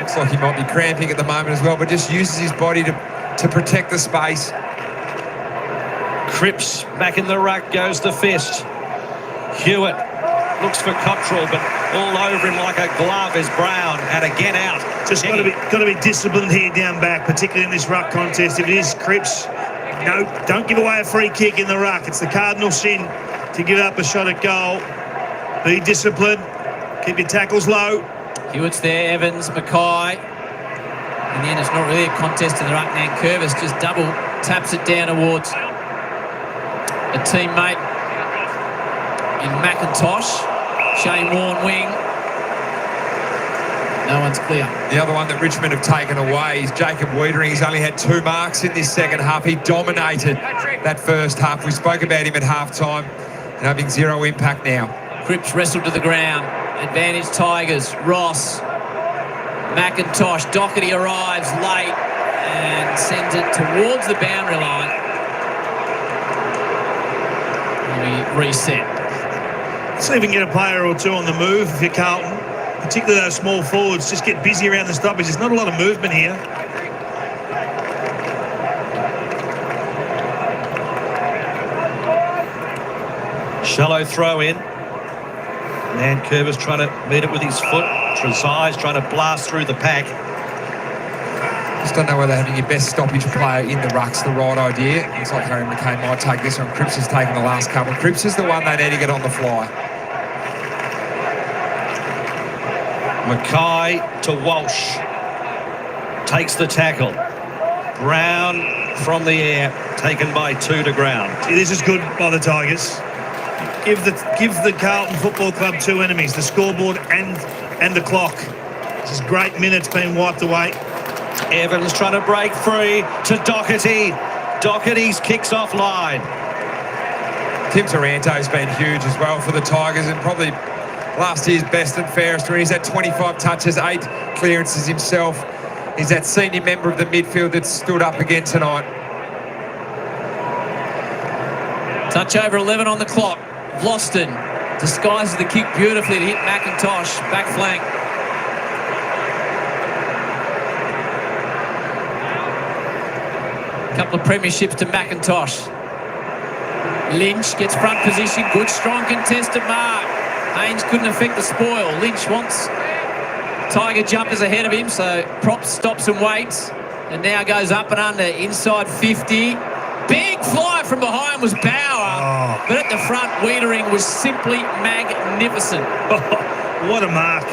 Looks like he might be cramping at the moment as well, but just uses his body to protect the space. Cripps back in the ruck goes the fist. Hewitt looks for Cottrell, but all over him like a glove is Brown, and again out. Just got to be disciplined here down back, particularly in this ruck contest. If it is Cripps, no, don't give away a free kick in the ruck. It's the cardinal sin to give up a shot at goal. Be disciplined. Keep your tackles low. Hewitt's there, Evans, Mackay. In the end, it's not really a contest in the ruck. Nan Curvis just double taps it down towards a teammate in McIntosh. Shane Warne wing. No one's clear. The other one that Richmond have taken away is Jacob Wiedering. He's only had 2 marks in this second half. He dominated that first half. We spoke about him at halftime and having 0 impact now. Cripps wrestled to the ground. Advantage Tigers. Ross. McIntosh. Doherty arrives late and sends it towards the boundary line. And we reset. See if we can get a player or two on the move if you're Carlton. Particularly those small forwards, just get busy around the stoppage. There's not a lot of movement here. Shallow throw in. Nan Curvis trying to meet it with his foot. Trezai's trying to blast through the pack. Just don't know whether having your best stoppage player in the ruck's the right idea. Looks like Harry McCain might take this one. Cripps has taken the last couple. Cripps is the one they need to get on the fly. Mackay to Walsh. Takes the tackle. Brown from the air. Taken by 2 to ground. See, this is good by the Tigers. Give the Carlton Football Club 2 enemies, the scoreboard and the clock. This is great minutes being wiped away. Evans trying to break free to Doherty. Doherty's kicks offline. Tim Taranto's been huge as well for the Tigers and probably last year's best and fairest. He's had 25 touches, 8 clearances himself. He's that senior member of the midfield that stood up again tonight. Touch over 11 on the clock. Vlosten disguises the kick beautifully to hit McIntosh. Back flank. Couple of premierships to McIntosh. Lynch gets front position. Good, strong contested mark. Haynes couldn't affect the spoil. Lynch wants Tiger jumpers ahead of him, so Prop stops and waits. And now goes up and under. Inside 50. Big fly from behind was Bauer. But at the front, Wiedering was simply magnificent. What a mark.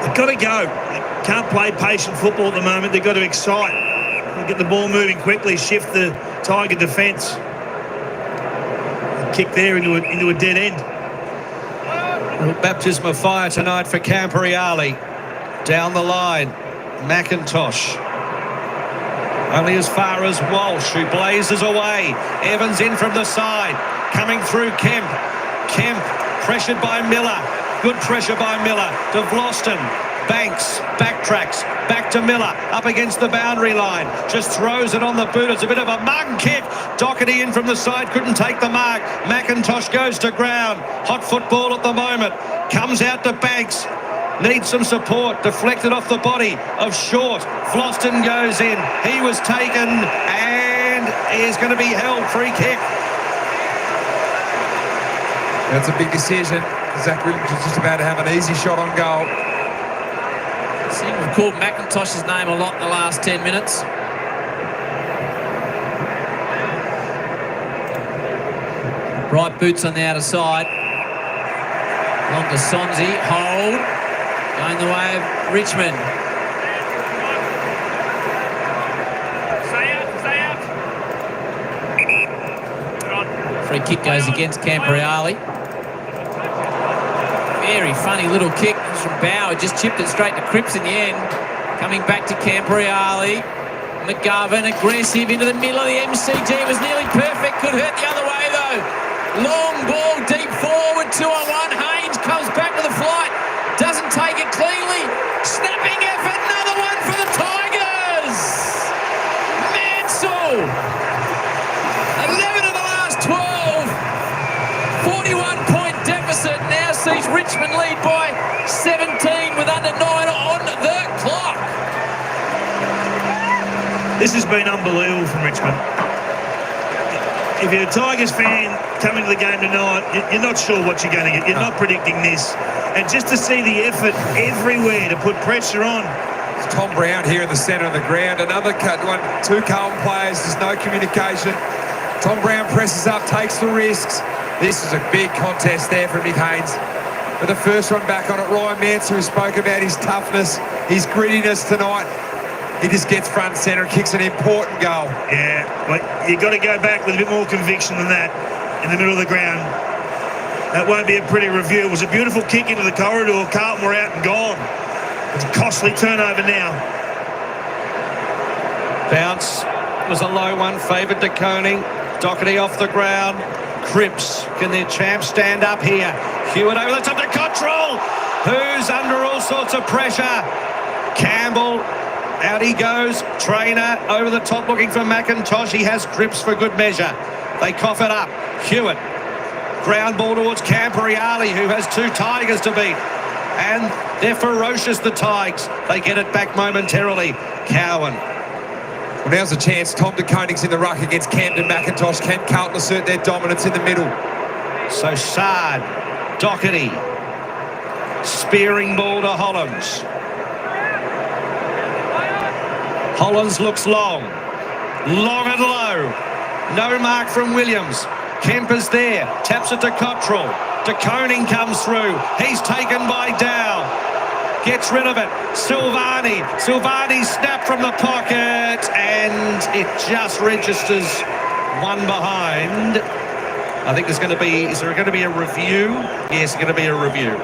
They've got to go. They can't play patient football at the moment. They've got to excite. Get the ball moving quickly, shift the Tiger defence. Kick there into a dead end. Baptism of fire tonight for Camporeale. Down the line, McIntosh. Only as far as Walsh, who blazes away. Evans in from the side. Coming through Kemp. Kemp pressured by Miller. Good pressure by Miller. To Vlosten. Banks backtracks. Back to Miller. Up against the boundary line. Just throws it on the boot. It's a bit of a mug kick. Doherty in from the side. Couldn't take the mark. McIntosh goes to ground. Hot football at the moment. Comes out to Banks. Needs some support. Deflected off the body of Short. Vlosten goes in. He was taken and is going to be held. Free kick. That's a big decision. Zach Williams was just about to have an easy shot on goal. Seem to have called McIntosh's name a lot in the last 10 minutes. Right boots on the outer side. Long to Sonzi. Hold. Going the way of Richmond. Stay out. Free kick goes against Camporeale. Very funny little kick from Bauer. Just chipped it straight to Cripps in the end. Coming back to Camporeale. McGovern aggressive into the middle of the MCG. Was nearly perfect. Could hurt the other way though. Long ball deep forward. 2-on-1. Haynes comes back with a flight. Doesn't take it cleanly. Snapping effort. Another one for the Tigers. Mansell. 11 of the last 12. 41-point deficit. Now sees Richmond lead by 17 with under 9 on the clock. This has been unbelievable from Richmond. If you're a Tigers fan coming to the game tonight, you're not sure what you're going to get. You're not predicting this. And just to see the effort everywhere to put pressure on. It's Tom Brown here in the centre of the ground. Another one, 2 Carlton players. There's no communication. Tom Brown presses up, takes the risks. This is a big contest there for Nick Haynes. But the first one back on it, Ryan Mansour, who spoke about his toughness, his grittiness tonight. He just gets front and centre and kicks an important goal. Yeah, but you've got to go back with a bit more conviction than that in the middle of the ground. That won't be a pretty review. It was a beautiful kick into the corridor. Carlton were out and gone. It's a costly turnover now. Bounce was a low one, favoured De Koning. Doherty off the ground. Cripps, can their champ stand up here? Hewitt over the top to Cottrell, who's under all sorts of pressure. Campbell, out he goes. Trainer over the top looking for McIntosh. He has Cripps for good measure. They cough it up. Hewitt, ground ball towards Camporeale, who has two Tigers to beat. And they're ferocious, the Tigers. They get it back momentarily. Cowan. Well, now's the chance. Tom De Koning's in the ruck against Camden McIntosh. Can Carlton assert their dominance in the middle? So Sard, Doherty, spearing ball to Hollands. Hollands looks long and low. No mark from Williams. Kemper's there, taps it to Cottrell. De Koning comes through. He's taken by Dow. Gets rid of it. Silvani snap from the pocket, and it just registers one behind. I think there's going to be, is there going to be a review? Yes, going to be a review.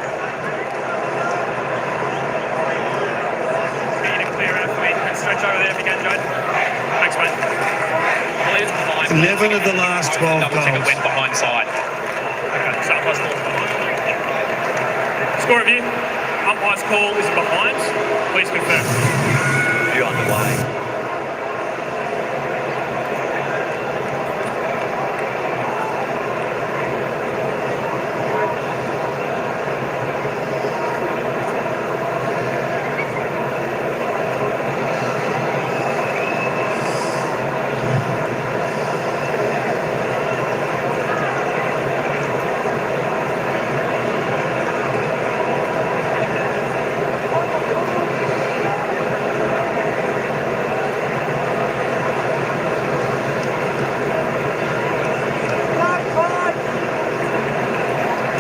Clear out for me. Stretch over there if you can, Joe. Thanks, mate. 11 of the last 12 Double check it goals. went behind side. Okay, so plus score review. Umpire's call is behind. Please confirm. Review underway.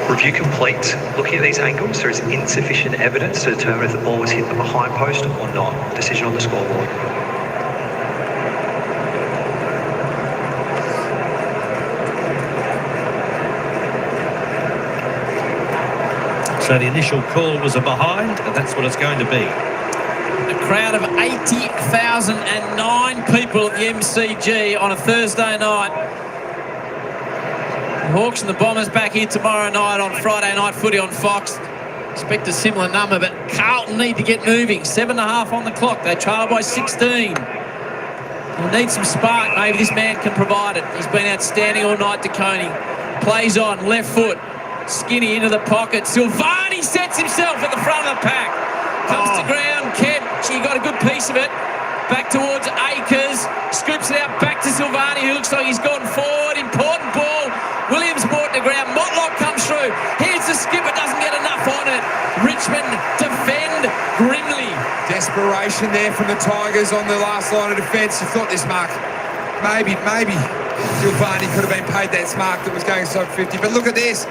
Review complete. Looking at these angles, there is insufficient evidence to determine if the ball was hit the behind post or not. Decision on the scoreboard. So the initial call was a behind, and that's what it's going to be. A crowd of 80,009 people at the MCG on a Thursday night. The Hawks and the Bombers back here tomorrow night on Friday Night Footy on Fox. Expect a similar number, but Carlton need to get moving. 7.5 on the clock. They trail by 16. They'll need some spark. Maybe this man can provide it. He's been outstanding all night, De Koning. Plays on, left foot. Skinny into the pocket. Silvani sets himself at the front of the pack. Comes to ground. Kemp, he got a good piece of it. Back towards Akers. Scoops it out back to Silvani, who looks like he's gone forward. Important ball. Williams brought to ground. Motlop comes through. Here's the skipper, doesn't get enough on it. Richmond defend grimly. Desperation there from the Tigers on the last line of defence. You thought this mark, maybe Silvani could have been paid that mark that was going sub 50. But look at this.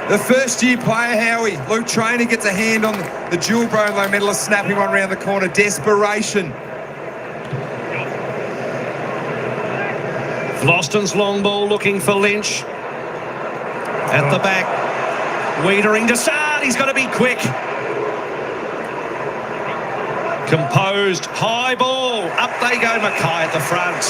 The first-year player, Howie, Luke Trainer, gets a hand on the dual Brownlow medalist, snapping one around the corner. Desperation. Vlosten's long ball looking for Lynch. At the back. Wiedering to Sard. He's got to be quick. Composed. High ball. Up they go, Mackay at the front.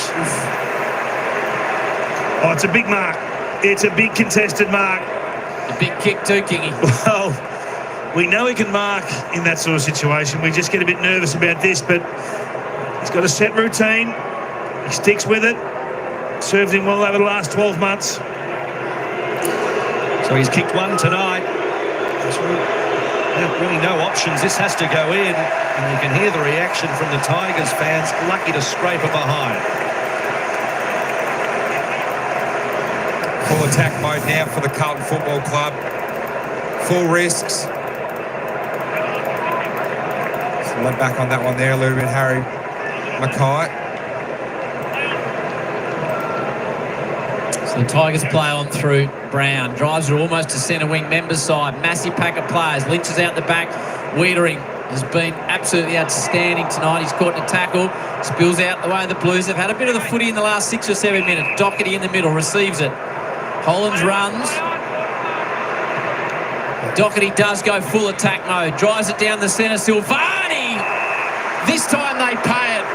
Oh, it's a big mark. It's a big contested mark. A big kick too, Kingy. Well, we know he can mark in that sort of situation. We just get a bit nervous about this, but he's got a set routine. He sticks with it. Served him well over the last 12 months. So he's kicked one tonight. There's really no options. This has to go in. And you can hear the reaction from the Tigers fans. Lucky to scrape it behind. Full attack mode now for the Carlton Football Club. Full risks. So let back on that one there a little bit, Harry Mackay. So the Tigers play on through Brown. Drives her almost to centre wing, members side. Massive pack of players. Lynch is out the back. Wiedering has been absolutely outstanding tonight. He's caught in a tackle. Spills out the way of the Blues. They've had a bit of the footy in the last 6 or 7 minutes. Doherty in the middle, receives it. Hollands runs. Doherty does go full attack mode. Drives it down the centre. Silvani! This time they pay it.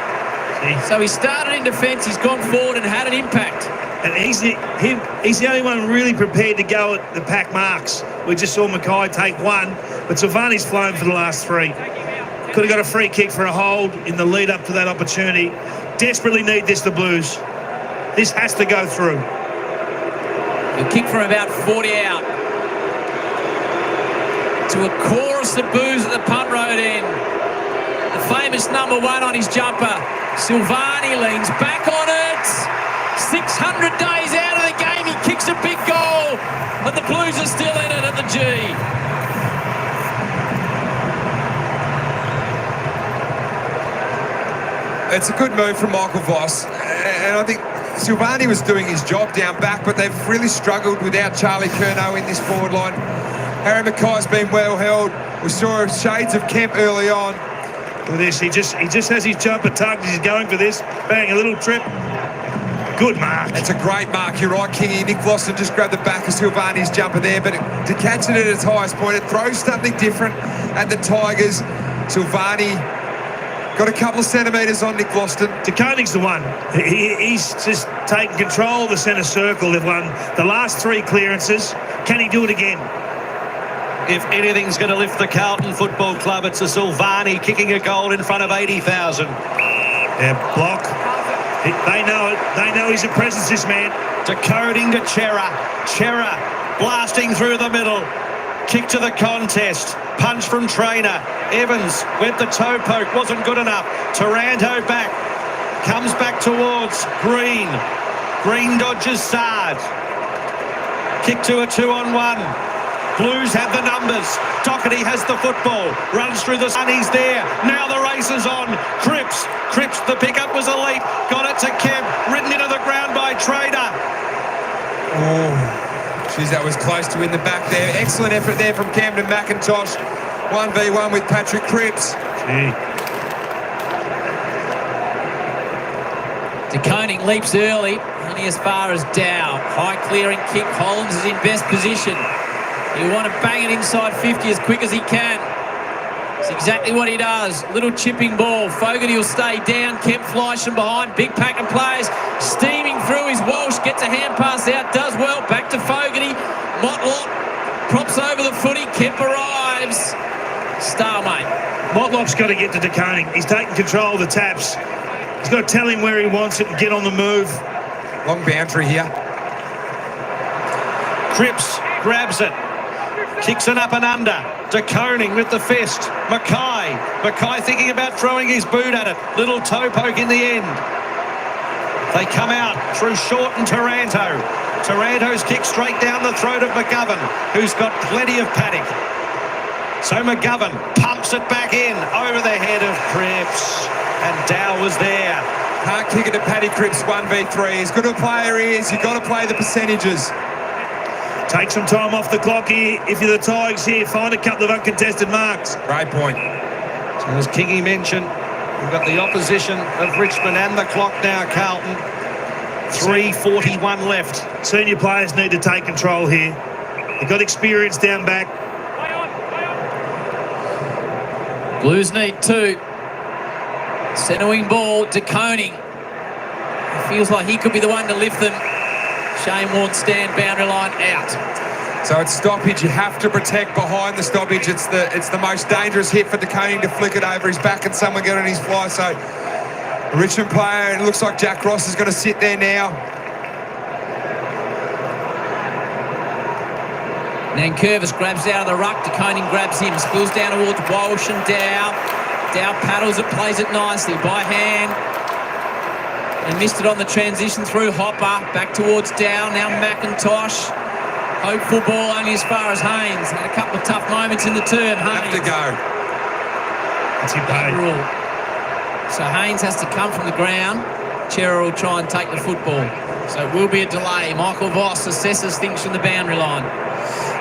So he started in defence. He's gone forward and had an impact. And he's the only one really prepared to go at the pack marks. We just saw Mackay take one, but Silvani's flown for the last 3. Could have got a free kick for a hold in the lead up to that opportunity. Desperately need this, the Blues. This has to go through. A kick from about 40 out. To a chorus of boos at the punt road end. The famous number 1 on his jumper. Silvani leans back on it. 600 days out of the game, he kicks a big goal, but the Blues are still in it at the G. It's a good move from Michael Voss, and I think Silvani was doing his job down back, but they've really struggled without Charlie Curnow in this forward line. Harry Mackay's been well held. We saw shades of Kemp early on. Look at this, he just has his jumper tugged. He's going for this. Bang, a little trip. Good mark. It's a great mark. You're right, Kingy. Nick Lawson just grabbed the back of Silvani's jumper there, but to catch it at its highest point, it throws something different at the Tigers. Silvani got a couple of centimetres on Nick Lawson. DeKoning's the one. He's just taken control of the centre circle. They've won the last 3 clearances. Can he do it again? If anything's going to lift the Carlton Football Club, it's a Silvani kicking a goal in front of 80,000. Yeah, block. They know it. They know he's a presence, this man. Decoding to Chera. Chera blasting through the middle. Kick to the contest. Punch from Trainer. Evans went the toe poke. Wasn't good enough. Taranto back. Comes back towards Green. Green dodges Sard. Kick to a 2-on-1. Blues have the numbers. Doherty has the football. Runs through the sun. He's there. Now the race is on. Cripps, the pickup was elite. Got it to Kemp. Ridden into the ground by Trader. Oh, geez, that was close to in the back there. Excellent effort there from Camden McIntosh. 1v1 with Patrick Cripps. DeKoning leaps early, only as far as Dow. High clearing kick. Hollands is in best position. He'll want to bang it inside 50 as quick as he can. It's exactly what he does. Little chipping ball. Fogarty will stay down. Kemp flies from behind. Big pack of players steaming through his Walsh. Gets a hand pass out. Does well. Back to Fogarty. Motlop props over the footy. Kemp arrives. Stalemate. Motlop's got to get to DeKoning. He's taking control of the taps. He's got to tell him where he wants it and get on the move. Long boundary here. Cripps grabs it. Kicks it up and under. DeKoning with the fist. Mackay thinking about throwing his boot at it. Little toe poke in the end. They come out through Short and Taranto. Taranto's kick straight down the throat of McGovern, who's got plenty of paddock. So McGovern pumps it back in over the head of Cripps. And Dow was there. Can't kick it to Paddy Cripps 1v3. As good a player he is, you've got to play the percentages. Take some time off the clock here. If you're the Tigers here, find a couple of uncontested marks. Great point. So as Kingy mentioned, we've got the opposition of Richmond and the clock now, Carlton. 3:41 left. Senior players need to take control here. They've got experience down back. Blues need 2. Centre wing ball, DeKoning. It feels like he could be the one to lift them. Shane Warne stand boundary line out. So it's stoppage. You have to protect behind the stoppage. It's the most dangerous hit for DeKoning to flick it over his back and someone get on his fly. So the Richmond player, it looks like Jack Ross is going to sit there now. Nankervis grabs out of the ruck. DeKoning grabs him. Spills down towards Walsh and Dow. Dow paddles it, plays it nicely by hand. And missed it on the transition through Hopper. Back towards Dow. Now McIntosh. Hopeful ball only as far as Haynes. Had a couple of tough moments in the turn. Haynes. Have to go. That's your pay. So Haynes has to come from the ground. Chera will try and take the football. So it will be a delay. Michael Voss assesses things from the boundary line.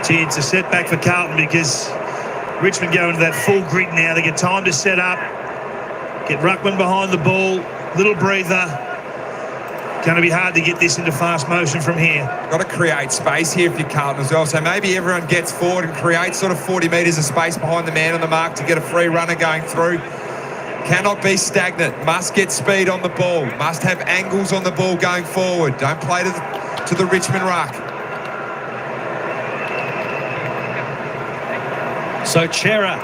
Gee, it's a setback for Carlton because Richmond go into that full grid now. They get time to set up, get Ruckman behind the ball, little breather. Going to be hard to get this into fast motion from here. Got to create space here if you're Carlton as well. So maybe everyone gets forward and creates sort of 40 metres of space behind the man on the mark to get a free runner going through. Cannot be stagnant. Must get speed on the ball. Must have angles on the ball going forward. Don't play to the Richmond ruck. So Chera,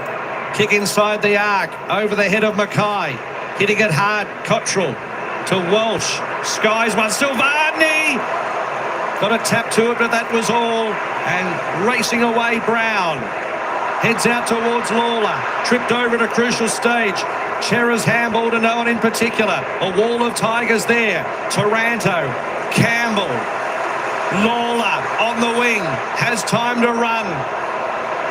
kick inside the arc, over the head of Mackay. Hitting it hard, Cottrell to Walsh. Skies one, Silvani! Got a tap to it, but that was all. And racing away, Brown. Heads out towards Lawler. Tripped over at a crucial stage. Chera's handball to no one in particular. A wall of Tigers there. Taranto, Campbell, Lawler on the wing. Has time to run.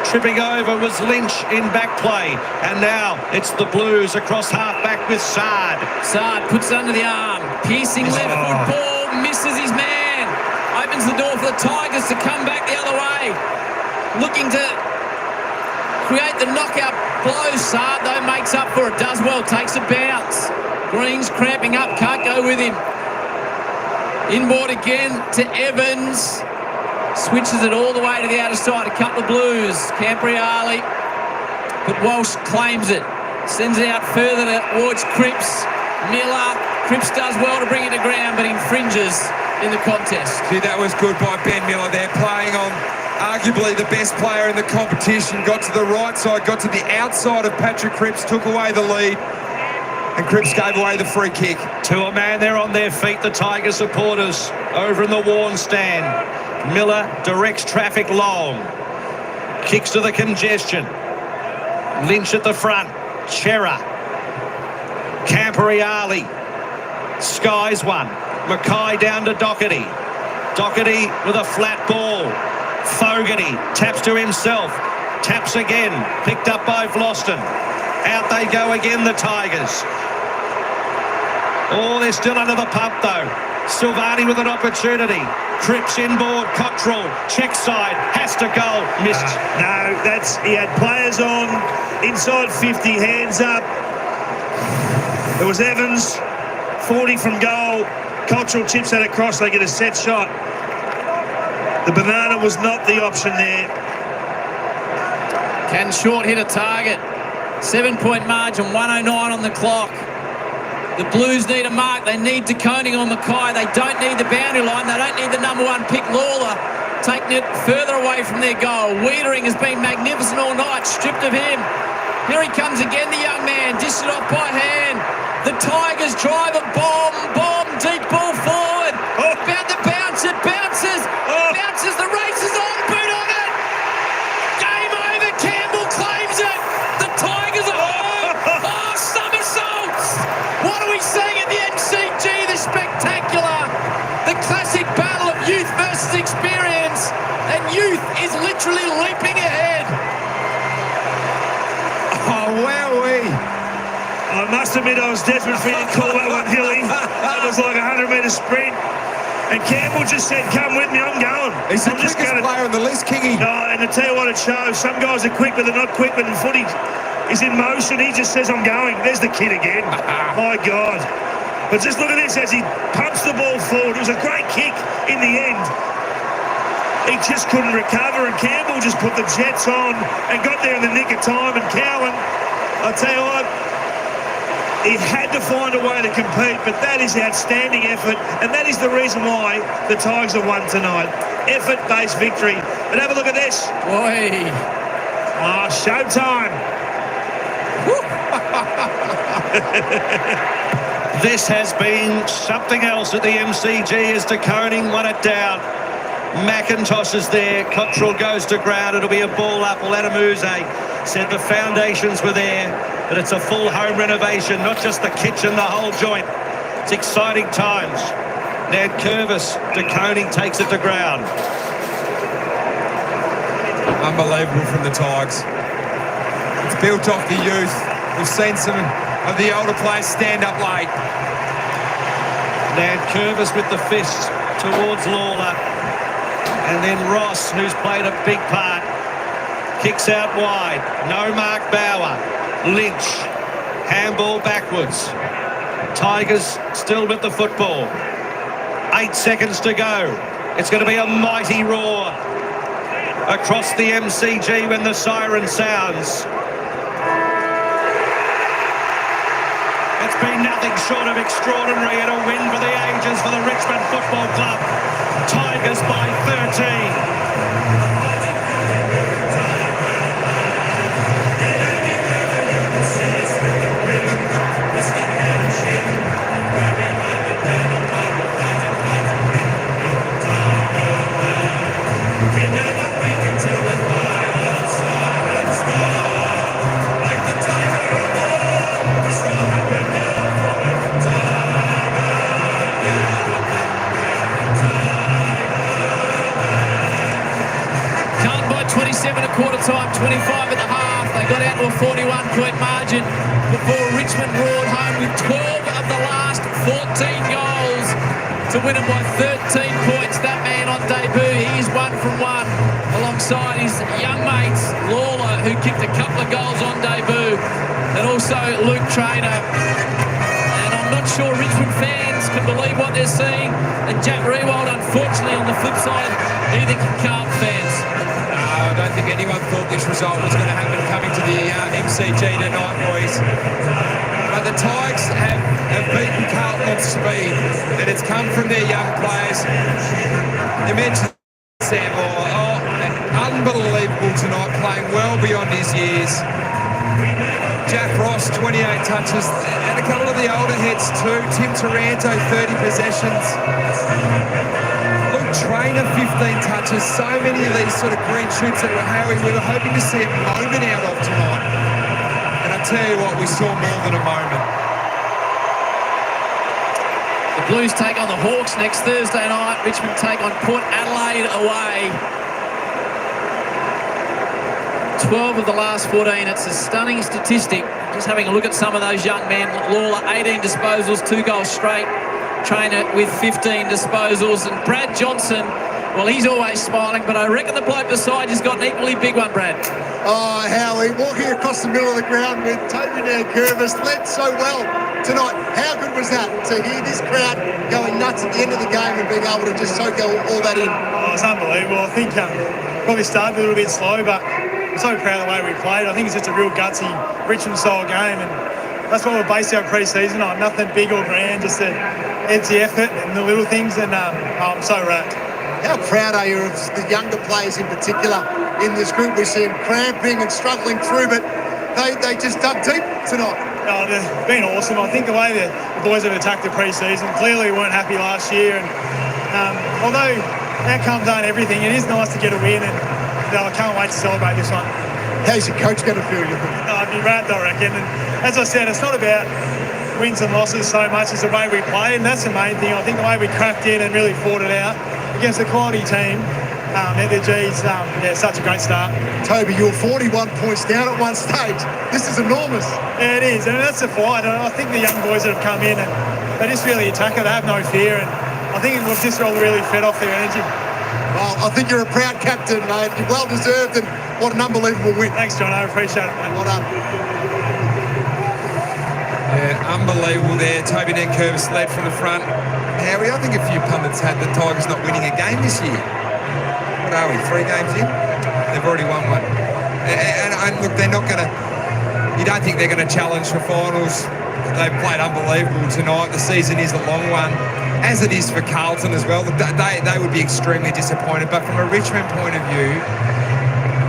Tripping over was Lynch in back play. And now it's the Blues across half-back with Sard. Sard puts it under the arm. Piercing left foot ball. Misses his man. Opens the door for the Tigers to come back the other way. Looking to create the knockout blow. Sard, though, makes up for it. Does well. Takes a bounce. Green's cramping up. Can't go with him. Inboard again to Evans. Switches it all the way to the outer side to cut the Blues. Campriali, but Walsh claims it. Sends it out further towards Cripps. Miller. Cripps does well to bring it to ground, but infringes in the contest. Gee, that was good by Ben Miller there, playing on arguably the best player in the competition. Got to the right side, got to the outside of Patrick Cripps, took away the lead, and Cripps gave away the free kick. To a man there on their feet, the Tiger supporters over in the Warren stand. Miller directs traffic long. Kicks to the congestion. Lynch at the front. Chera. Campriali. Skies one. Mackay down to Doherty. Doherty with a flat ball. Fogarty taps to himself. Taps again. Picked up by Vlosten. Out they go again, the Tigers. Oh, they're still under the pump though. Silvani with an opportunity. Cripps inboard, Cottrell, check side, has to goal, missed. No, he had players on, inside 50, hands up. It was Evans, 40 from goal. Cottrell chips that across, they get a set shot. The banana was not the option there. Can Short hit a target? 7-point margin, 1:09 on the clock. The Blues need a mark. They need De Koning on Mackay. They don't need the boundary line. They don't need the number one pick, Lawler, taking it further away from their goal. Wiedering has been magnificent all night, stripped of him. Here he comes again, the young man, dished it off by hand. The Tigers drive a bomb, deep ball forward. About to bounce, it bounces, bounces, the race is on, boot on it. Game over, Campbell claims it. The Tigers are home. Oh, somersaults. What are we seeing at the MCG? The spectacular, the classic battle of youth versus experience, and youth is literally leaping ahead. Oh, wowee. I must admit I was desperate for you to call that one hilly. That was like a 100-metre sprint. And Campbell just said, come with me, I'm going. He's the quickest player on the list, Kingy. And to tell you what it shows, some guys are quick, but they're not quick, but in footy is in motion. He just says, I'm going. There's the kid again. My God. But just look at this as he pumps the ball forward. It was a great kick in the end. He just couldn't recover, and Campbell just put the jets on and got there in the nick of time. And Cowan, I'll tell you what, he had to find a way to compete, but that is outstanding effort, and that is the reason why the Tigers have won tonight. Effort-based victory. But have a look at this. Boy. Oh, showtime. This has been something else at the MCG as De Koning won it down. McIntosh is there. Cottrell goes to ground. It'll be a ball up. Latamuze said the foundations were there, but it's a full home renovation, not just the kitchen, the whole joint. It's exciting times. Ned Curvis, De Koning takes it to ground. Unbelievable from the Tigers. It's built off the youth. We've seen some of the older players stand up late. Ned Curvis with the fist. towards Lawler. And then Ross, who's played a big part, kicks out wide. No Mark Bauer. Lynch. Handball backwards. Tigers still with the football. 8 seconds to go. It's going to be a mighty roar across the MCG when the siren sounds. It's been nothing short of extraordinary, and a win for the ages for the Richmond Football Club. Tigers by 13. Quarter time, 25 at the half. They got out to a 41-point margin before Richmond roared home with 12 of the last 14 goals to win it by 13 points. That man on debut, he is 1 from 1 alongside his young mates, Lawler, who kicked a couple of goals on debut, and also Luke Traynor. And I'm not sure Richmond fans can believe what they're seeing. And Jack Rewald, unfortunately, on the flip side, neither can Carlton fans. I don't think anyone thought this result was going to happen coming to the MCG tonight, boys. But the Tigers have beaten Carlton on speed, and it's come from their young players. You mentioned Sam Moore. Unbelievable tonight, playing well beyond his years. Jack Ross, 28 touches, and a couple of the older heads too. Tim Taranto, 30 possessions. Trainer, 15 touches. So many of these sort of green shoots that we were hoping to see a moment out of tonight. And I tell you what, we saw more than a moment. The Blues take on the Hawks next Thursday night. Richmond take on Port Adelaide away. 12 of the last 14. It's a stunning statistic. Just having a look at some of those young men. Lawler, 18 disposals, 2 goals straight. Trainer with 15 disposals, and Brad Johnson, well, he's always smiling, but I reckon the bloke beside you's got an equally big one, Brad. Oh, Howie, walking across the middle of the ground with Toby Nankervis, led so well tonight. How good was that to hear this crowd going nuts at the end of the game and being able to just soak all that in? Oh, it's unbelievable. I think probably started a little bit slow, but I'm so proud of the way we played. I think it's just a real gutsy Richmond-style game, and that's what we're based our pre-season on. Nothing big or grand, just it's the effort and the little things, and I'm so wrapped. How proud are you of the younger players in particular in this group? We see them cramping and struggling through, but they just dug deep tonight. Oh, they've been awesome. I think the way the boys have attacked the pre-season, clearly weren't happy last year, and although outcomes aren't everything, it is nice to get a win, and I can't wait to celebrate this one. How's your coach going to feel? I'd be wrapped, I reckon. And as I said, it's not about wins and losses so much as the way we play, and that's the main thing. I think the way we cracked in and really fought it out against a quality team at the G's, such a great start. Toby, you're 41 points down at one stage. This is enormous. Yeah, it is, and that's the fight. I think the young boys that have come in, and they just really attack it. They have no fear, and I think we've just all really fed off their energy. Well, I think you're a proud captain, mate. You're well deserved, and what an unbelievable win. Thanks, John. I appreciate it, mate. Well done. Yeah, unbelievable there. Toby Nankervis led from the front. Howie, I think a few pundits had the Tigers not winning a game this year. What are we, 3 games in? They've already won one. And look, they're not going to... You don't think they're going to challenge for finals. They've played unbelievable tonight. The season is a long one, as it is for Carlton as well. They would be extremely disappointed. But from a Richmond point of view,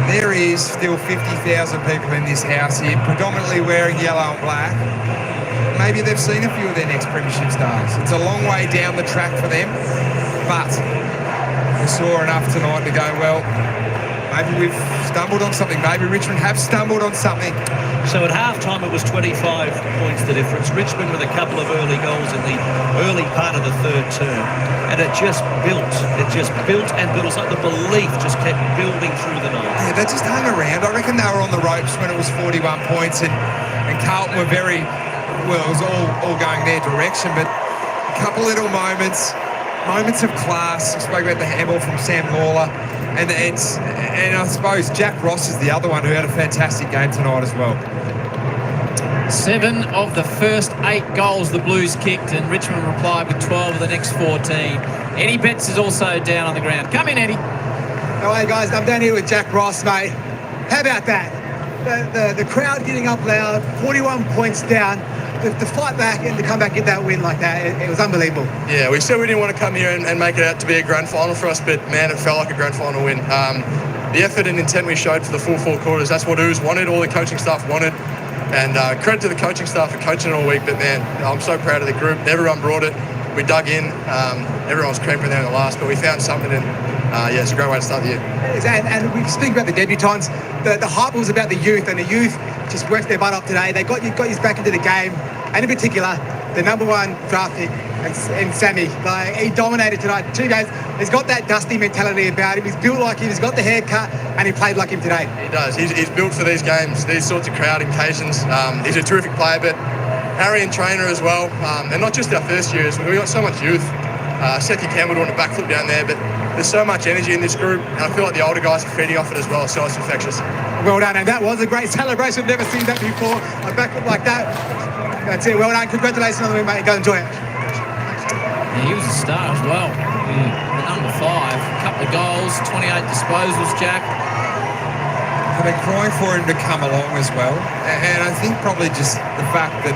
there is still 50,000 people in this house here, predominantly wearing yellow and black. Maybe they've seen a few of their next premiership stars. It's a long way down the track for them, but we saw enough tonight to go, well, maybe we've stumbled on something. Maybe Richmond have stumbled on something. So at half-time it was 25 points the difference. Richmond with a couple of early goals in the early part of the third term. And it just built. It just built and built. It's like the belief just kept building through the night. Yeah, they just hung around. I reckon they were on the ropes when it was 41 points, and Carlton were very... Well, it was all going their direction, but a couple little moments, moments of class. I spoke about the handball from Sam Lawler. And I suppose Jack Ross is the other one who had a fantastic game tonight as well. 7 of the first 8 goals the Blues kicked, and Richmond replied with 12 of the next 14. Eddie Betts is also down on the ground. Come in, Eddie. All right, guys, I'm down here with Jack Ross, mate. How about that? The crowd getting up loud, 41 points down, to fight back and to come back and get that win like that, it was unbelievable. Yeah, we said we didn't want to come here and make it out to be a grand final for us, but man, it felt like a grand final win. The effort and intent we showed for the full 4 quarters, that's what Ooze wanted, all the coaching staff wanted. And credit to the coaching staff for coaching it all week, but man, I'm so proud of the group. Everyone brought it. We dug in. Everyone was creeping there in the last, but we found something, and yeah, it's a great way to start the year. And we speak about the debutants. The hype was about the youth, and the youth just worked their butt off today. They got you back into the game, and in particular, the number 1 draft pick, and Sammy. Like, he dominated tonight. 2 games. He's got that Dusty mentality about him. He's built like him. He's got the haircut, and he played like him today. He does. He's built for these games, these sorts of crowd occasions. He's a terrific player, but Harry and trainer as well. And not just our first years. We've got so much youth. Seki Campbell doing a backflip down there, but there's so much energy in this group, and I feel like the older guys are feeding off it as well, so it's infectious. Well done, and that was a great celebration. I've never seen that before. A backflip like that. That's it. Well done. Congratulations on the win, mate. Go enjoy it. Yeah, he was a star as well. The number 5, a couple of goals, 28 disposals, Jack. I've been crying for him to come along as well. And I think probably just the fact that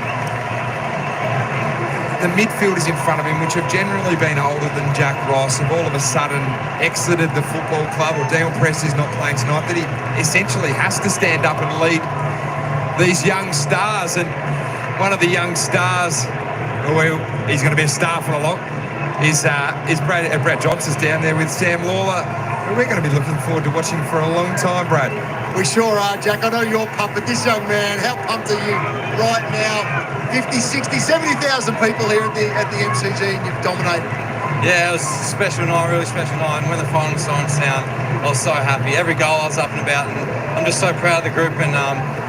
the midfielders in front of him, which have generally been older than Jack Ross, have all of a sudden exited the football club, or Daniel Presley's not playing tonight, that he essentially has to stand up and lead these young stars. And one of the young stars, he's going to be a star for a lot, is Brad Johnson's down there with Sam Lawler. We're going to be looking forward to watching for a long time, Brad. We sure are, Jack. I know you're pumped, but this young man, how pumped are you right now? 50, 60, 70,000 people here at the MCG, and you've dominated. Yeah, it was a special night, really special night. And when the final sign sound, I was so happy. Every goal I was up and about, and I'm just so proud of the group, and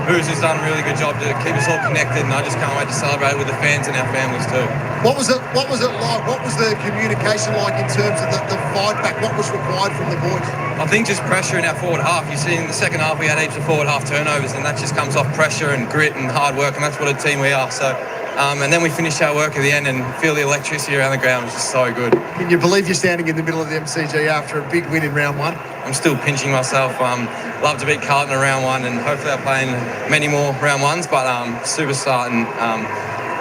Who's done a really good job to keep us all connected, and I just can't wait to celebrate with the fans and our families too. What was it like? What was the communication like in terms of the fight back? What was required from the boys? I think just pressure in our forward half. You see in the second half we had heaps of forward half turnovers, and that just comes off pressure and grit and hard work, and that's what a team we are. So, and then we finished our work at the end and feel the electricity around the ground was just so good. Can you believe you're standing in the middle of the MCG after a big win in round one? I'm still pinching myself. Love to beat Carlton in round one, and hopefully I'll play in many more round ones, but super start, and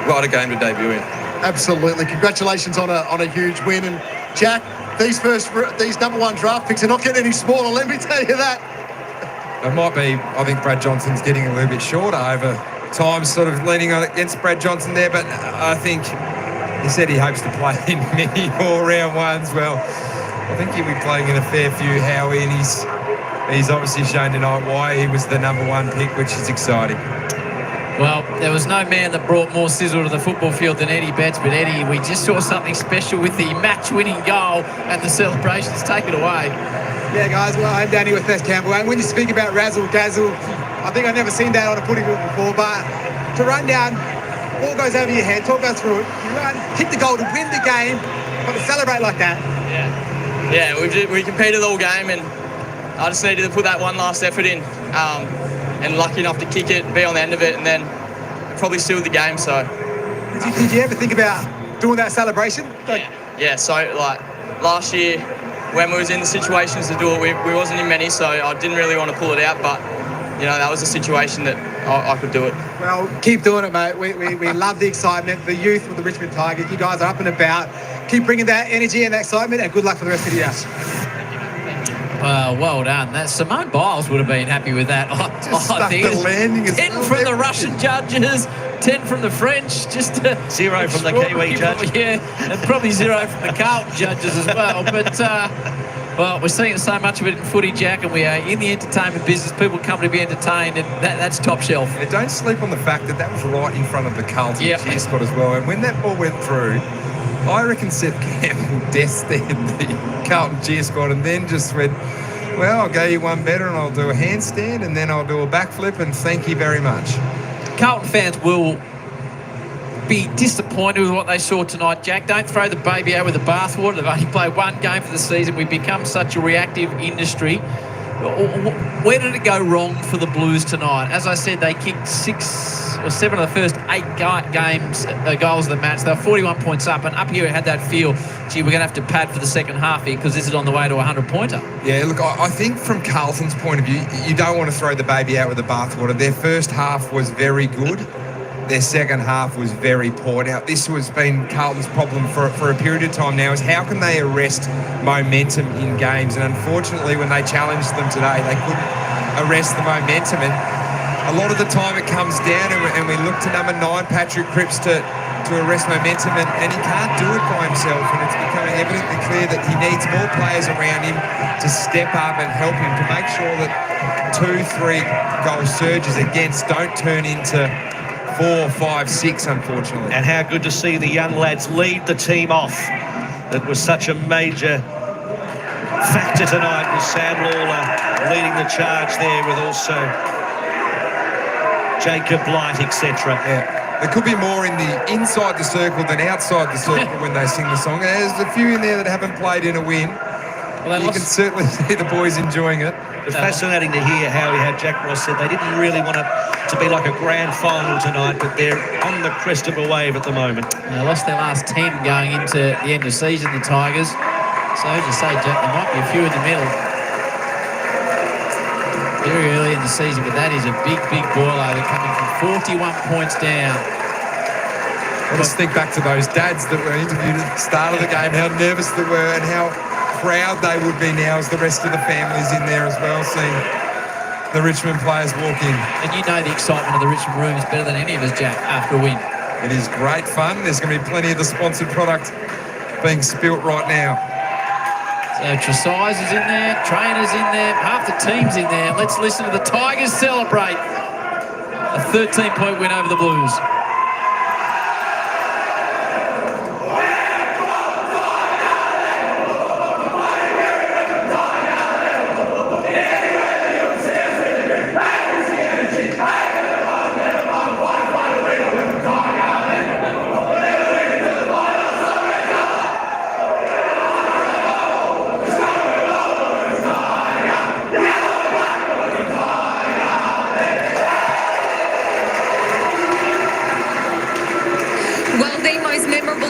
what a game to debut in. Absolutely. Congratulations on a huge win. And Jack, these number 1 draft picks are not getting any smaller, let me tell you that. It might be, I think Brad Johnson's getting a little bit shorter over time, sort of leaning on against Brad Johnson there, but I think he said he hopes to play in many more round ones. Well, I think he'll be playing in a fair few, Howie, and he's obviously shown tonight why he was the number 1 pick, which is exciting. Well, there was no man that brought more sizzle to the football field than Eddie Betts, but Eddie, we just saw something special with the match-winning goal and the celebrations. Take it away. Yeah, guys, well, I'm down here with Les Campbell, and when you speak about razzle-dazzle, I think I've never seen that on a footy field before, but to run down, ball goes over your head, talk goes through it, you run, hit the goal to win the game, but to celebrate like that. Yeah, we competed all game, and I just needed to put that one last effort in, and lucky enough to kick it, be on the end of it, and then probably sealed the game. So, did you ever think about doing that celebration? Yeah. So like last year, when we was in the situations to do it, we wasn't in many, so I didn't really want to pull it out, but you know that was a situation that I could do it. Well, keep doing it, mate. We love the excitement. The youth with the Richmond Tigers, you guys are up and about. Keep bringing that energy and that excitement, and good luck for the rest of the year. Well done. That Simone Biles would have been happy with that. I think the landing 10 from the Russian judges, 10 from the French, just 0 from the Kiwi judge. Yeah, and probably 0 from the Carlton judges as well. But well, we're seeing so much of it in footy, Jack, and we are in the entertainment business. People come to be entertained, and that's top shelf. Yeah, don't sleep on the fact that was right in front of the Carlton cheer spot as well. And when that ball went through, I reckon Seth Campbell death-stared the Carlton cheer squad and then just went, well, I'll go you one better and I'll do a handstand and then I'll do a backflip and thank you very much. Carlton fans will be disappointed with what they saw tonight, Jack. Don't throw the baby out with the bathwater. They've only played one game for the season. We've become such a reactive industry. Where did it go wrong for the Blues tonight? As I said, they kicked 6 or 7 of the first 8 goals of the match. They were 41 points up, and up here it had that feel, gee, we're going to have to pad for the second half here because this is on the way to a 100-pointer. Yeah, look, I think from Carlton's point of view, you don't want to throw the baby out with the bathwater. Their first half was very good. Their second half was very poor. Now, this has been Carlton's problem for a period of time now, is how can they arrest momentum in games? And unfortunately, when they challenged them today, they couldn't arrest the momentum. And a lot of the time it comes down, and we look to number 9, Patrick Cripps, to arrest momentum, and he can't do it by himself. And it's becoming evidently clear that he needs more players around him to step up and help him to make sure that 2-3 goal surges against don't turn into 4, 5, 6, unfortunately. And how good to see the young lads lead the team off. That was such a major factor tonight, with Sam Lawler leading the charge there, with also Jacob Blight, etc. Yeah. There could be more in the inside the circle than outside the circle when they sing the song. There's a few in there that haven't played in a win. Well, you can certainly see the boys enjoying it. It's fascinating to hear how we had Jack Ross said they didn't really want it to be like a grand final tonight, but they're on the crest of a wave at the moment. They lost their last 10 going into the end of season, the Tigers. So as you say, Jack, there might be a few in the middle. Very early in the season, but that is a big, big boiler. They're coming from 41 points down. Let's think back to those dads that were interviewed at the start of the game, how nervous they were and how proud they would be now as the rest of the families in there as well, seeing the Richmond players walk in. And you know the excitement of the Richmond room is better than any of us, Jack, after a win. It is great fun. There's going to be plenty of the sponsored product being spilt right now. So Tresize is in there, Trainer's in there, half the team's in there. Let's listen to the Tigers celebrate a 13-point win over the Blues.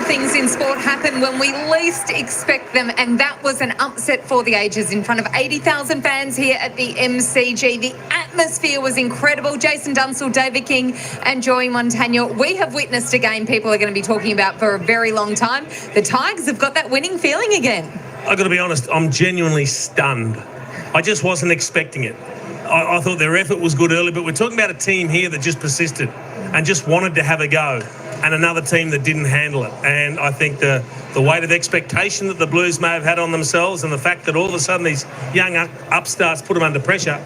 Things in sport happen when we least expect them, and that was an upset for the ages in front of 80,000 fans here at the MCG. The atmosphere was incredible. Jason Dunstall, David King and Joey Montagna, we have witnessed a game people are going to be talking about for a very long time. The Tigers have got that winning feeling again. I've got to be honest, I'm genuinely stunned. I just wasn't expecting it. I thought their effort was good early, but we're talking about a team here that just persisted and just wanted to have a go, and another team that didn't handle it. And I think the weight of expectation that the Blues may have had on themselves, and the fact that all of a sudden these young upstarts put them under pressure,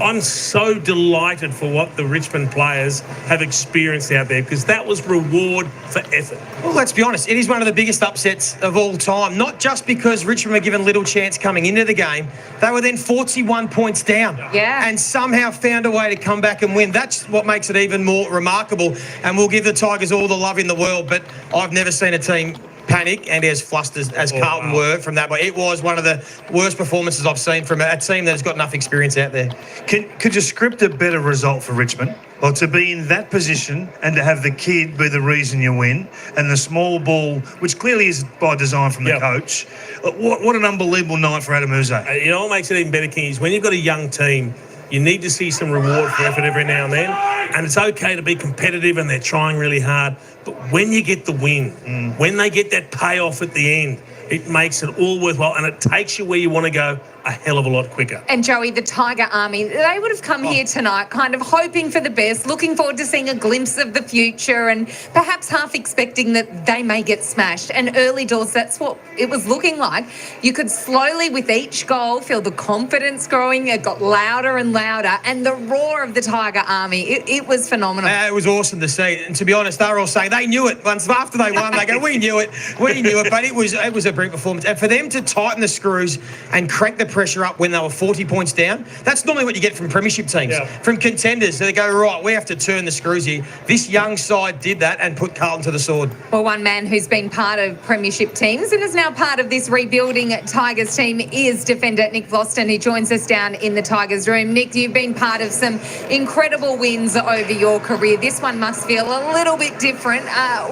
I'm so delighted for what the Richmond players have experienced out there, because that was reward for effort. Well, let's be honest, it is one of the biggest upsets of all time, not just because Richmond were given little chance coming into the game. They were then 41 points down and somehow found a way to come back and win. That's what makes it even more remarkable, and we'll give the Tigers all the love in the world, but I've never seen a team panic and as flustered as Carlton were from that. But it was one of the worst performances I've seen from a team that has got enough experience out there. Could you script a better result for Richmond? Or to be in that position and to have the kid be the reason you win, and the small ball, which clearly is by design from the coach. What an unbelievable night for Adam Uze. You know what makes it even better, King, is when you've got a young team, you need to see some reward for effort every now and then. And it's okay to be competitive and they're trying really hard. But when you get the win, when they get that payoff at the end, it makes it all worthwhile, and it takes you where you want to go a hell of a lot quicker. And Joey, the Tiger Army, they would have come here tonight kind of hoping for the best, looking forward to seeing a glimpse of the future, and perhaps half expecting that they may get smashed. And early doors, that's what it was looking like. You could slowly, with each goal, feel the confidence growing. It got louder and louder, and the roar of the Tiger Army, it was phenomenal. It was awesome to see. And to be honest, they were all saying they knew it. Once after they won, they go, we knew it. But it was a brilliant performance. And for them to tighten the screws and crank the pressure up when they were 40 points down. That's normally what you get from premiership teams, from contenders. So they go, right, we have to turn the screws here. This young side did that and put Carlton to the sword. Well, one man who's been part of premiership teams and is now part of this rebuilding Tigers team is defender Nick Vlosten, who joins us down in the Tigers room. Nick, you've been part of some incredible wins over your career. This one must feel a little bit different.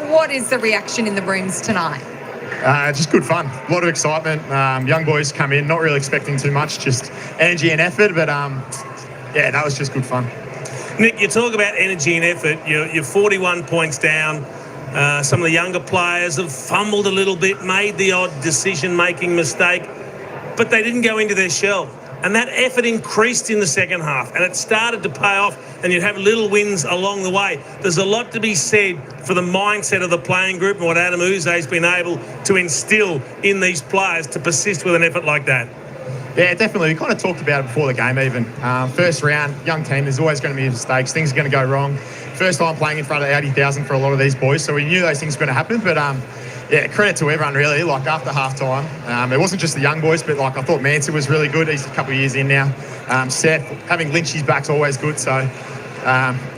What is the reaction in the rooms tonight? Just good fun. A lot of excitement. Young boys come in, not really expecting too much, just energy and effort. But yeah, that was just good fun. Nick, you talk about energy and effort. You're 41 points down. Some of the younger players have fumbled a little bit, made the odd decision-making mistake, but they didn't go into their shell. And that effort increased in the second half, and it started to pay off, and you'd have little wins along the way. There's a lot to be said for the mindset of the playing group and what Adam Uze's been able to instill in these players to persist with an effort like that. Yeah, definitely. We kind of talked about it before the game even. First round, young team, there's always going to be mistakes. Things are going to go wrong. First time playing in front of 80,000 for a lot of these boys, so we knew those things were going to happen. But yeah, credit to everyone really. Like after half time, it wasn't just the young boys, but like I thought Manson was really good. He's a couple of years in now. Seth, having Lynchy's back's always good. So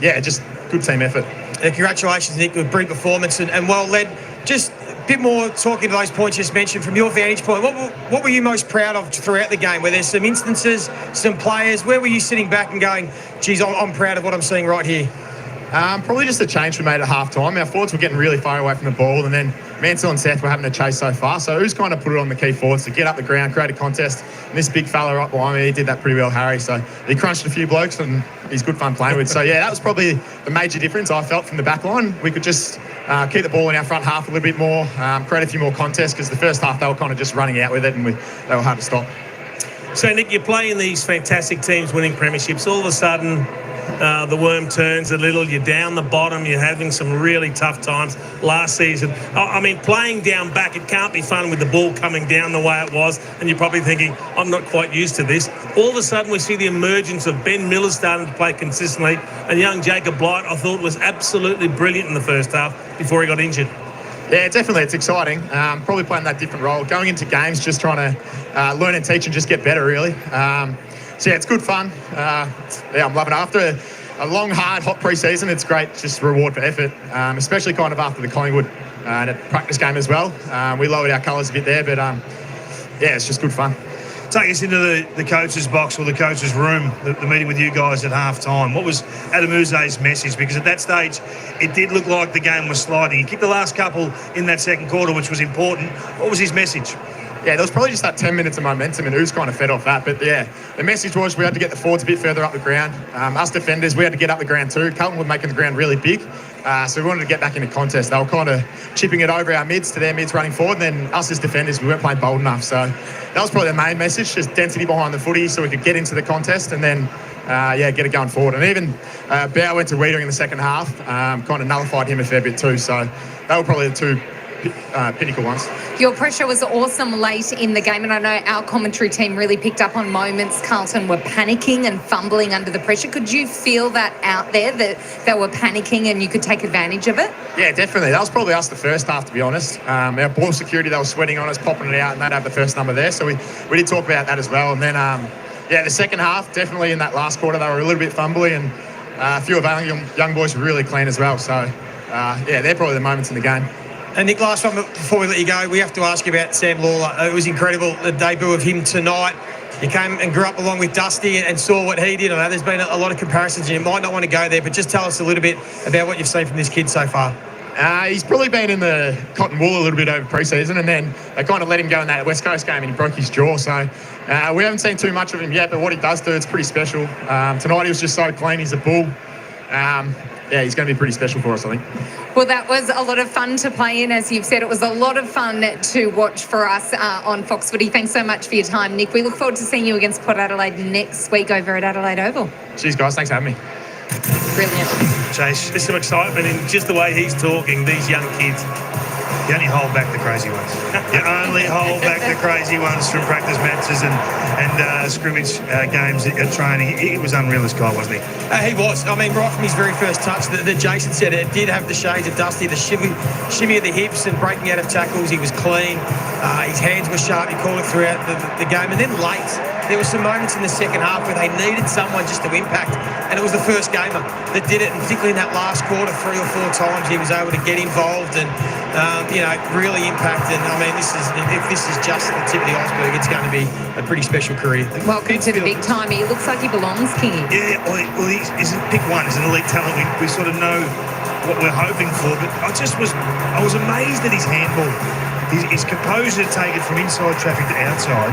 yeah, just good team effort. Congratulations, Nick. Good brilliant performance and well led. Just a bit more talking to those points you just mentioned from your vantage point. What were you most proud of throughout the game? Were there some instances, some players? Where were you sitting back and going, geez, I'm proud of what I'm seeing right here? Probably just the change we made at half time. Our forwards were getting really far away from the ball, and then Mansell and Seth were having to chase so far. So who's kind of put it on the key forwards to get up the ground, create a contest. And this big fella up behind me, he did that pretty well, Harry. So he crunched a few blokes, and he's good fun playing with. So yeah, that was probably the major difference I felt from the back line. We could just keep the ball in our front half a little bit more, create a few more contests, because the first half they were kind of just running out with it, and they were hard to stop. So Nick, you're playing these fantastic teams winning premierships. All of a sudden, the worm turns a little, you're down the bottom, you're having some really tough times last season. I mean, playing down back, it can't be fun with the ball coming down the way it was, and you're probably thinking, I'm not quite used to this. All of a sudden, we see the emergence of Ben Miller starting to play consistently, and young Jacob Blight, I thought, was absolutely brilliant in the first half before he got injured. Yeah, definitely. It's exciting. Probably playing that different role. Going into games, just trying to learn and teach and just get better, really. So yeah, it's good fun. Yeah, I'm loving it. After a long, hard, hot pre-season, it's great, just reward for effort, especially kind of after the Collingwood practice game as well. We lowered our colours a bit there, but yeah, it's just good fun. Take us into the coach's box or the coach's room, the meeting with you guys at half-time. What was Adam Uze's message? Because at that stage, it did look like the game was sliding. He kicked the last couple in that second quarter, which was important. What was his message? Yeah, there was probably just that 10 minutes of momentum, and Ooze kind of fed off that. But yeah, the message was we had to get the forwards a bit further up the ground. Us defenders, we had to get up the ground too. Carlton were making the ground really big, so we wanted to get back into contest. They were kind of chipping it over our mids to their mids running forward, and then us as defenders, we weren't playing bold enough. So that was probably the main message, just density behind the footy so we could get into the contest and then, yeah, get it going forward. And even Bow went to Wiedering in the second half, kind of nullified him a fair bit too. So they were probably the two pinnacle ones. Your pressure was awesome late in the game, and I know our commentary team really picked up on moments Carlton were panicking and fumbling under the pressure. Could you feel that out there, that they were panicking and you could take advantage of it? Yeah, definitely. That was probably us the first half, to be honest. Our ball security, they were sweating on us, popping it out, and they'd have the first number there. So we did talk about that as well. And then, yeah, the second half, definitely in that last quarter, they were a little bit fumbly, and a few of our young boys were really clean as well. So, yeah, they're probably the moments in the game. And Nick, last one before we let you go, we have to ask you about Sam Lawler. It was incredible, the debut of him tonight. You came and grew up along with Dusty and saw what he did. I know there's been a lot of comparisons, and you might not want to go there, but just tell us a little bit about what you've seen from this kid so far. He's probably been in the cotton wool a little bit over pre-season, and then they kind of let him go in that West Coast game and he broke his jaw. So we haven't seen too much of him yet, but what he does do, it's pretty special. Tonight he was just so clean. He's a bull. Yeah, he's going to be pretty special for us, I think. Well, that was a lot of fun to play in. As you've said, it was a lot of fun to watch for us on Fox Footy. Thanks so much for your time, Nick. We look forward to seeing you against Port Adelaide next week over at Adelaide Oval. Cheers, guys. Thanks for having me. Brilliant. Chase, there's some excitement in just the way he's talking, these young kids. You only hold back the crazy ones. You only hold back the crazy ones from practice matches and scrimmage games at training. He was unreal, this guy, wasn't he? He was. I mean, right from his very first touch, that Jason said, it did have the shades of Dusty, the shimmy of the hips and breaking out of tackles. He was clean. His hands were sharp. He called it throughout the game. And then late, there were some moments in the second half where they needed someone just to impact, and it was the first gamer that did it, and particularly in that last quarter, 3 or 4 times he was able to get involved and really impact. And I mean, if this is just the tip of the iceberg, it's going to be a pretty special career. Welcome to the big time. He looks like he belongs, Kingy. Yeah, well, he's pick one. He's an elite talent. We sort of know what we're hoping for, but I was amazed at his handball. His composure to take it from inside traffic to outside.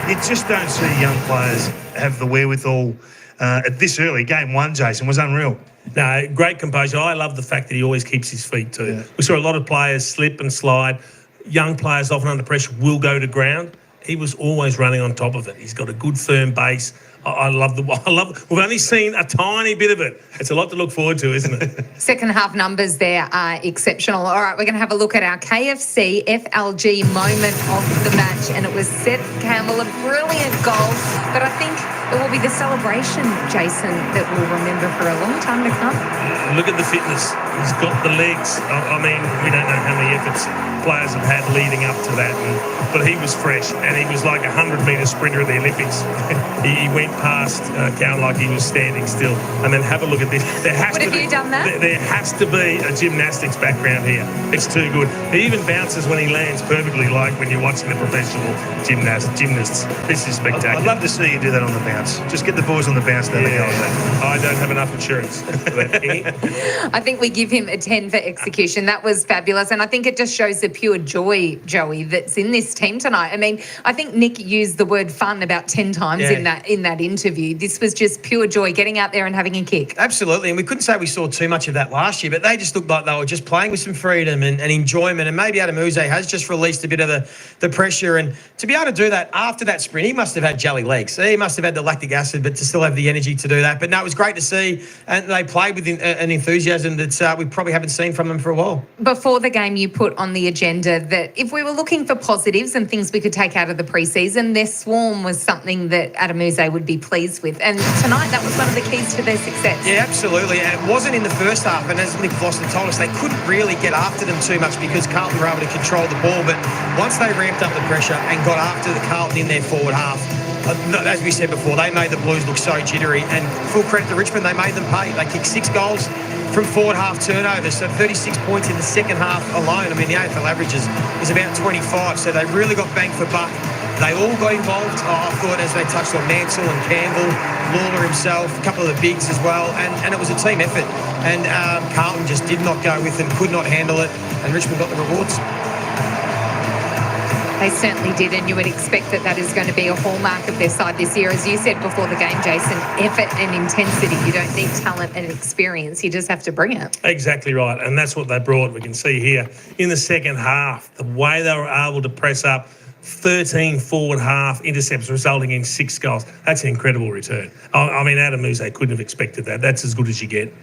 You just don't see young players have the wherewithal at this early. Game 1, Jason, was unreal. No, great composure. I love the fact that he always keeps his feet too. Yeah. We saw a lot of players slip and slide. Young players often under pressure will go to ground. He was always running on top of it. He's got a good firm base. I love. We've only seen a tiny bit of it. It's a lot to look forward to, isn't it? Second half numbers there are exceptional. All right, we're going to have a look at our KFC FLG moment of the match, and it was Seth Campbell, a brilliant goal. But I think it will be the celebration, Jason, that we'll remember for a long time to come. Look at the fitness. He's got the legs. I mean, we don't know how many efforts players have had leading up to that, but he was fresh, and he was like a 100-metre sprinter at the Olympics. He went past Count like he was standing still. And then have a look at this. Have you done that? There has to be a gymnastics background here. It's too good. He even bounces when he lands perfectly, like when you're watching the professional gymnasts. This is spectacular. I'd love to see you do that on the bounce. Just get the boys on the bounce. I don't have enough insurance. I think we give him a 10 for execution. That was fabulous. And I think it just shows the pure joy, Joey, that's in this team tonight. I mean, I think Nick used the word fun about 10 times in that interview. This was just pure joy, getting out there and having a kick. Absolutely. And we couldn't say we saw too much of that last year, but they just looked like they were just playing with some freedom and enjoyment. And maybe Adam Uze has just released a bit of the pressure. And to be able to do that after that sprint, he must have had jelly legs. He must have had the lactic acid, but to still have the energy to do that. But no, it was great to see. And they played with an enthusiasm that we probably haven't seen from them for a while. Before the game, you put on the agenda that if we were looking for positives and things we could take out of the preseason, their swarm was something that Adam Uze would be pleased with. And tonight, that was one of the keys to their success. Yeah, absolutely. And it wasn't in the first half. And as Nick Foster told us, they couldn't really get after them too much because Carlton were able to control the ball. But once they ramped up the pressure and got after the Carlton in their forward half, as we said before, they made the Blues look so jittery. And full credit to Richmond, they made them pay. They kicked 6 goals from forward half turnovers, so 36 points in the second half alone. I mean, the AFL averages is about 25, so they really got bang for buck. They all got involved. I thought as they touched on Mansell and Campbell, Lawler himself, a couple of the bigs as well, and it was a team effort. And Carlton just did not go with them, could not handle it, and Richmond got the rewards. They certainly did, and you would expect that is going to be a hallmark of their side this year. As you said before the game, Jason, effort and intensity. You don't need talent and experience. You just have to bring it. Exactly right, and that's what they brought. We can see here in the second half, the way they were able to press up 13 forward half intercepts resulting in 6 goals. That's an incredible return. I mean, Adam Uze couldn't have expected that. That's as good as you get.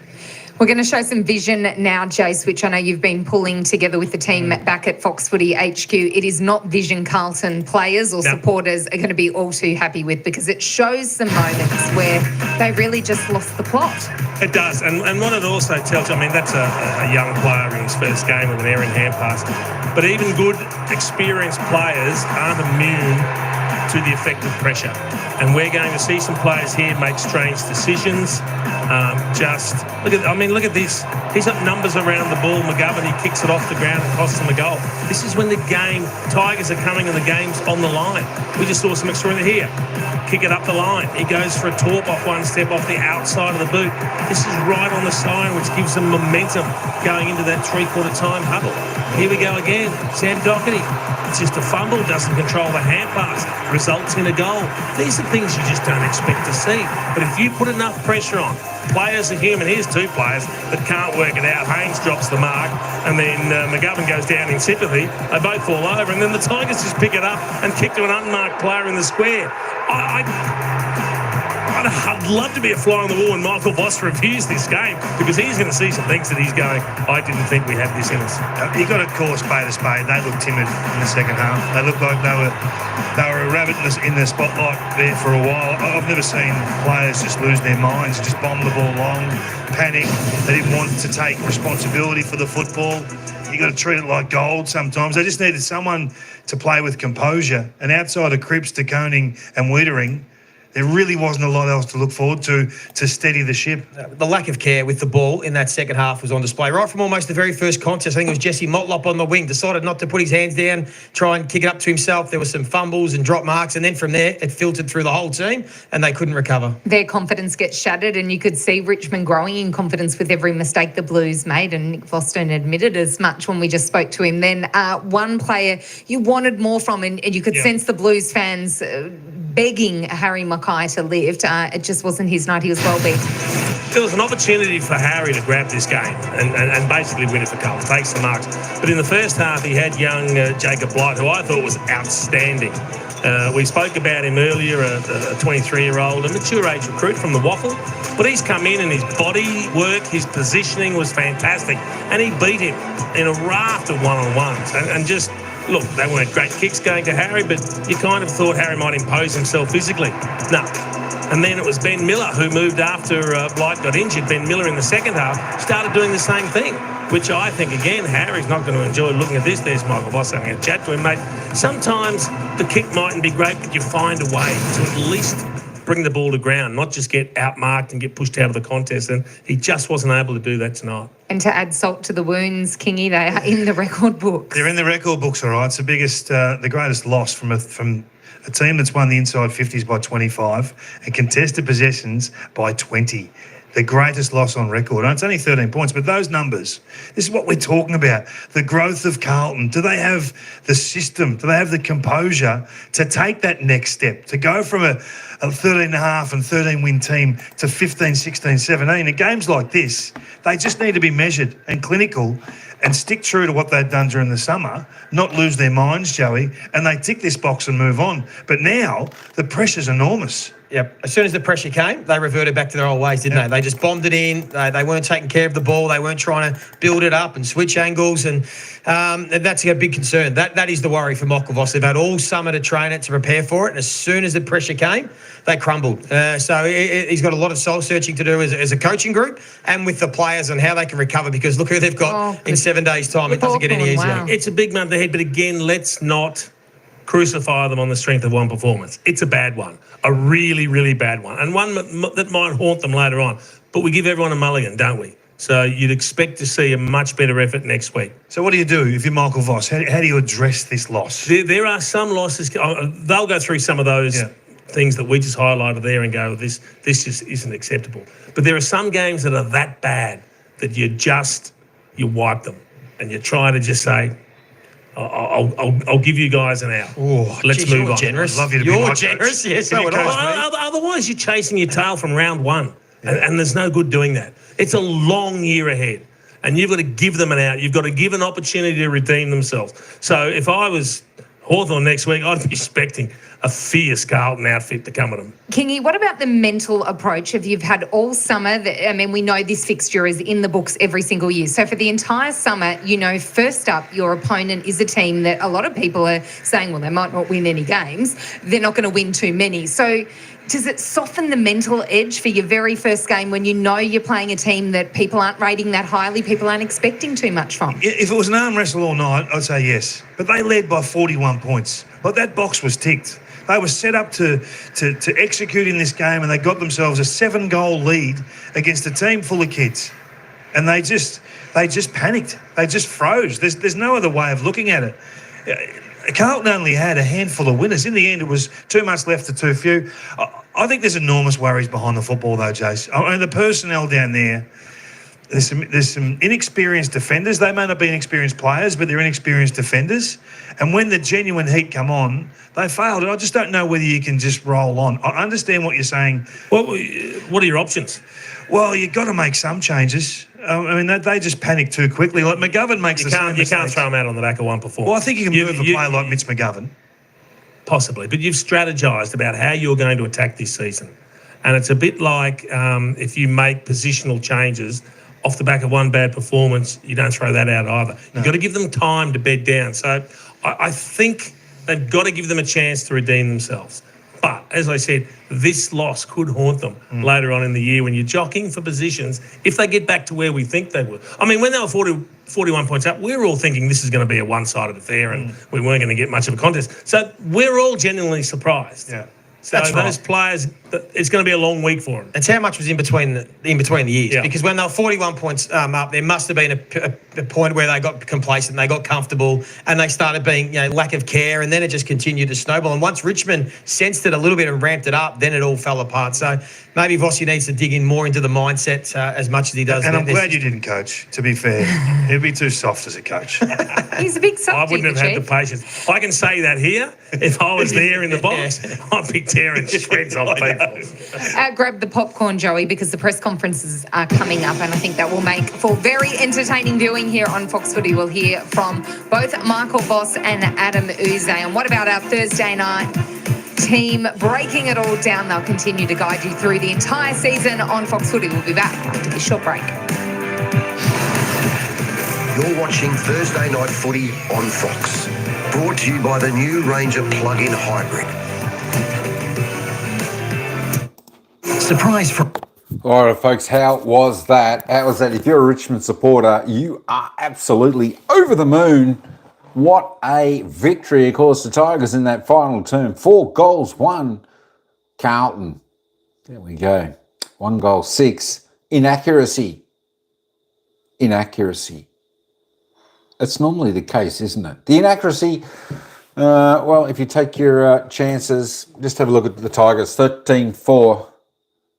We're going to show some vision now, Jace, which I know you've been pulling together with the team back at Fox Footy HQ. It is not vision Carlton players or supporters are going to be all too happy with, because it shows some moments where they really just lost the plot. It does, and what it also tells you, I mean, that's a young player in his first game with an errant hand pass, but even good, experienced players aren't immune to the effect of pressure. And we're going to see some players here make strange decisions. Look at this. He's got numbers around the ball. McGovern, he kicks it off the ground and costs him a goal. This is when the game, Tigers are coming and the game's on the line. We just saw some extraordinary here. Kick it up the line. He goes for a torp off one step off the outside of the boot. This is right on the sign, which gives them momentum going into that three-quarter time huddle. Here we go again. Sam Doherty. It's just a fumble, doesn't control the hand pass, results in a goal. These are things you just don't expect to see. But if you put enough pressure on, players are human. Here's 2 players that can't work it out. Haynes drops the mark, and then McGovern goes down in sympathy. They both fall over, and then the Tigers just pick it up and kick to an unmarked player in the square. I'd love to be a fly on the wall when Michael Voss reviews this game, because he's going to see some things that he's going, I didn't think we had this in us. You've got to call a spade a spade. They looked timid in the second half. They looked like they were a rabbit in the spotlight there for a while. I've never seen players just lose their minds, just bomb the ball long, panic. They didn't want to take responsibility for the football. You got to treat it like gold sometimes. They just needed someone to play with composure. And outside of Cripps, De Koning and Wiedering, There really wasn't a lot else to look forward to steady the ship. The lack of care with the ball in that second half was on display. Right from almost the very first contest, I think it was Jesse Motlop on the wing, decided not to put his hands down, try and kick it up to himself. There were some fumbles and drop marks, and then from there, it filtered through the whole team, and they couldn't recover. Their confidence gets shattered, and you could see Richmond growing in confidence with every mistake the Blues made, and Nick Boston admitted as much when we just spoke to him. Then one player you wanted more from, and you could sense the Blues fans begging Harry Mackay to lift. It just wasn't his night. He was well beat. There was an opportunity for Harry to grab this game and basically win it for Carlton, take some marks. But in the first half, he had young Jacob Blight, who I thought was outstanding. We spoke about him earlier, a 23-year-old, a mature age recruit from the Waffle. But he's come in and his body work, his positioning was fantastic. And he beat him in a raft of one-on-ones. And just, look, they weren't great kicks going to Harry, but you kind of thought Harry might impose himself physically. No. And then it was Ben Miller who moved after Blight got injured. Ben Miller in the second half started doing the same thing, which I think, again, Harry's not going to enjoy looking at this. There's Michael Voss having a chat to him, mate. Sometimes the kick mightn't be great, but you find a way to at least bring the ball to ground, not just get outmarked and get pushed out of the contest. And he just wasn't able to do that tonight. And to add salt to the wounds, Kingy, they are in the record books. They're in the record books, all right. It's the biggest, the greatest loss from a team that's won the inside 50s by 25 and contested possessions by 20. The greatest loss on record. And it's only 13 points, but those numbers, this is what we're talking about. The growth of Carlton. Do they have the system? Do they have the composure to take that next step, to go from a 13.5 and 13-win team to 15, 16, 17? In games like this, they just need to be measured and clinical and stick true to what they'd done during the summer, not lose their minds, Joey, and they tick this box and move on. But now, the pressure's enormous. Yep. As soon as the pressure came, they reverted back to their old ways, didn't they? They just bombed it in. They weren't taking care of the ball. They weren't trying to build it up and switch angles. And that's a big concern. That is the worry for Michael Voss. They've had all summer to train it, to prepare for it. And as soon as the pressure came, they crumbled. So he's got a lot of soul searching to do as a coaching group and with the players and how they can recover, because look who they've got in 7 days' time. It doesn't get any easier. Wow. It's a big month ahead, but again, let's not crucify them on the strength of one performance. It's a bad one, a really, really bad one, and one that might haunt them later on. But we give everyone a mulligan, don't we? So you'd expect to see a much better effort next week. So what do you do if you're Michael Voss? How do you address this loss? There are some losses. They'll go through some of those things that we just highlighted there and go, this just isn't acceptable. But there are some games that are that bad that you wipe them and you try to just say, I'll give you guys an hour. Oh, let's move on. Generous. I'd love you to be You're my generous. coach. Yes, so would I. Otherwise, you're chasing your tail from round one, and there's no good doing that. It's a long year ahead, and you've got to give them an out. You've got to give an opportunity to redeem themselves. So if I was Hawthorn next week, I'd be expecting a fierce Carlton outfit to come at them. Kingy, what about the mental approach? If you've had all summer, we know this fixture is in the books every single year. So for the entire summer, first up, your opponent is a team that a lot of people are saying, well, they might not win any games. They're not going to win too many. So does it soften the mental edge for your very first game when you know you're playing a team that people aren't rating that highly, people aren't expecting too much from? If it was an arm wrestle all night, I'd say yes. But they led by 41 points. Like, that box was ticked. They were set up to execute in this game, and they got themselves a 7-goal lead against a team full of kids. And they just panicked. They just froze. There's no other way of looking at it. Carlton only had a handful of winners. In the end, it was too much left to too few. I think there's enormous worries behind the football, though, Jace. I mean, the personnel down there, there's some inexperienced defenders. They may not be inexperienced players, but they're inexperienced defenders. And when the genuine heat come on, they failed. And I just don't know whether you can just roll on. I understand what you're saying. What are your options? Well, you've got to make some changes. They just panic too quickly. Like McGovern makes the same mistakes. You can't throw them out on the back of one performance. Well, I think you can move a player like Mitch McGovern. Possibly, but you've strategised about how you're going to attack this season. And it's a bit like if you make positional changes off the back of one bad performance, you don't throw that out either. You've got to give them time to bed down. So I think they've got to give them a chance to redeem themselves. But, as I said, this loss could haunt them later on in the year when you're jockeying for positions if they get back to where we think they would. I mean, when they were 41 points up, we were all thinking this is going to be a one-sided affair and we weren't going to get much of a contest. So we're all genuinely surprised. Yeah. So those players, it's going to be a long week for them. It's how much was in between the years. Yeah. Because when they were 41 points up, there must have been a point where they got complacent, they got comfortable, and they started being, lack of care, and then it just continued to snowball. And once Richmond sensed it a little bit and ramped it up, then it all fell apart. So maybe Vossi needs to dig in more into the mindset as much as he does. And I'm glad you didn't coach, to be fair. He'd be too soft as a coach. He's a big softie. I wouldn't have had the patience. I can say that here. If I was there in the box, I'd be tearing shreds off people. Grab the popcorn, Joey, because the press conferences are coming up, and I think that will make for very entertaining viewing here on Fox Footy. We'll hear from both Michael Voss and Adam Uze. And what about our Thursday night team breaking it all down? They'll continue to guide you through the entire season on Fox Footy. We'll be back after this short break. You're watching Thursday Night Footy on Fox. Brought to you by the new Ranger plug-in hybrid. Surprise from... All right, folks, how was that? How was that? If you're a Richmond supporter, you are absolutely over the moon. What a victory. Of course, the Tigers in that final term. 4 goals, 1. Carlton. There we go. 1 goal, 6. Inaccuracy. It's normally the case, isn't it? The inaccuracy, well, if you take your chances, just have a look at the Tigers, 13-4.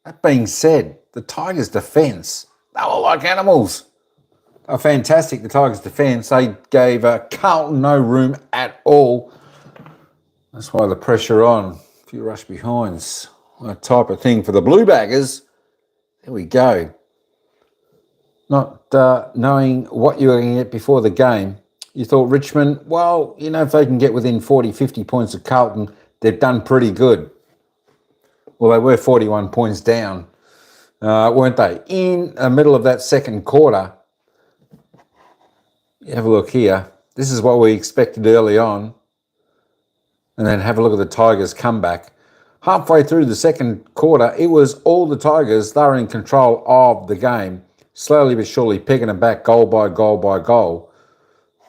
That being said, the Tigers' defence, they were like animals. They were fantastic, the Tigers' defence. They gave Carlton no room at all. That's why the pressure on. A few rush behinds, that type of thing for the Blue Baggers. There we go. Not knowing what you were going to get before the game, you thought Richmond, well, if they can get within 40, 50 points of Carlton, they've done pretty good. Well, they were 41 points down, weren't they? In the middle of that second quarter, you have a look here. This is what we expected early on. And then have a look at the Tigers' comeback. Halfway through the second quarter, it was all the Tigers. They were in control of the game. Slowly but surely picking them back goal by goal by goal,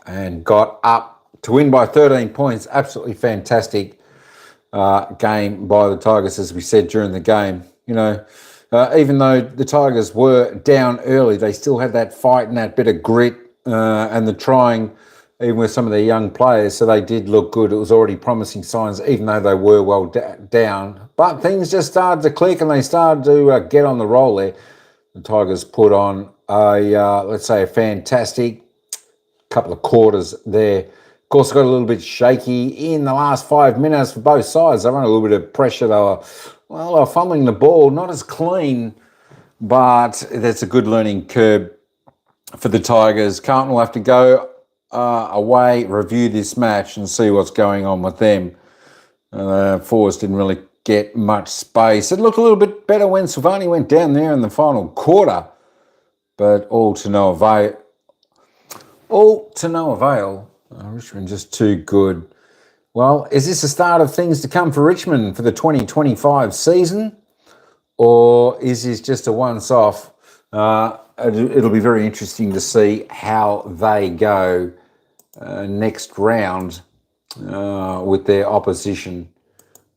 and got up to win by 13 points. Absolutely fantastic game by the Tigers, as we said during the game. Even though the Tigers were down early, they still had that fight and that bit of grit and the trying, even with some of their young players. So they did look good. It was already promising signs, even though they were well down. But things just started to click and they started to get on the roll there. The Tigers put on let's say, a fantastic couple of quarters there. Of course, got a little bit shaky in the last 5 minutes for both sides. They were under a little bit of pressure. They were fumbling the ball, not as clean, but that's a good learning curve for the Tigers. Carlton will have to go away, review this match and see what's going on with them. Forwards didn't really get much space. It looked a little bit better when Silvani went down there in the final quarter, but all to no avail. Richmond just too good. Well, is this the start of things to come for Richmond for the 2025 season, or is this just a once-off? It'll be very interesting to see how they go next round with their opposition.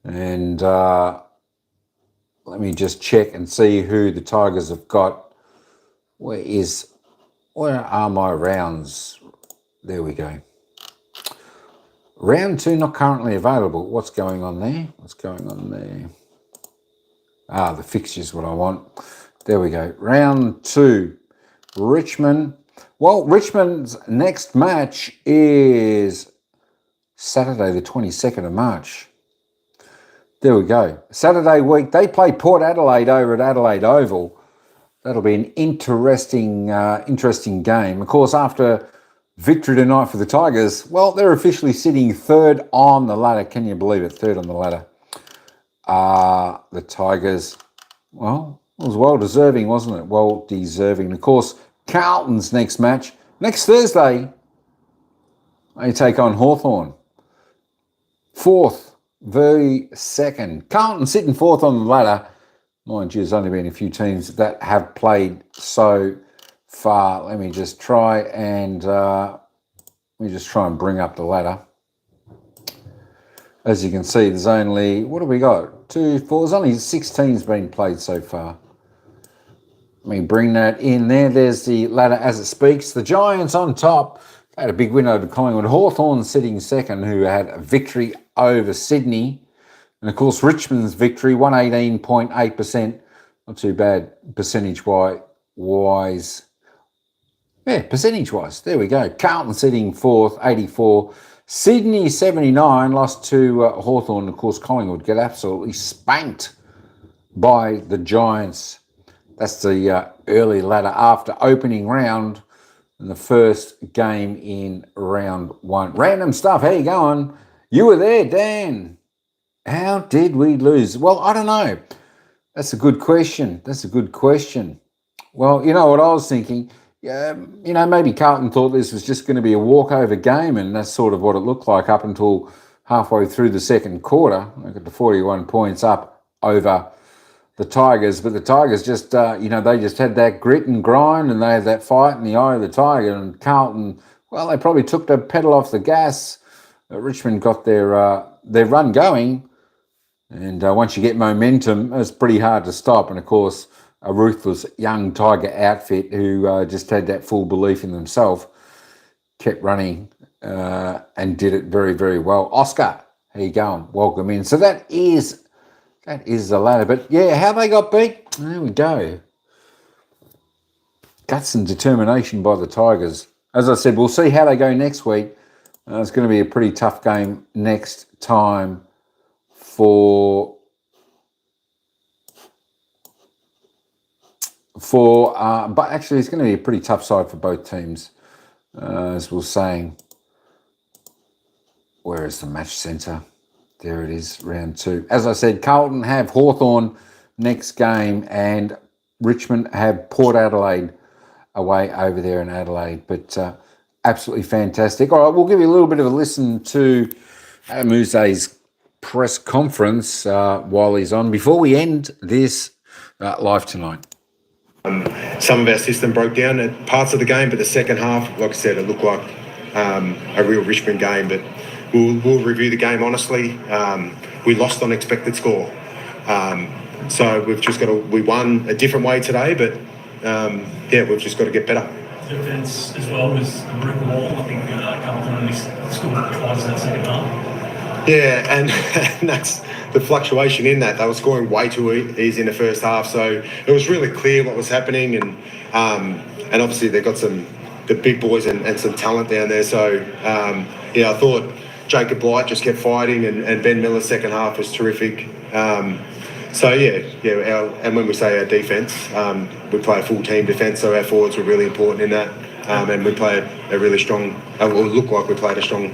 And let me just check and see who the Tigers have got. Where are my rounds? There we go. Round 2 not currently available. What's going on there? The fixture's what I want. There we go. Round 2. Richmond. Well, Richmond's next match is Saturday the 22nd of March. There we go. Saturday week, they play Port Adelaide over at Adelaide Oval. That'll be an interesting game. Of course, after victory tonight for the Tigers, well, they're officially sitting 3rd on the ladder. Can you believe it? 3rd on the ladder. The Tigers, well, it was well deserving, wasn't it? Well deserving. And of course, Carlton's next match, next Thursday, they take on Hawthorn. 4th, very second. Carlton sitting 4th on the ladder. Mind you, there's only been a few teams that have played so far. Let me just try and bring up the ladder. As you can see, there's only, what have we got? 2, 4. There's only 16's been played so far. Let me bring that in there. There's the ladder as it speaks. The Giants on top. They had a big win over Collingwood. Hawthorn sitting second, who had a victory over Sydney. And, of course, Richmond's victory, 118.8%. Not too bad percentage-wise. Yeah, percentage-wise. There we go. Carlton sitting fourth, 84. Sydney, 79. Lost to Hawthorn. Of course, Collingwood get absolutely spanked by the Giants. That's the early ladder after opening round and the first game in round 1. Random stuff. How you going? You were there, Dan. How did we lose? Well, I don't know. That's a good question. Well, you know what I was thinking? Maybe Carlton thought this was just going to be a walkover game, and that's sort of what it looked like up until halfway through the second quarter. They got the 41 points up over the Tigers, but the Tigers just, they just had that grit and grind, and they had that fight in the eye of the Tiger. And Carlton, well, they probably took the pedal off the gas. Richmond got their run going, and once you get momentum, it's pretty hard to stop. And of course, a ruthless young Tiger outfit who just had that full belief in themselves, kept running and did it very, very well. Oscar, how you going? Welcome in. So that is the ladder. But yeah, how they got beat? There we go. Guts and determination by the Tigers. As I said, we'll see how they go next week. It's going to be a pretty tough game next time but actually it's going to be a pretty tough side for both teams, as we were saying. Where is the match centre? There it is, round 2. As I said, Carlton have Hawthorn next game, and Richmond have Port Adelaide away over there in Adelaide. But absolutely fantastic. All right, we'll give you a little bit of a listen to Muse's press conference while he's on, before we end this live tonight. Some of our system broke down at parts of the game, but the second half, like I said, it looked like a real Richmond game. But we'll review the game honestly. We lost on expected score, so we've just got to. We won a different way today, but we've just got to get better. Defence as well was a brick wall. I think Carlton only scored twice in that second half. Yeah, and that's the fluctuation in that. They were scoring way too easy in the first half, so it was really clear what was happening, and obviously they've got the big boys and some talent down there. So I thought Jacob Blight just kept fighting, and Ben Miller's second half was terrific. And when we say our defence, we play a full team defence, so our forwards were really important in that, and we played a really strong. It looked like we played a strong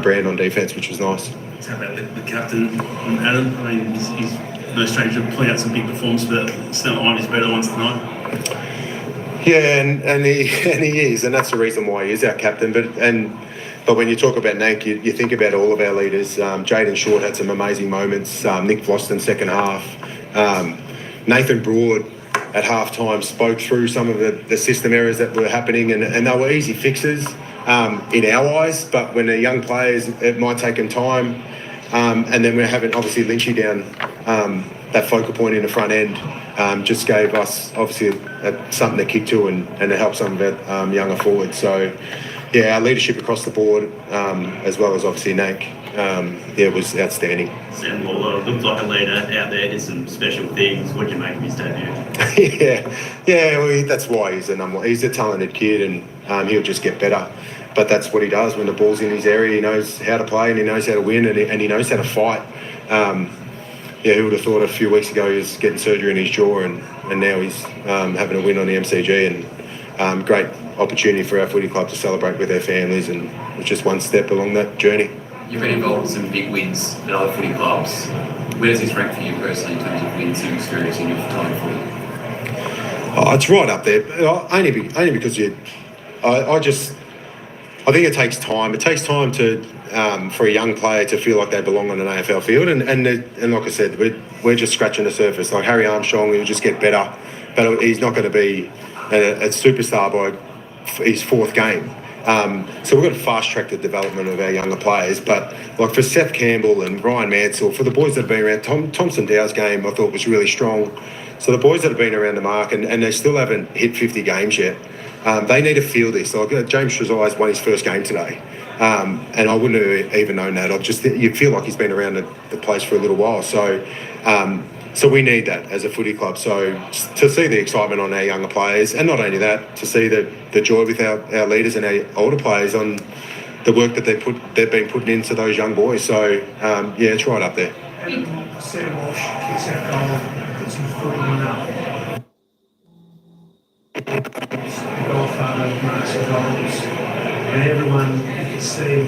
brand on defence, which was nice. How about the captain, Adam? I mean, he's no stranger to pulling out some big performances, but it's not one of his better ones tonight. Yeah, and he is, and that's the reason why he is our captain. But when you talk about Nank, you think about all of our leaders. Jaden Short had some amazing moments. Nick Vlosten second half. Nathan Broad at half time spoke through some of the system errors that were happening, and they were easy fixes in our eyes. But when they're young players, it might take them time. And then we're having obviously Lynchy down, that focal point in the front end just gave us obviously something to kick to and to help some of our younger forwards. So yeah, our leadership across the board, as well as obviously Nank, was outstanding. Sam Waller looked like a leader out there, did some special things. What do you make of his debut? Well, that's why he's he's a talented kid, and he'll just get better. But that's what he does when the ball's in his area. He knows how to play, and he knows how to win, and he knows how to fight. Who would have thought a few weeks ago he was getting surgery in his jaw, and now he's having a win on the MCG, and great opportunity for our footy club to celebrate with their families, and it's just one step along that journey. You've been involved in some big wins at other footy clubs. Where does this rank for you personally in terms of wins and experience in your time in footy? Oh, it's right up there. Only because I think it takes time. It takes time to for a young player to feel like they belong on an AFL field, and like I said, we're just scratching the surface. Like Harry Armstrong, he'll just get better, but he's not going to be a superstar by his fourth game. So we've got to fast-track the development of our younger players. But like for Seth Campbell and Ryan Mansell, for the boys that have been around, Thompson Dow's game I thought was really strong. So the boys that have been around the mark and they still haven't hit 50 games yet, they need to feel this. Like James Trezai's won his first game today. And I wouldn't have even known that. You feel like he's been around the place for a little while. So we need that as a footy club. So to see the excitement on our younger players, and not only that, to see the joy with our leaders and our older players on the work that they've been putting into those young boys. So yeah, it's right up there. Sam Walsh kicks that goal, puts him 41 up. Godfather, marks of goals, and everyone you can see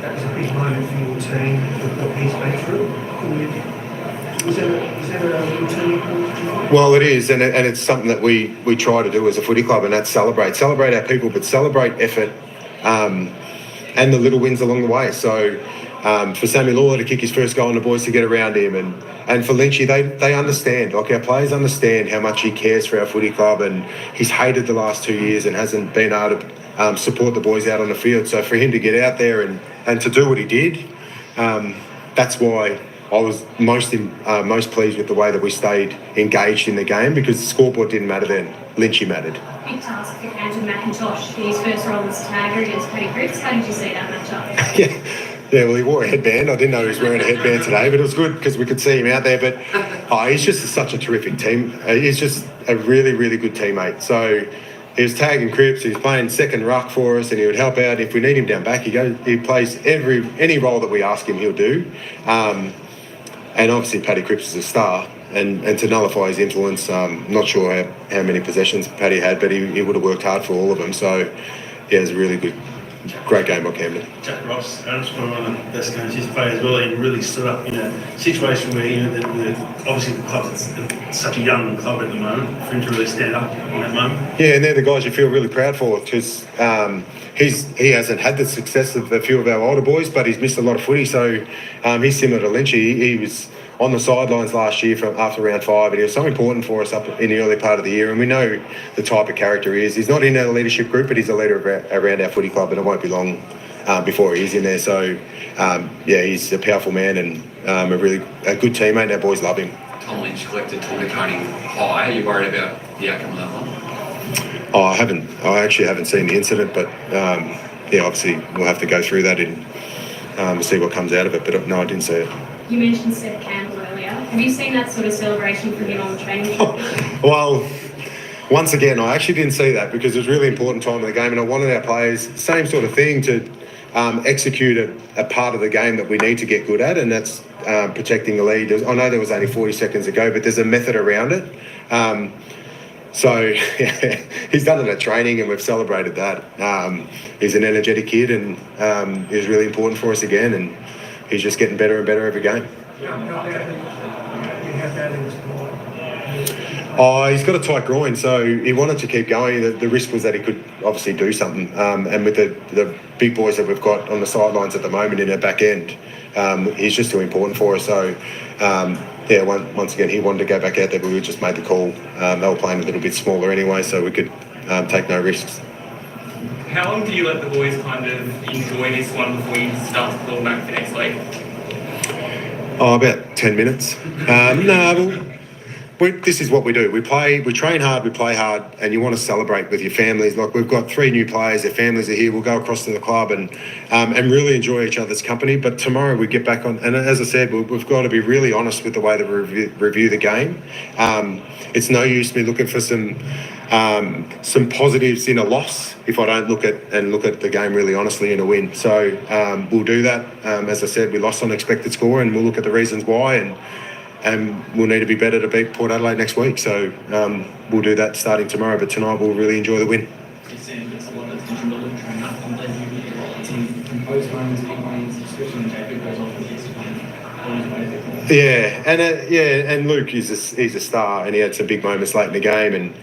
that was a big moment for your team with what he's been through. Is that a little turning point? Well, it is, and it's something that we try to do as a footy club, and that's celebrate our people, but celebrate effort and the little wins along the way. So for Sammy Lawler to kick his first goal and the boys to get around him, and for Lynchy, they understand, like our players understand how much he cares for our footy club, and he's hated the last 2 years and hasn't been able to support the boys out on the field. So for him to get out there and to do what he did, that's why I was most pleased with the way that we stayed engaged in the game, because the scoreboard didn't matter then. Lynchy mattered. Big task for Andrew McIntosh in his first role as tagger against Paddy Cripps. How did you see that matchup? Yeah, well, he wore a headband. I didn't know he was wearing a headband today, but it was good because we could see him out there. But he's just such a terrific team. He's just a really, really good teammate. So he was tagging Cripps. He was playing second ruck for us, and he would help out. If we need him down back, he plays any role that we ask him, he'll do. And obviously, Paddy Cripps is a star. And to nullify his influence, not sure how many possessions Paddy had, but he would have worked hard for all of them. So, yeah, it was a really great game by Camden. Jack Ross, that's one of the best games he's played as well. He really stood up in a situation where, obviously the club's such a young club at the moment, for him to really stand up in that moment. Yeah, and they're the guys you feel really proud for, because he hasn't had the success of a few of our older boys, but he's missed a lot of footy. So he's similar to Lynchy. He was on the sidelines last year after round 5, and he was so important for us up in the early part of the year, and we know the type of character he is. He's not in our leadership group, but he's a leader around our footy club, and it won't be long before he's in there. So yeah, he's a powerful man and a good teammate, and our boys love him. Tom Lynch collected Tonga coning high. Are you worried about the outcome of that one? I actually haven't seen the incident, but yeah, obviously we'll have to go through that and see what comes out of it, but no, I didn't see it. You mentioned Seth Campbell earlier. Have you seen that sort of celebration from him on the training field? Well, once again, I actually didn't see that because it was a really important time in the game, and I wanted our players, same sort of thing, to execute a part of the game that we need to get good at, and that's protecting the lead. I know there was only 40 seconds ago, but there's a method around it. So yeah, he's done it at training, and we've celebrated that. He's an energetic kid, and he was really important for us again, and he's just getting better and better every game. He's got a tight groin, so he wanted to keep going. The risk was that he could obviously do something. And with the big boys that we've got on the sidelines at the moment in our back end, he's just too important for us. So, yeah, once again, he wanted to go back out there, but we just made the call. They were playing a little bit smaller anyway, so we could take no risks. How long do you let the boys kind of enjoy this one before you start to pull back for next week? About 10 minutes. This is what we do. We train hard, we play hard, and you want to celebrate with your families. Like, we've got 3 new players, their families are here. We'll go across to the club and really enjoy each other's company. But tomorrow we get back on, and as I said, we've got to be really honest with the way that we review the game. It's no use me looking for some positives in a loss if I don't look at the game really honestly in a win. So we'll do that. As I said, we lost on expected score, and we'll look at the reasons why, and we'll need to be better to beat Port Adelaide next week. So we'll do that starting tomorrow, but tonight we'll really enjoy the win. Yeah, and Luke he's a star, and he had some big moments late in the game, and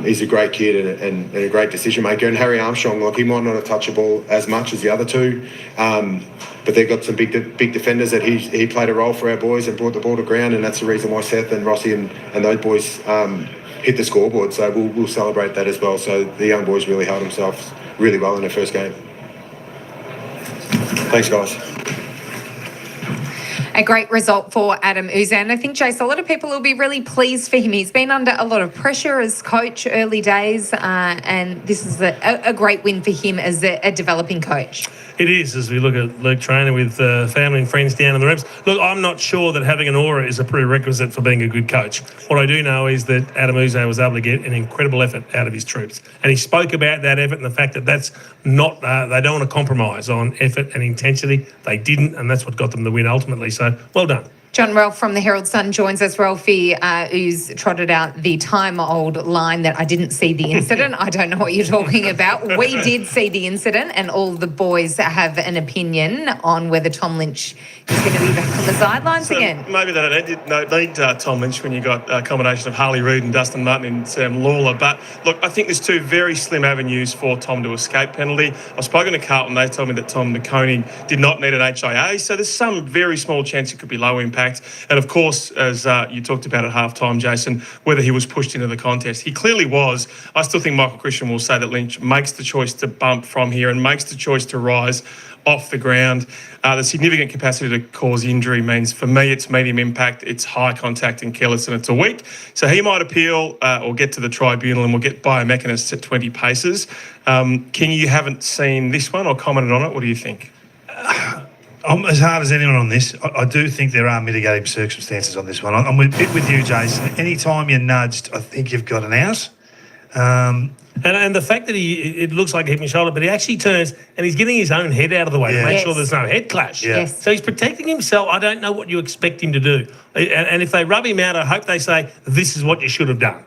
he's a great kid and a great decision maker. And Harry Armstrong, he might not have touched the ball as much as the other two, but they've got some big defenders that he played a role for our boys and brought the ball to ground, and that's the reason why Seth and Rossi and those boys hit the scoreboard. So we'll celebrate that as well. So the young boys really held themselves really well in their first game. Thanks, guys. A great result for Adam Uzan. I think, Jace, a lot of people will be really pleased for him. He's been under a lot of pressure as coach early days, and this is a great win for him as a developing coach. It is, as we look at Luke training with family and friends down in the reps. Look, I'm not sure that having an aura is a prerequisite for being a good coach. What I do know is that Adam Uzan was able to get an incredible effort out of his troops. And he spoke about that effort and the fact that that's not, they don't want to compromise on effort and intensity. They didn't, and that's what got them the win ultimately. So, well done. John Ralph from the Herald Sun joins us. Ralphie, who's trotted out the time-old line that I didn't see the incident. I don't know what you're talking about. We did see the incident, and all the boys have an opinion on whether Tom Lynch is going to be back on the sidelines again. Maybe they don't need Tom Lynch when you've got a combination of Harley Reid and Dustin Martin and Sam Lawler. But, look, I think there's two very slim avenues for Tom to escape penalty. I've spoken to Carlton. They told me that Tom McConing did not need an HIA, so there's some very small chance it could be low impact. And of course, as you talked about at halftime, Jason, whether he was pushed into the contest. He clearly was. I still think Michael Christian will say that Lynch makes the choice to bump from here and makes the choice to rise off the ground. The significant capacity to cause injury means, for me, it's medium impact, it's high contact and careless, and it's a week. So he might appeal or get to the tribunal, and we'll get biomechanists at 20 paces. King, you haven't seen this one or commented on it. What do you think? I'm as hard as anyone on this. I do think there are mitigating circumstances on this one. I'm with you, Jason. Anytime you're nudged, I think you've got an out. And the fact that it looks like hitting his shoulder, but he actually turns and he's getting his own head out of the way to make sure there's no head clash. Yeah. Yes. So he's protecting himself. I don't know what you expect him to do. And if they rub him out, I hope they say, this is what you should have done.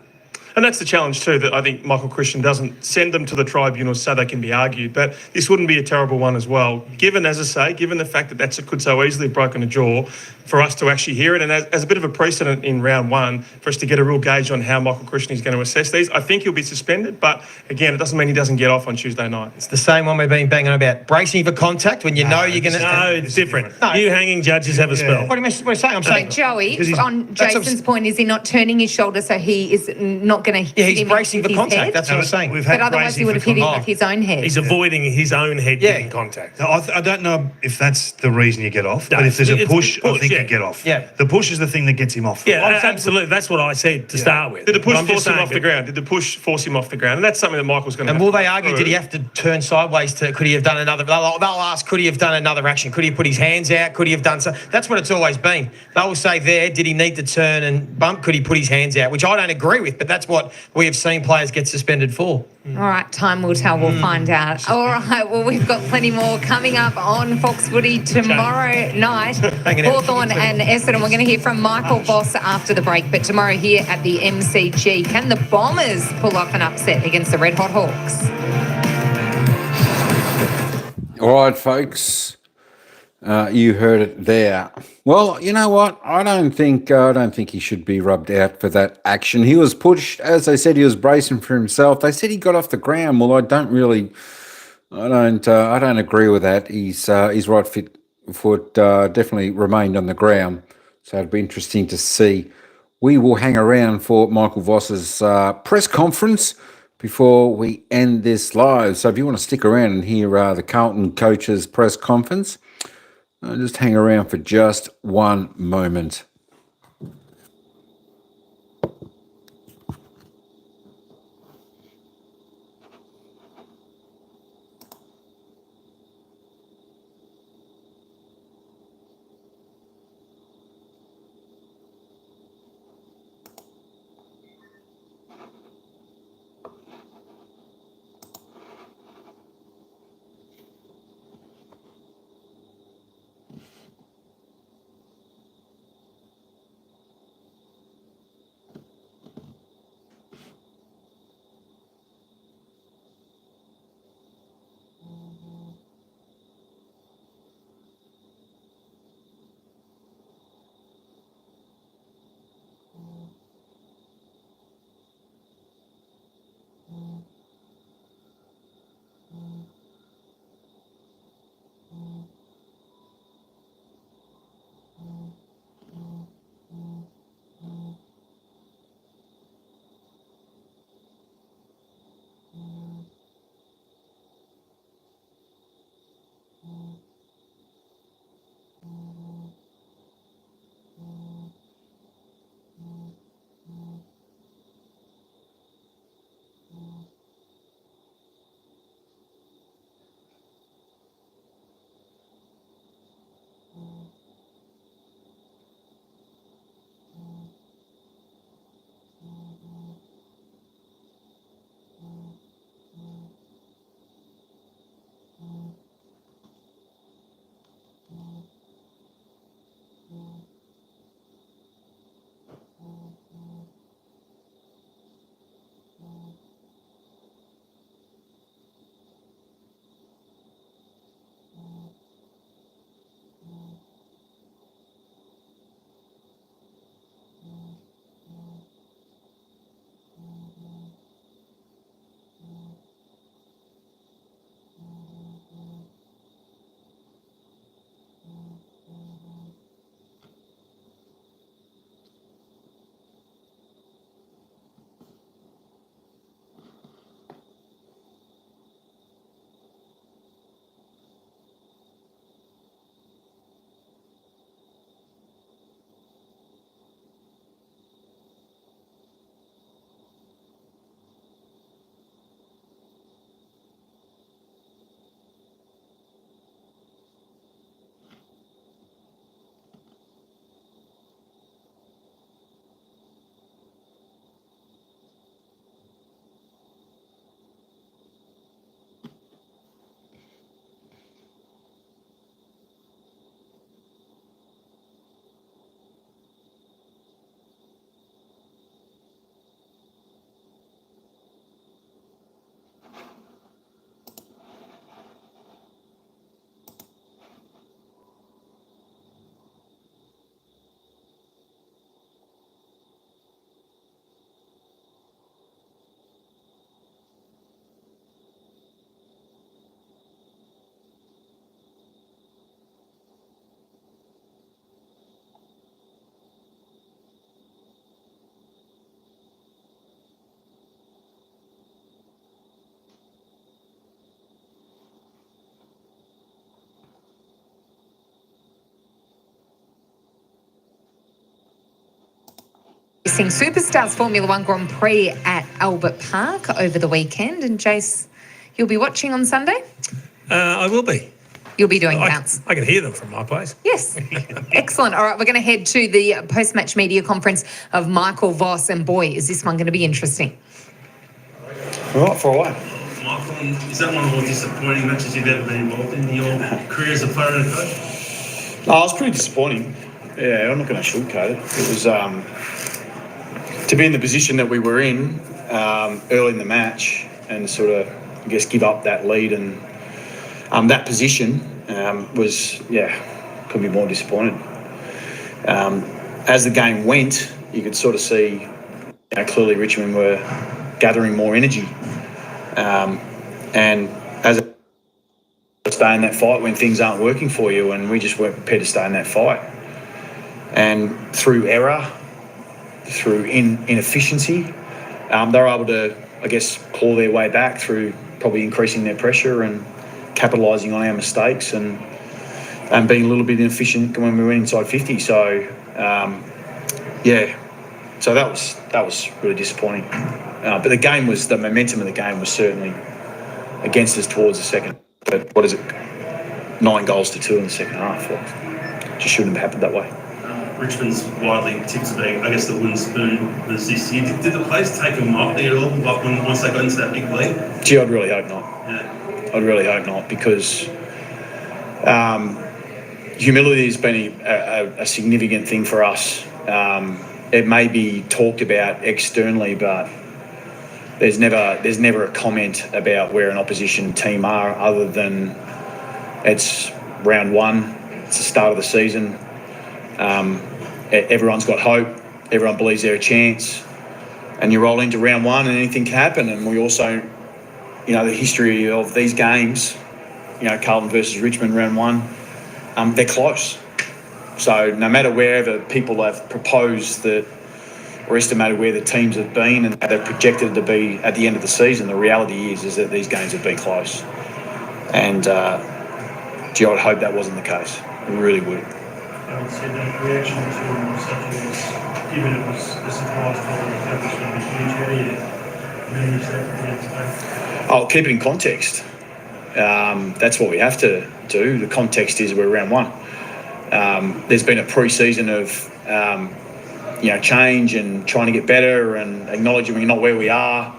And that's the challenge too, that I think Michael Christian doesn't send them to the tribunal so they can be argued. But this wouldn't be a terrible one as well, given, as I say, given the fact that could so easily have broken a jaw, for us to actually hear it. And as a bit of a precedent in round one, for us to get a real gauge on how Michael Christian is going to assess these. I think he'll be suspended, but again, it doesn't mean he doesn't get off on Tuesday night. It's the same one we've been banging about. Bracing for contact when you know you're going to... No, it's different. No. You hanging judges have a spell. What are you saying? I'm saying... But Joey, on Jason's point, is he not turning his shoulder so he is not going to hit him bracing for with his contact. head? That's what I'm saying. But otherwise he would have hit him with his own head. He's avoiding his own head getting contact. No, I don't know if that's the reason you get off, but if there's a push, I think you get off. Yeah. The push is the thing that gets him off. Yeah, absolutely. That's what I said to start with. Did the push force him off the ground? Did the push force him off the ground? And that's something that Michael's going to. And will they argue? Did he have to turn sideways? Could he have done another? They'll ask. Could he have done another action? Could he have put his hands out? Could he have done so? That's what it's always been. They will say there. Did he need to turn and bump? Could he put his hands out? Which I don't agree with, but that's what we have seen players get suspended for. All right, time will tell. We'll find out. All right, well, we've got plenty more coming up on Fox Footy tomorrow night. Hawthorn and Essendon. We're going to hear from Michael Voss after the break. But tomorrow here at the MCG, can the Bombers pull off an upset against the Red Hot Hawks? All right, folks. You heard it there. Well, you know what? I don't think he should be rubbed out for that action. He was pushed, as they said, he was bracing for himself. They said he got off the ground. Well, I don't agree with that. His right foot definitely remained on the ground. So it'd be interesting to see. We will hang around for Michael Voss's press conference before we end this live. So if you want to stick around and hear the Carlton coach's press conference, just hang around for just one moment. Racing Superstars Formula One Grand Prix at Albert Park over the weekend. And Jace, you'll be watching on Sunday? I will be. You'll be doing counts. I can hear them from my place. Yes. Excellent. All right, we're going to head to the post-match media conference of Michael Voss. And boy, is this one going to be interesting. All right, for a while. Michael, is that one of the more disappointing matches you've ever been involved in your career as a player and a coach? No, it was pretty disappointing. Yeah, I'm not going to sugarcoat it. It was to be in the position that we were in early in the match and sort of, I guess, give up that lead and that position was, couldn't be more disappointed. As the game went, you could sort of see, clearly Richmond were gathering more energy. And as a stay in that fight when things aren't working for you, and we just weren't prepared to stay in that fight. And through error, through inefficiency, they were able to, I guess, claw their way back through probably increasing their pressure and capitalising on our mistakes and being a little bit inefficient when we went inside 50. So, so that was really disappointing. But the momentum of the game was certainly against us towards the second. But 9 goals to 2 in the second half. Just shouldn't have happened that way. Richmond's widely tipped to be, I guess, the wooden spoon was this year. Did the players take them lightly at all once they got into that big lead? Gee, I'd really hope not. Yeah. I'd really hope not, because humility has been a significant thing for us. It may be talked about externally, but there's never a comment about where an opposition team are other than it's round one, it's the start of the season. Everyone's got hope, everyone believes they're a chance, and you roll into round one and anything can happen. And we also, the history of these games, Carlton versus Richmond round one, they're close. So no matter wherever people have proposed that or estimated where the teams have been and how they're projected to be at the end of the season, the reality is that these games have been close. And I'd hope that wasn't the case. I really would. I would say that reaction to such as, given it was a surprise for the establishment of a huge area, manage that for the next day? I'll keep it in context. That's what we have to do. The context is we're round one. There's been a pre-season of change and trying to get better and acknowledging we're not where we are.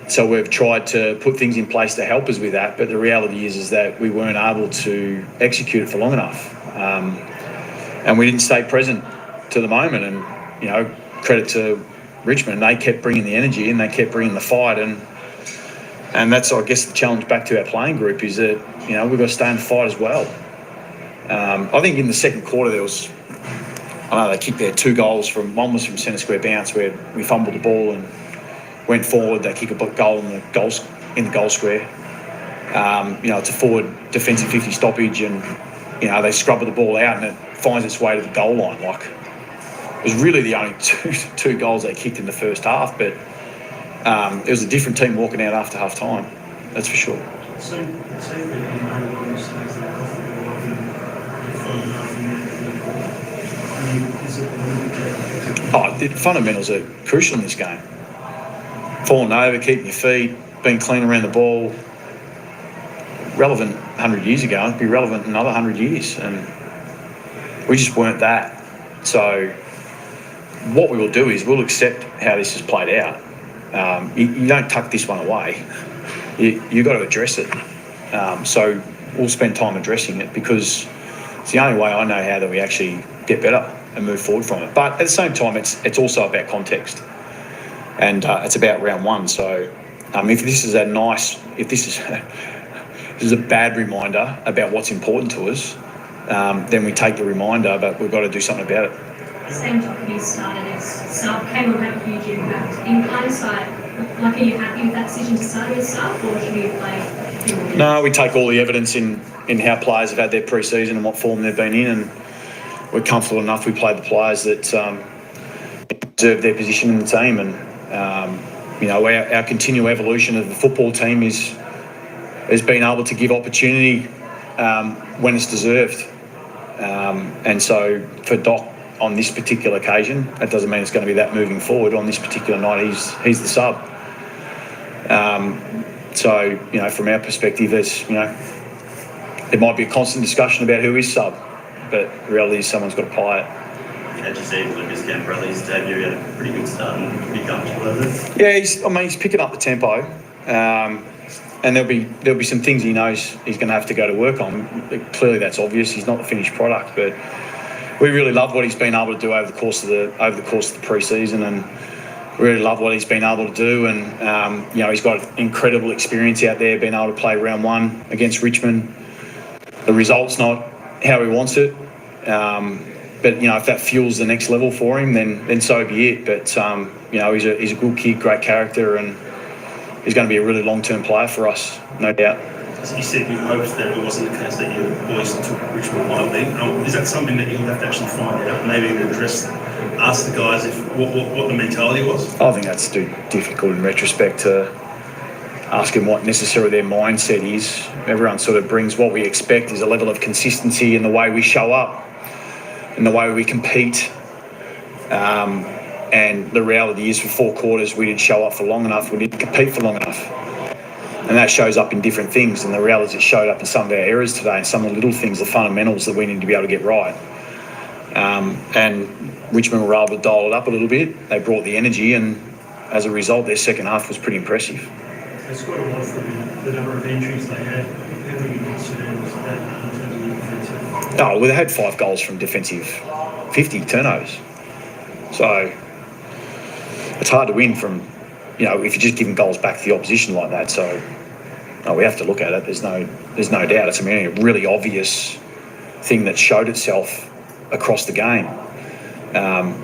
So we've tried to put things in place to help us with that, but the reality is that we weren't able to execute it for long enough. And we didn't stay present to the moment. And, credit to Richmond, they kept bringing the energy and they kept bringing the fight. And that's, I guess, the challenge back to our playing group is that, we've got to stay in the fight as well. I think in the second quarter there was, they kicked their 2 goals one was from centre square bounce where we fumbled the ball and went forward. They kick a goal in the goal square. It's a forward defensive 50 stoppage and, they scrub the ball out and it finds its way to the goal line. It was really the only two goals they kicked in the first half, but it was a different team walking out after half time, that's for sure. The fundamentals are crucial in this game. Falling over, keeping your feet, being clean around the ball. Relevant 100 years ago, it'd be relevant another 100 years, and we just weren't that. So what we will do is we'll accept how this has played out. You don't tuck this one away. You've got to address it. So we'll spend time addressing it because it's the only way I know how that we actually get better and move forward from it. But at the same time, it's also about context, and it's about round one. So if this is a bad reminder about what's important to us, then we take the reminder, but we've got to do something about it. Same topic you started as sub came on have a huge impact. In hindsight, are you happy with that decision to start as sub, or should you play? No, we take all the evidence in how players have had their pre-season and what form they've been in, and we're comfortable enough we play the players that deserve their position in the team. And our continual evolution of the football team has been able to give opportunity when it's deserved. And so for Doc on this particular occasion. That doesn't mean it's going to be that moving forward. On this particular night, he's the sub. So, from our perspective, there might be a constant discussion about who is sub, but the reality is someone's got to play it. How'd you see Lucas Cambrelli's debut? He had a pretty good start and pretty comfortable with it. Yeah, he's picking up the tempo, and there'll be some things he knows he's going to have to go to work on. Clearly, that's obvious. He's not the finished product, but we really love what he's been able to do over the course of the pre-season, and really love what he's been able to do. And he's got incredible experience out there, being able to play round 1 against Richmond. The result's not how he wants it. But if that fuels the next level for him, then so be it. But he's a good kid, great character, and he's going to be a really long-term player for us, no doubt. As you said, you hoped that it wasn't the case that your boys took Richmond lightly. Is that something that you'll have to actually find out? Maybe ask the guys what the mentality was. I think that's too difficult in retrospect to ask them what necessarily their mindset is. Everyone sort of brings what we expect is a level of consistency in the way we show up, in the way we compete. And the reality is, for 4 quarters, we didn't show up for long enough. We didn't compete for long enough. And that shows up in different things. And the reality is it showed up in some of our errors today, and some of the little things, the fundamentals that we need to be able to get right. And Richmond were able to dial it up a little bit. They brought the energy, and as a result, their second half was pretty impressive. They scored a lot from the number of entries they had. How many concerned was that in terms of the defensive? Oh, well, they had 5 goals from defensive, 50 turnovers. So it's hard to win from, if you're just giving goals back to the opposition like that. So we have to look at it. There's no doubt. It's a really obvious thing that showed itself across the game.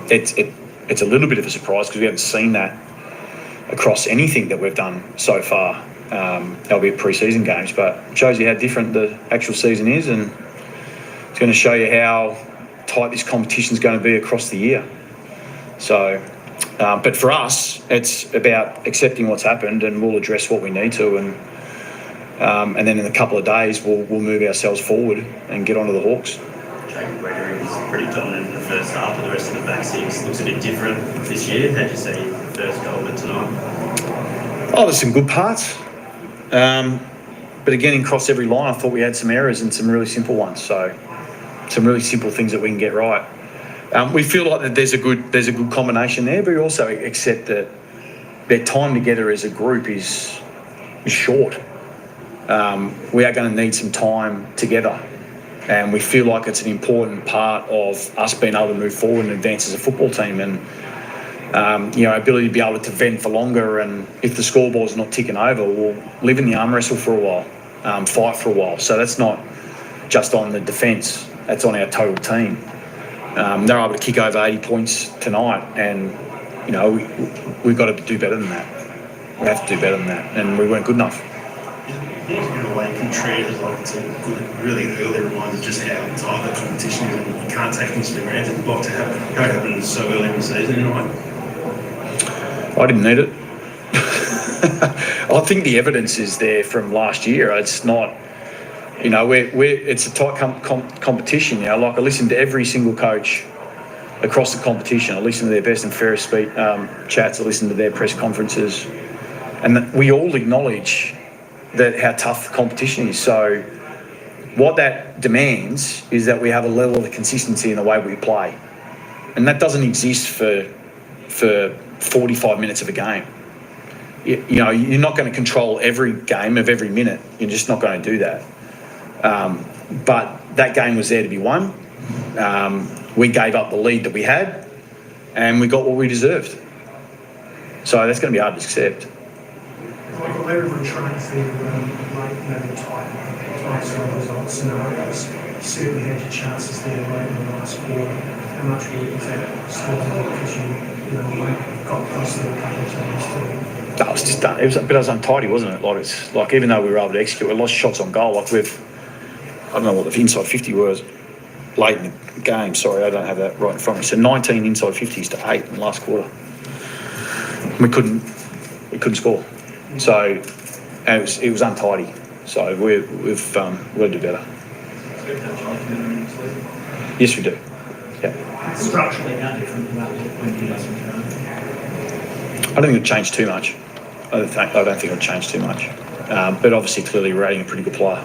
It's a little bit of a surprise because we haven't seen that across anything that we've done so far, albeit pre-season games, but it shows you how different the actual season is, and it's going to show you how tight this competition is going to be across the year. So, but for us, it's about accepting what's happened, and we'll address what we need to, and then in a couple of days we'll move ourselves forward and get onto the Hawks. Jacob Gregory was pretty dominant in the first half, but the rest of the back six looks a bit different this year. How'd you see the first goal of tonight? Oh, there's some good parts. But again, across every line, I thought we had some errors and some really simple ones. So some really simple things that we can get right. We feel like that there's a good combination there, but we also accept that their time together as a group is short. We are going to need some time together. And we feel like it's an important part of us being able to move forward and advance as a football team, and our ability to be able to vent for longer. And if the scoreboard's not ticking over, we'll live in the arm wrestle for a while, fight for a while. So that's not just on the defence; that's on our total team. They're able to kick over 80 points tonight, and we've got to do better than that. We have to do better than that, and we weren't good enough. In a way, can treat it as like it's a good, really early reminder just how tight the competition is, and you can't take things for granted. Like to have how it happened so early in the season, I didn't need it. I think the evidence is there from last year. It's not, it's a tight competition. Like I listened to every single coach across the competition. I listened to their best and fairest chats. I listened to their press conferences, and we all acknowledge that how tough the competition is. So what that demands is that we have a level of consistency in the way we play. And that doesn't exist for 45 minutes of a game. You're not going to control every game of every minute. You're just not going to do that. But that game was there to be won. We gave up the lead that we had, and we got what we deserved. So that's going to be hard to accept. Michael, everyone trains their tight sort of result scenarios. You certainly had your chances there late in the last quarter. How much work was that still because you got close to a couple of times too? That was just done. It was untidy, wasn't it? Like even though we were able to execute, we lost shots on goal. I don't know what the inside 50 was late in the game. Sorry, I don't have that right in front of me. So 19 inside 50s to 8 in the last quarter. We couldn't score. So it was untidy. So we've got to do better. Yes, we do. Yeah. structurally how different will that look when he does return? I don't think it'll change too much. I don't think it'll change too much. But obviously, clearly, we're adding a pretty good player.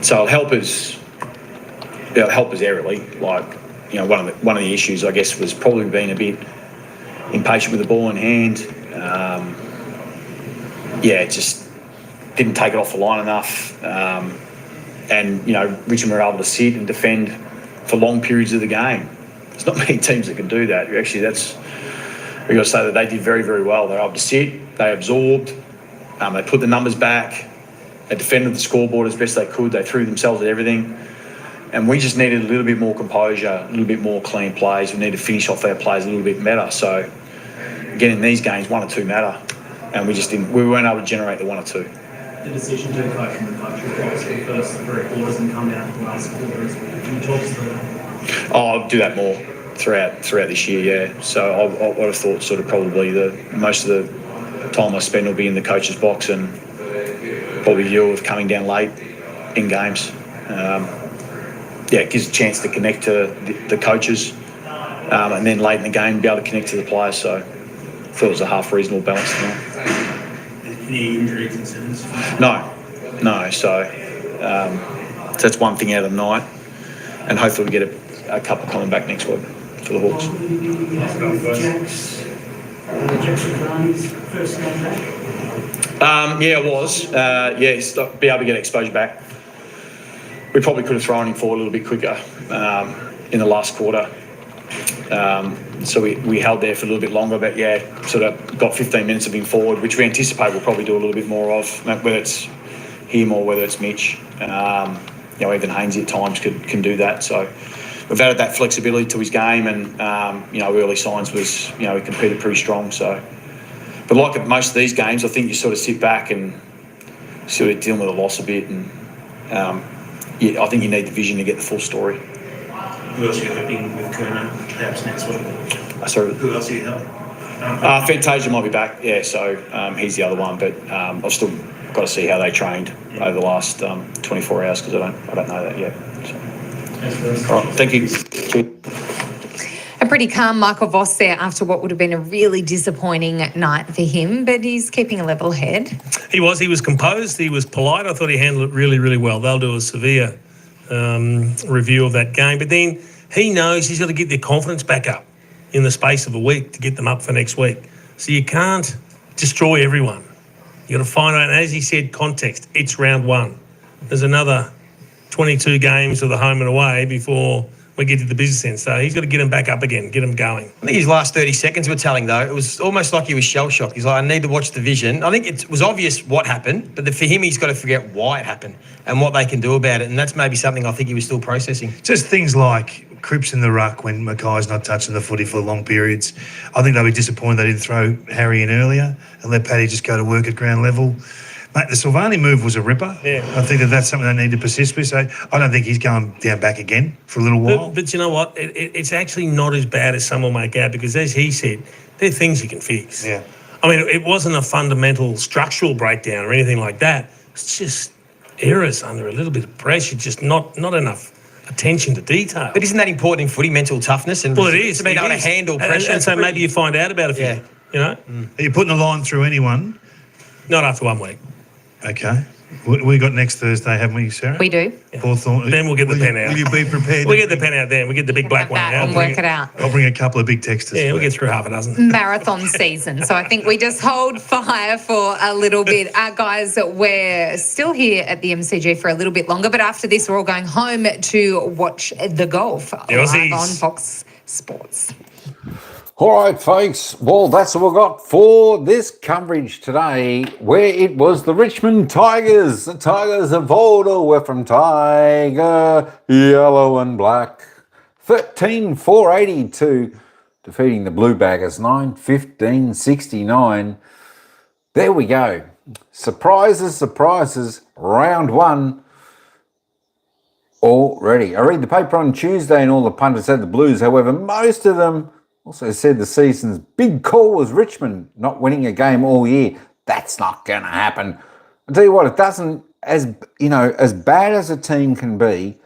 So it'll help us. It'll help us aerially. Like, you know, one of the issues, I guess, was probably being a bit impatient with the ball in hand. It just didn't take it off the line enough. And, you know, Richmond were able to sit and defend for long periods of the game. There's not many teams that can do that. Actually, we've got to say that they did very, very well. They were able to sit, they absorbed, they put the numbers back, they defended the scoreboard as best they could, they threw themselves at everything. And we just needed a little bit more composure, a little bit more clean plays. We needed to finish off our plays a little bit better. So, again, in these games, 1 or 2 matter. And we weren't able to generate the 1 or 2. The decision to coach from the coach across the first 3 quarters and come down to the last quarters. Can you talk us through that? I'll do that more throughout this year, yeah. So I would have thought sort of probably most of the time I spend will be in the coach's box and probably view of coming down late in games. It gives a chance to connect to the coaches and then late in the game be able to connect to the players. So I thought it was a half reasonable balance tonight. Any injury concerns? No. So that's one thing out of the night, and hopefully we get a couple coming back next week for the Hawks. Jackson first game back? It was. He's be able to get exposure back. We probably could have thrown him forward a little bit quicker in the last quarter. So we held there for a little bit longer, but sort of got 15 minutes of him forward, which we anticipate we'll probably do a little bit more of, whether it's him or whether it's Mitch. Even Hainsey at times can do that. So we've added that flexibility to his game, and early signs was he competed pretty strong. So, but like at most of these games, I think you sort of sit back and sort of deal with the loss a bit, and I think you need the vision to get the full story. Who else are you hoping with Kerner perhaps next week? Sorry. Who else are you hoping? Fantasia might be back, so he's the other one, but I've still got to see how they trained over the last 24 hours because I don't know that yet. So. All right, thank you. A pretty calm Michael Voss there after what would have been a really disappointing night for him, but he's keeping a level head. He was composed, he was polite. I thought he handled it really, really well. They'll do a severe review of that game, but then he knows he's got to get their confidence back up in the space of a week to get them up for next week. So you can't destroy everyone. You got to find out, and as he said, context. It's round 1. There's another 22 games of the home and away before we get to the business end. So he's got to get them back up again, get them going. I think his last 30 seconds were telling, though. It was almost like he was shell-shocked. He's like, I need to watch the vision. I think it was obvious what happened, but for him, he's got to figure out why it happened and what they can do about it. And that's maybe something I think he was still processing. Just things like Cripps in the ruck when Mackay's not touching the footy for long periods. I think they'll be disappointed they didn't throw Harry in earlier and let Paddy just go to work at ground level. Mate, the Silvani move was a ripper. Yeah. I think that's something they need to persist with. So I don't think he's going down back again for a little while. But you know what? It's actually not as bad as some will make out because, as he said, there are things you can fix. Yeah. I mean, it wasn't a fundamental structural breakdown or anything like that. It's just errors under a little bit of pressure, just not enough attention to detail. But isn't that important in footy, mental toughness? And well, it is. Being able to handle pressure. And so maybe you find out about it, you know? Are you putting a line through anyone? Not after 1 week. Okay. We got next Thursday, haven't we, Sarah? We do. Then we'll get the pen out. Will you be prepared? We'll get the pen out then. We'll get the big black one out. And work it out. I'll bring a couple of big texters. Yeah, we'll get through half a dozen. Marathon season. So I think we just hold fire for a little bit. Guys, we're still here at the MCG for a little bit longer, but after this, we're all going home to watch the golf live on Fox Sports. All right, folks. Well, that's what we've got for this coverage today, where it was the Richmond Tigers. The Tigers of old were from Tiger, yellow and black. 13-482, defeating the Blue Baggers, 9-15-69. There we go. Surprises, surprises. Round 1 already. I read the paper on Tuesday and all the pundits had the Blues. However, most of them also said the season's big call was Richmond not winning a game all year. That's not going to happen. I'll tell you what, it doesn't, as bad as a team can be,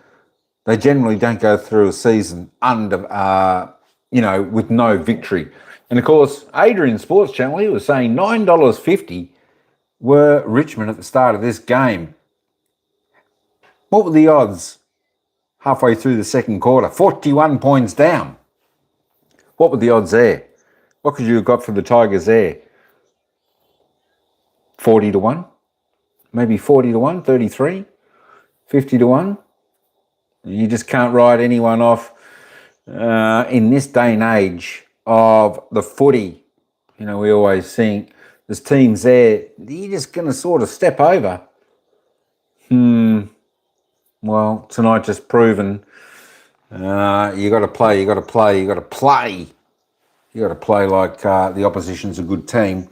They generally don't go through a season under, with no victory. And of course, Adrian Sports Channel, he was saying $9.50 were Richmond at the start of this game. What were the odds halfway through the second quarter? 41 points down. What were the odds there? What could you have got for the Tigers there? 40 to 1? Maybe 40 to 1, 33, 50 to 1? You just can't write anyone off in this day and age of the footy. We always think there's teams there you're just going to sort of step over. Well, tonight just proven you got to play. You got to play like the opposition's a good team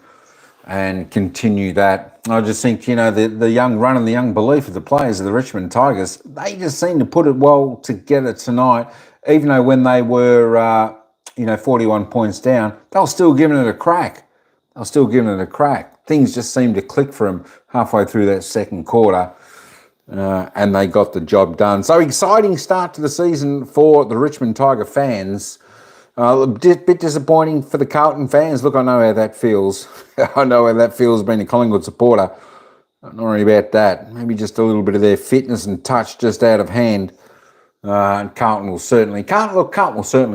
and continue that. I just think, the young run and the young belief of the players of the Richmond Tigers, they just seem to put it well together tonight, even though when they were, 41 points down, they were still giving it a crack. Things just seemed to click for them halfway through that second quarter, and they got the job done. So exciting start to the season for the Richmond Tiger fans. A bit disappointing for the Carlton fans. Look, I know how that feels. Being a Collingwood supporter. Don't worry about that. Maybe just a little bit of their fitness and touch just out of hand. And Carlton will certainly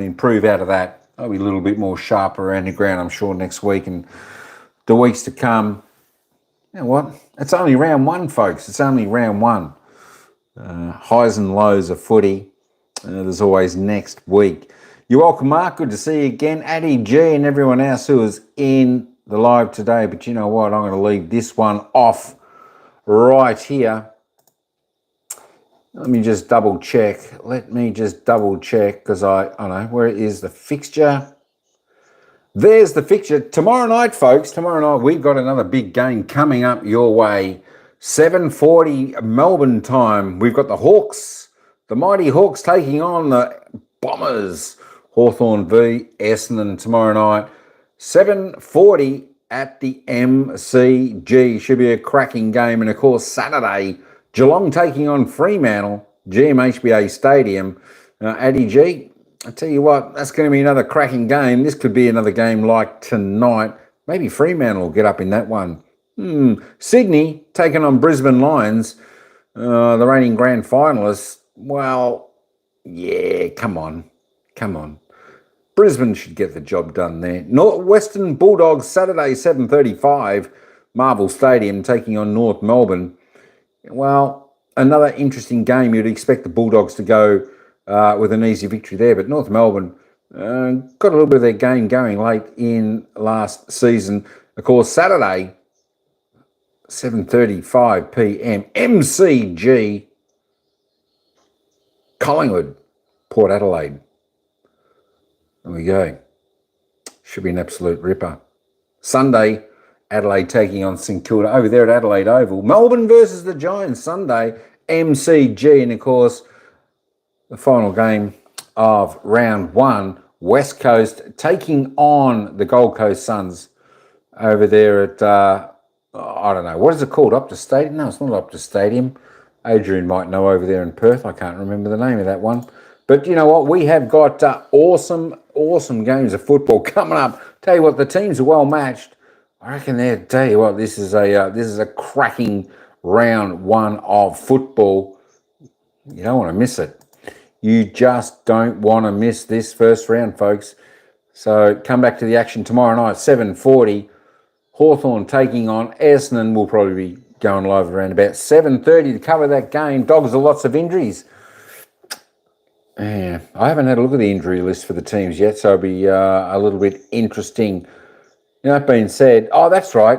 improve out of that. They'll be a little bit more sharper around the ground, I'm sure, next week and the weeks to come. You know what? It's only round one, folks. It's only round one. Highs and lows of footy. There's always next week. You're welcome, Mark. Good to see you again. Addy G and everyone else who is in the live today. But you know what? I'm going to leave this one off right here. Let me just double check. Because I don't know. Where is the fixture? There's the fixture. Tomorrow night, folks. Tomorrow night, we've got another big game coming up your way. 7:40 Melbourne time. We've got the Hawks, the mighty Hawks taking on the Bombers. Hawthorn v Essendon tomorrow night, 7:40 at the MCG. Should be a cracking game. And of course, Saturday, Geelong taking on Fremantle, GMHBA Stadium. Addy G, I tell you what, that's going to be another cracking game. This could be another game like tonight. Maybe Fremantle will get up in that one. Sydney taking on Brisbane Lions, the reigning grand finalists. Well, yeah, come on. Brisbane should get the job done there. Western Bulldogs, Saturday, 7:35, Marvel Stadium, taking on North Melbourne. Well, another interesting game. You'd expect the Bulldogs to go with an easy victory there, but North Melbourne got a little bit of their game going late in last season. Of course, Saturday, 7:35 p.m, MCG, Collingwood, Port Adelaide. There we go. Should be an absolute ripper. Sunday, Adelaide taking on St Kilda over there at Adelaide Oval. Melbourne versus the Giants, Sunday, MCG. And of course, the final game of round one, West Coast taking on the Gold Coast Suns over there at, I don't know, what is it called? Optus Stadium? No, it's not Optus Stadium. Adrian might know over there in Perth. I can't remember the name of that one. But you know what? We have got awesome games of football coming up. Tell you what, the teams are well matched. I reckon there. Tell you what, this is a cracking round one of football. You don't want to miss it. You just don't want to miss this first round, folks. So come back to the action tomorrow night, 7:40. Hawthorn taking on Essendon. We'll probably be going live around about 7:30 to cover that game. Dogs are lots of injuries. Yeah, I haven't had a look at the injury list for the teams yet, so it'll be a little bit interesting. That being said, that's right.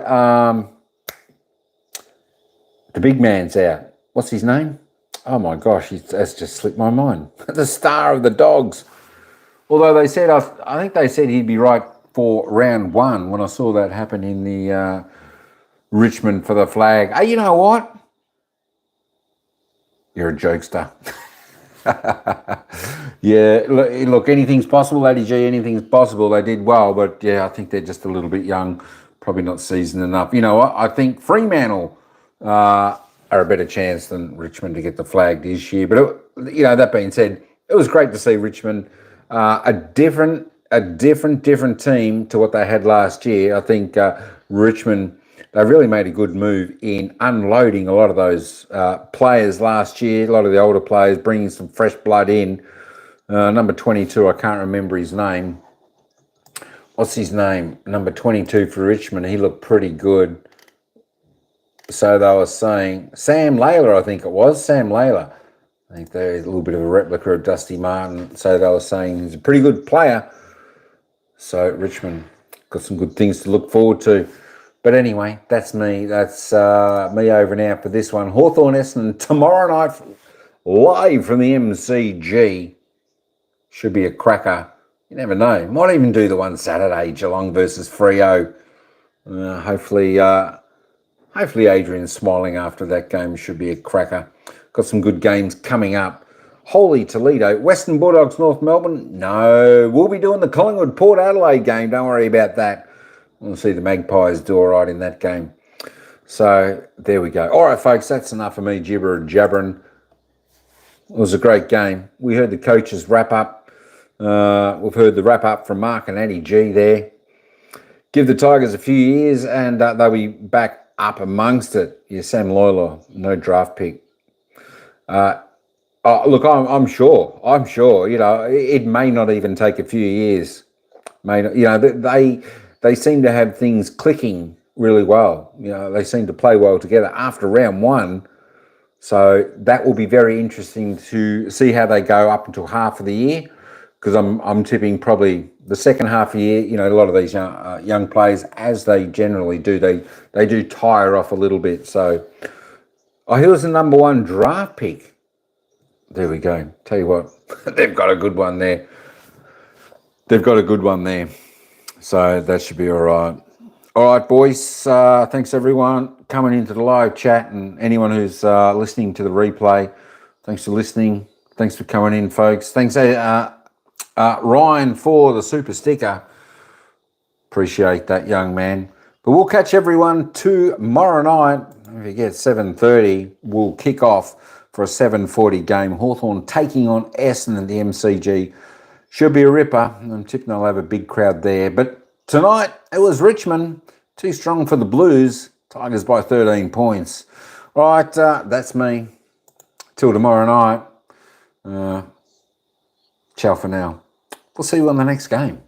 The big man's out. What's his name? Oh my gosh, that's just slipped my mind. The star of the Dogs. Although they said, I think they said he'd be right for round one when I saw that happen in the Richmond for the flag. Hey, you know what? You're a jokester. Yeah, look, anything's possible, Addy G, anything's possible. They did well, but yeah, I think they're just a little bit young, probably not seasoned enough. You know what? I think Fremantle are a better chance than Richmond to get the flag this year. But, that being said, it was great to see Richmond, a different team to what they had last year. I think Richmond, they really made a good move in unloading a lot of those players last year, a lot of the older players, bringing some fresh blood in. Number 22, I can't remember his name. What's his name? Number 22 for Richmond. He looked pretty good. So they were saying, Sam Layla, I think it was. Sam Layla. I think they're a little bit of a replica of Dusty Martin. So they were saying he's a pretty good player. So Richmond got some good things to look forward to. But anyway, that's me. That's me over now for this one. Hawthorn Essendon tomorrow night, live from the MCG. Should be a cracker. You never know. Might even do the one Saturday, Geelong versus Freo. Hopefully Adrian's smiling after that game. Should be a cracker. Got some good games coming up. Holy Toledo. Western Bulldogs, North Melbourne? No. We'll be doing the Collingwood Port Adelaide game. Don't worry about that. We'll see the Magpies do all right in that game. So there we go. All right, folks, that's enough of me jabbering. It was a great game. We heard the coaches wrap up. We've heard the wrap up from Mark and Annie G there. Give the Tigers a few years and they'll be back up amongst it. Yeah, Sam Loyler, no draft pick. Look, I'm sure. It may not even take a few years. They seem to have things clicking really well. They seem to play well together after round one. So that will be very interesting to see how they go up until half of the year. Because I'm tipping probably the second half of the year, a lot of these young players, as they generally do, they do tire off a little bit. So, here's the number one draft pick. There we go. Tell you what, they've got a good one there. So that should be all right. All right, boys. Thanks, everyone, coming into the live chat and anyone who's listening to the replay. Thanks for listening. Thanks for coming in, folks. Thanks, Ryan, for the super sticker. Appreciate that, young man. But we'll catch everyone tomorrow night. If you get 7:30, we'll kick off for a 7:40 game. Hawthorn taking on Essendon at the MCG. Should be a ripper. I'm tipping they'll have a big crowd there. But tonight, it was Richmond. Too strong for the Blues. Tigers by 13 points. All right, that's me. Till tomorrow night. Ciao for now. We'll see you on the next game.